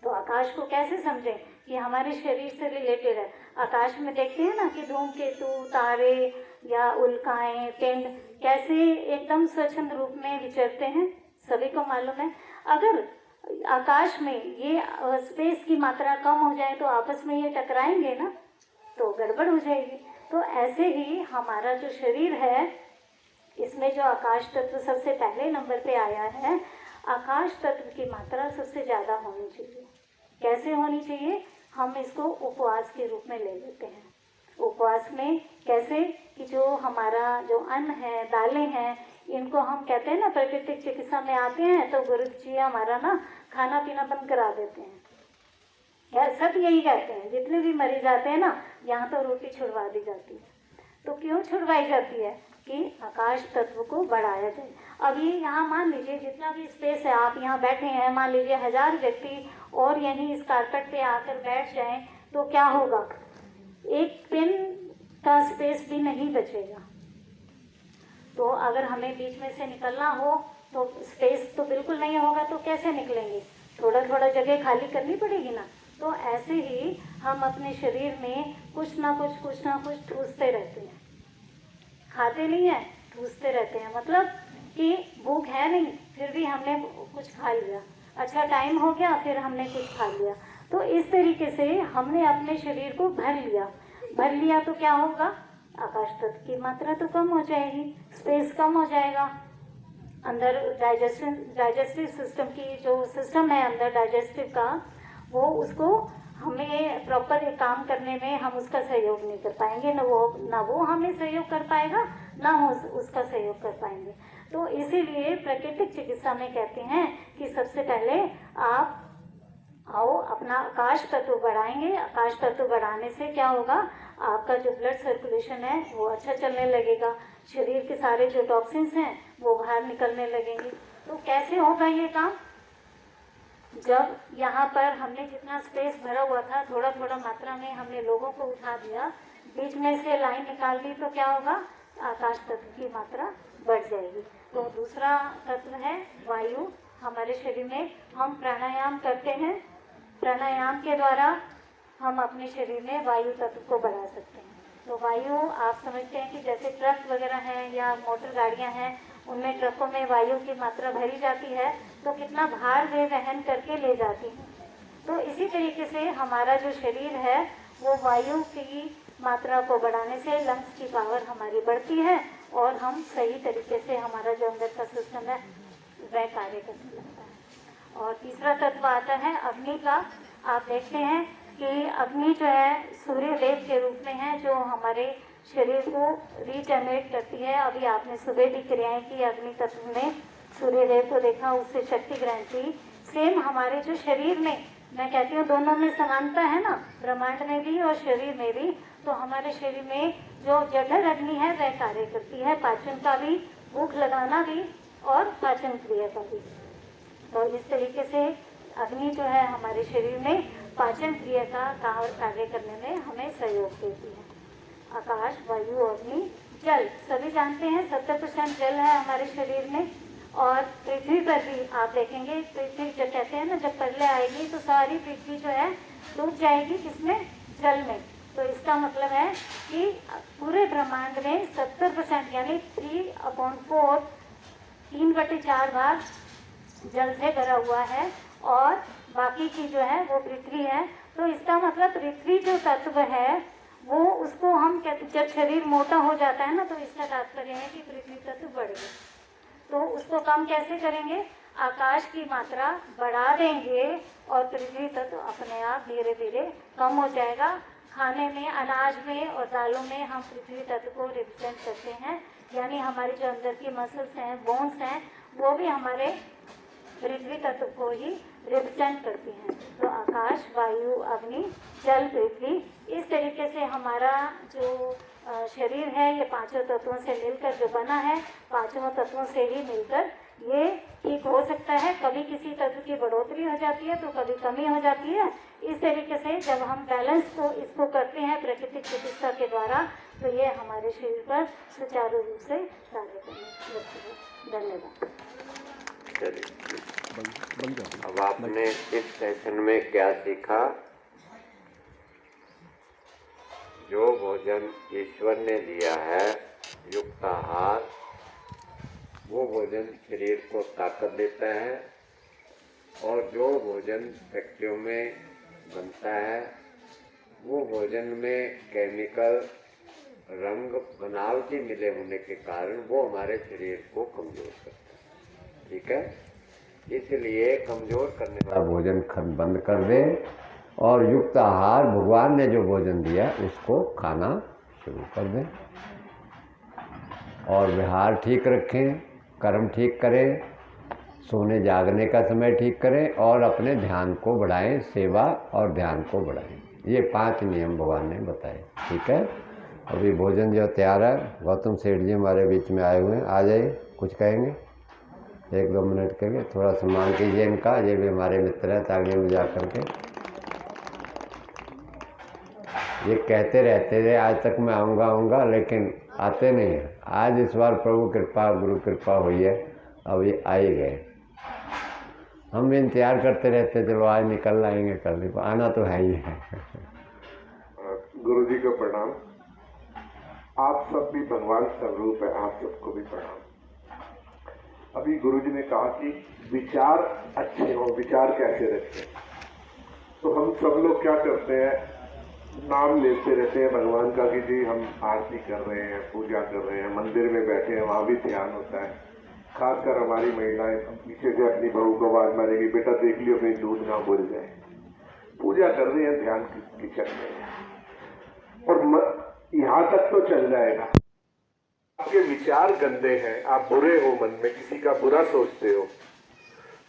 तो आकाश को कैसे समझें कि हमारे शरीर से रिलेटेड है। आकाश में देखते हैं ना कि धूमकेतु, तारे या उल्काएं, पिंड कैसे एकदम स्वच्छंद रूप में विचरते हैं, सभी को मालूम है। अगर आकाश में ये स्पेस की मात्रा कम हो जाए तो आपस में ये टकराएंगे ना, तो गड़बड़ हो जाएगी। तो ऐसे ही हमारा जो शरीर है, इसमें जो आकाश तत्व सबसे पहले नंबर पे आया है, आकाश तत्व की मात्रा सबसे ज़्यादा होनी चाहिए। कैसे होनी चाहिए? हम इसको उपवास के रूप में ले लेते हैं। उपवास में कैसे कि जो हमारा जो अन्न है, दालें हैं, इनको हम कहते हैं ना, प्राकृतिक चिकित्सा में आते हैं तो गुरु जी हमारा ना खाना पीना बंद करा देते हैं। यार सब यही कहते हैं, जितने भी मरीज आते हैं ना, यहाँ तो रोटी छुड़वा दी जाती है। तो क्यों छुड़वाई जाती है? कि आकाश तत्व को बढ़ाया जाए। अब ये यहाँ मान लीजिए जितना भी स्पेस है, आप यहाँ बैठे हैं, मान लीजिए 1000 व्यक्ति और यहीं इस कारपेट पे आकर बैठ जाएं, तो क्या होगा? एक पेन का स्पेस भी नहीं बचेगा। तो अगर हमें बीच में से निकलना हो तो स्पेस तो बिल्कुल नहीं होगा, तो कैसे निकलेंगे? थोड़ा थोड़ा जगह खाली करनी पड़ेगी ना। तो ऐसे ही हम अपने शरीर में कुछ ना कुछ ठूसते रहते हैं। खाते नहीं हैं, ठूसते रहते हैं। मतलब कि भूख है नहीं, फिर भी हमने कुछ खा लिया, अच्छा टाइम हो गया, फिर हमने कुछ खा लिया। तो इस तरीके से हमने अपने शरीर को भर लिया तो क्या होगा? आकाश तत्व की मात्रा तो कम हो जाएगी, स्पेस कम हो जाएगा। अंदर डाइजेस्टिव सिस्टम की जो सिस्टम है अंदर डाइजेस्टिव का, वो उसको हमें प्रॉपर काम करने में हम उसका सहयोग नहीं कर पाएंगे, ना वो हमें सहयोग कर पाएगा, ना हम उसका सहयोग कर पाएंगे। तो इसीलिए प्राकृतिक चिकित्सा में कहते हैं कि सबसे पहले आप आओ अपना आकाश तत्व बढ़ाएंगे। आकाश तत्व बढ़ाने से क्या होगा? आपका जो ब्लड सर्कुलेशन है वो अच्छा चलने लगेगा, शरीर के सारे जो टॉक्सिन्स हैं वो बाहर निकलने लगेंगे। तो कैसे होगा ये काम? जब यहाँ पर हमने जितना स्पेस भरा हुआ था, थोड़ा थोड़ा मात्रा में हमने लोगों को उठा दिया, बीच में से लाइन निकाल दी, तो क्या होगा? आकाश तत्व की मात्रा बढ़ जाएगी। तो दूसरा तत्व है वायु। हमारे शरीर में हम प्राणायाम करते हैं, प्राणायाम के द्वारा हम अपने शरीर में वायु तत्व को बढ़ा सकते हैं। तो वायु आप समझते हैं कि जैसे ट्रक वगैरह हैं या मोटर गाड़ियां हैं, उनमें ट्रकों में वायु की मात्रा भरी जाती है तो कितना भार वे वहन करके ले जाती हैं। तो इसी तरीके से हमारा जो शरीर है वो वायु की मात्रा को बढ़ाने से लंग्स की पावर हमारी बढ़ती है और हम सही तरीके से हमारा जो अंदर का सिस्टम है वह कार्य करने लगता है। और तीसरा तत्व आता है अग्नि का। आप देखते हैं कि अग्नि जो है सूर्य देव के रूप में है, जो हमारे शरीर को रीजनरेट करती है। अभी आपने सुबह भी क्रियाएं की, अग्नि तत्व में सूर्य देव को देखा, उससे शक्ति ग्रहण की। सेम हमारे जो शरीर में, मैं कहती हूँ दोनों में समानता है ना, ब्रह्मांड में भी और शरीर में भी। तो हमारे शरीर में जो जठर अग्नि है वह कार्य करती है, पाचन का भी, भूख लगाना भी और पाचन क्रिया का भी। तो इस तरीके से अग्नि जो है हमारे शरीर में पाचन क्रिया का कार्य करने में हमें सहयोग देती है। आकाश, वायु, अग्नि, जल, सभी जानते हैं 70% जल है हमारे शरीर में। और पृथ्वी पर भी आप देखेंगे, पृथ्वी जब कहते हैं ना, जब प्रलय आएगी तो सारी पृथ्वी जो है डूब जाएगी, किसमें? जल में। तो इसका मतलब है कि पूरे ब्रह्मांड में 70% यानी 3/4, 3/4 भाग जल से भरा हुआ है और बाकी की जो है वो पृथ्वी है। तो इसका मतलब पृथ्वी जो तत्व है वो, उसको हम कहते, जब शरीर मोटा हो जाता है ना, तो इसका तात्पर्य है कि पृथ्वी तत्व बढ़ गया। तो उसको कम कैसे करेंगे? आकाश की मात्रा बढ़ा देंगे और पृथ्वी तत्व अपने आप धीरे धीरे कम हो जाएगा। खाने में, अनाज में और दालों में हम पृथ्वी तत्व को रिप्रेजेंट करते हैं, यानी हमारे जो अंदर की मसल्स हैं, बोन्स हैं, वो भी हमारे पृथ्वी तत्व को ही रिप्रेजेंट करती हैं। तो आकाश, वायु, अग्नि, जल, पृथ्वी, इस तरीके से हमारा जो शरीर है ये पांचों तत्वों से मिलकर जो बना है, पांचों तत्वों से ही मिलकर ये ठीक हो सकता है। कभी किसी तत्व की बढ़ोतरी हो जाती है तो कभी कमी हो जाती है। इस तरीके से जब हम बैलेंस को इसको करते हैं प्राकृतिक चिकित्सा के द्वारा, तो ये हमारे शरीर पर सुचारू रूप से कार्य करने लगती है। धन्यवाद। चलिए, अब आपने इस सेशन में क्या सीखा? जो भोजन ईश्वर ने दिया है, युक्त आहार, वो भोजन शरीर को ताकत देता है, और जो भोजन फैक्ट्रियों में बनता है वो भोजन में केमिकल, रंग, बनावटी मिले होने के कारण वो हमारे शरीर को कमज़ोर करता है। ठीक है, इसलिए कमज़ोर करने वाला भोजन बंद कर दे और युक्त आहार, भगवान ने जो भोजन दिया उसको खाना शुरू कर दें और व्यवहार ठीक रखें, कर्म ठीक करें, सोने जागने का समय ठीक करें और अपने ध्यान को बढ़ाएं, सेवा और ध्यान को बढ़ाएं। ये 5 नियम भगवान ने बताए। ठीक है, अभी भोजन जो तैयार है, गौतम सेठ जी हमारे बीच में आए हुए हैं, आ जाइए, कुछ कहेंगे? 1-2 मिनट के लिए थोड़ा सम्मान कीजिए इनका, ये भी हमारे मित्र हैं, तालियां बजा करके। ये कहते रहते थे आज तक मैं आऊँगा, लेकिन आते नहीं हैं। आज इस बार प्रभु कृपा, गुरु कृपा हुई है, अब ये आ ही गए। हम भी इंतजार करते रहते, चलो आज निकल आएंगे, कल आना तो है ही है। गुरु जी को प्रणाम। आप सब भी भगवान स्वरूप है, आप सबको भी प्रणाम। अभी गुरु जी ने कहा कि विचार अच्छे हो, विचार कैसे रखें। तो हम सब लोग क्या करते हैं, नाम लेते रहते हैं भगवान का कि जी हम आरती कर रहे हैं, पूजा कर रहे हैं, मंदिर में बैठे हैं, वहाँ भी ध्यान होता है। खासकर हमारी महिलाएं पीछे से अपनी बहू को आवाज मारेगी, बेटा देख लियो कहीं दूध ना बोल जाए। पूजा कर रहे हैं, ध्यान किचन में, और यहाँ तक तो चल जाएगा। आपके विचार गंदे हैं, आप बुरे हो, मन में किसी का बुरा सोचते हो,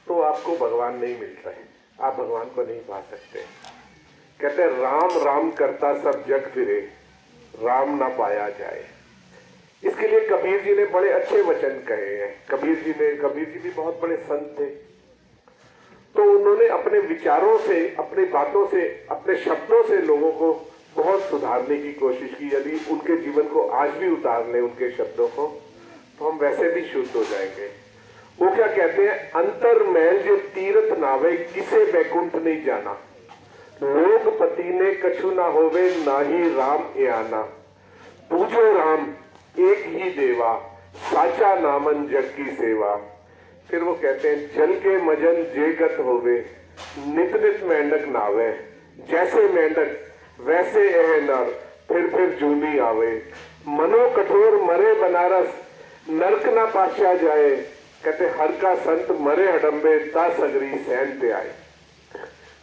तो आपको भगवान नहीं मिल रहे, आप भगवान को नहीं पा सकते। कहते हैं राम राम करता सब जग फिरे, राम ना पाया जाए। इसके लिए कबीर जी ने बड़े अच्छे वचन कहे हैं। कबीर जी भी बहुत बड़े संत थे, तो उन्होंने अपने विचारों से, अपनी बातों से, अपने शब्दों से लोगों को बहुत सुधारने की कोशिश की। यदि उनके जीवन को आज भी उतार लें, उनके शब्दों को, तो हम वैसे भी शुद्ध हो जाएंगे। वो क्या कहते हैं, अंतर मैल जो तीर्थ नावे, किसे बैकुंठ नहीं जाना। लोकपति ने कछु ना होवे, ना ही राम आना। पूजो राम एक ही देवा, साचा नामन जग की सेवा। फिर वो कहते हैं जल के मजन जेगत होवे, नित नित मेंढक नावे। जैसे मेंढक वैसे यह नर, फिर जूनी आवे। मनो कठोर मरे बनारस, नरक ना पाशा जाए। कहते हर का संत मरे हडम्बे, ता सगरी सहन पे आए।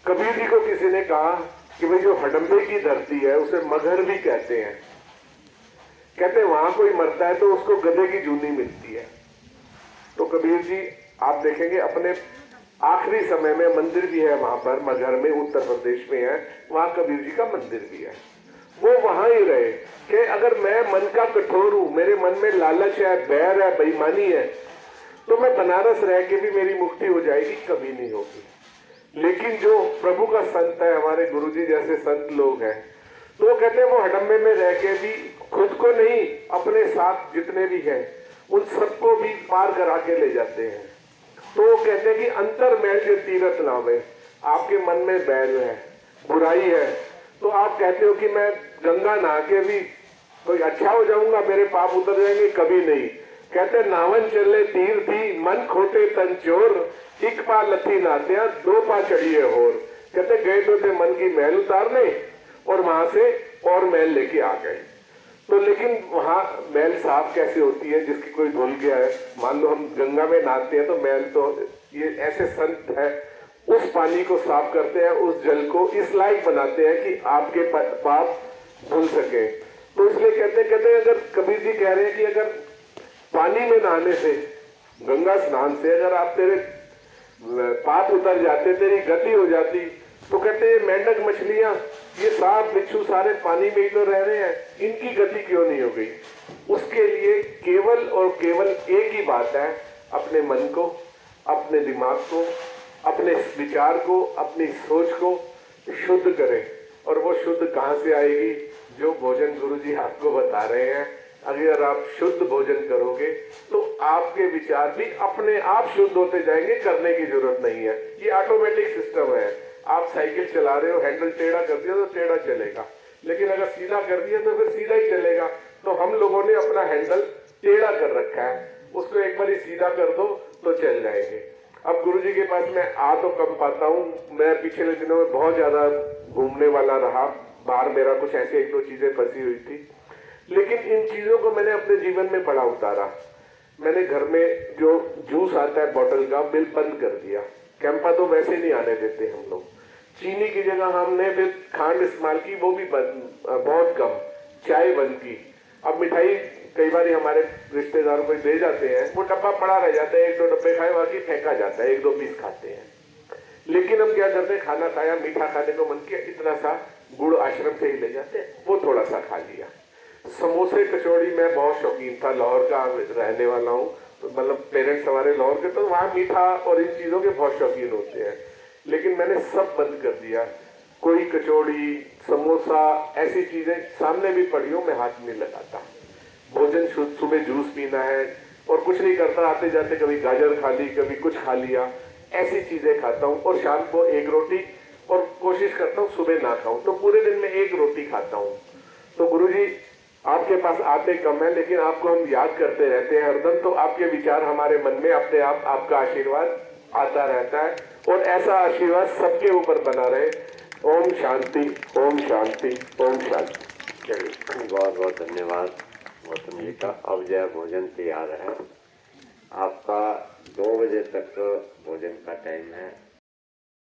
कबीर जी को किसी ने कहा कि भाई जो हडम्बे की धरती है उसे मगहर भी कहते हैं। कहते वहां कोई मरता है तो उसको गधे की जूनी मिलती है। तो कबीर जी आप देखेंगे अपने आखिरी समय में मंदिर भी है वहां पर, मगहर में, उत्तर प्रदेश में है, वहां कबीर जी का मंदिर भी है। वो वहां ही रहे कि अगर मैं मन का कठोर हूं, मेरे मन में लालच है, बैर है, बेईमानी है, तो मैं बनारस रह के भी मेरी मुक्ति हो जाएगी, कभी नहीं होगी। लेकिन जो प्रभु का संत है, हमारे गुरुजी जैसे संत लोग हैं, तो वो कहते हैं वो हडम्बे में रह के भी खुद को नहीं, अपने साथ जितने भी हैं उन सबको भी पार करा के ले जाते हैं। तो वो कहते हैं कि अंतर मैल जो तीरथ नावे, आपके मन में बैल है, बुराई है, तो आप कहते हो कि मैं गंगा नहा के भी कोई अच्छा हो जाऊंगा, मेरे पाप उतर जाएंगे, कभी नहीं। कहते नावन चले तीर थी, मन खोटे तन चोर। एक पा लथी नात्या, 2 पा चढ़िए होर। कहते गए तो थे मन की मैल उतारने और वहां से और मैल लेके आ गए। तो लेकिन वहाँ मैल साफ कैसे होती है जिसकी कोई धुल गया है? मान लो हम गंगा में नहाते हैं तो मैल तो ये ऐसे संत है उस पानी को साफ करते हैं, उस जल को इस लायक बनाते हैं कि आपके पाप धुल सके। तो इसलिए कहते अगर कबीर जी कह रहे हैं कि अगर पानी में नहाने से, गंगा स्नान से अगर आप तेरे पाप उतर जाते, तेरी गति हो जाती, तो कहते हैं मेंढक मछलियां, ये सांप बिच्छू सारे पानी में ही तो रह रहे हैं, इनकी गति क्यों नहीं हो गई? उसके लिए केवल और केवल एक ही बात है, अपने मन को, अपने दिमाग को, अपने विचार को, अपनी सोच को शुद्ध करें। और वो शुद्ध कहाँ से आएगी? जो भोजन गुरुजी आपको बता रहे हैं। अगर आप शुद्ध भोजन करोगे तो आपके विचार भी अपने आप शुद्ध होते जाएंगे, करने की जरूरत नहीं है। ये ऑटोमेटिक सिस्टम है। आप साइकिल चला रहे हो, हैंडल टेढ़ा कर दिया तो टेढ़ा चलेगा, लेकिन अगर सीधा कर दिया तो फिर सीधा ही चलेगा। तो हम लोगों ने अपना हैंडल टेढ़ा कर रखा है, उसको एक बार सीधा कर दो तो चल जाएंगे। अब गुरुजी के पास मैं आ तो कम पाता हूँ, मैं पिछले दिनों में बहुत ज्यादा घूमने वाला रहा, बाहर मेरा कुछ ऐसे एक दो चीजें फंसी हुई थी, लेकिन इन चीजों को मैंने अपने जीवन में बड़ा उतारा। मैंने घर में जो जूस आता है बॉटल का, बिल बंद कर दिया। कैंपा तो वैसे नहीं आने देते हम लोग। चीनी की जगह हमने फिर खांड इस्तेमाल की, वो भी बहुत कम। चाय बंद की। अब मिठाई कई बार हमारे रिश्तेदारों को दे जाते हैं, वो डब्बा पड़ा रह जाता है, एक दो डब्बे खाए बाकी फेंका जाता है, एक दो पीस खाते हैं। लेकिन हम क्या करते हैं, खाना खाया, मीठा खाने को मन किया, इतना सा गुड़ आश्रम से ही ले जाते हैं, वो थोड़ा सा खा लिया। समोसे कचौड़ी मैं बहुत शौकीन था, लाहौर का रहने वाला हूँ, तो मतलब पेरेंट्स हमारे लाहौर के, तो वहाँ मीठा और इन चीजों के बहुत शौकीन होते हैं। लेकिन मैंने सब बंद कर दिया। कोई कचौड़ी, समोसा, ऐसी चीजें सामने भी पड़ी हो, मैं हाथ नहीं लगाता। भोजन शुद्ध, सुबह जूस पीना है और कुछ नहीं करता, आते जाते कभी गाजर खा ली, कभी कुछ खा लिया, ऐसी चीजें खाता हूँ। और शाम को एक रोटी, और कोशिश करता हूँ सुबह ना खाऊं, तो पूरे दिन में एक रोटी खाता हूँ। तो गुरुजी आपके पास आते कम है, लेकिन आपको हम याद करते रहते हैं हरदम, तो आपके विचार हमारे मन में अपने आप आपका आशीर्वाद आता रहता है, और ऐसा आशीर्वाद सबके ऊपर बना रहे। ओम शांति, ओम शांति, ओम शांति। चलिए, बहुत बहुत धन्यवाद गौतम जी का। अब जो भोजन तैयार है आपका, 2 बजे तक भोजन का टाइम है।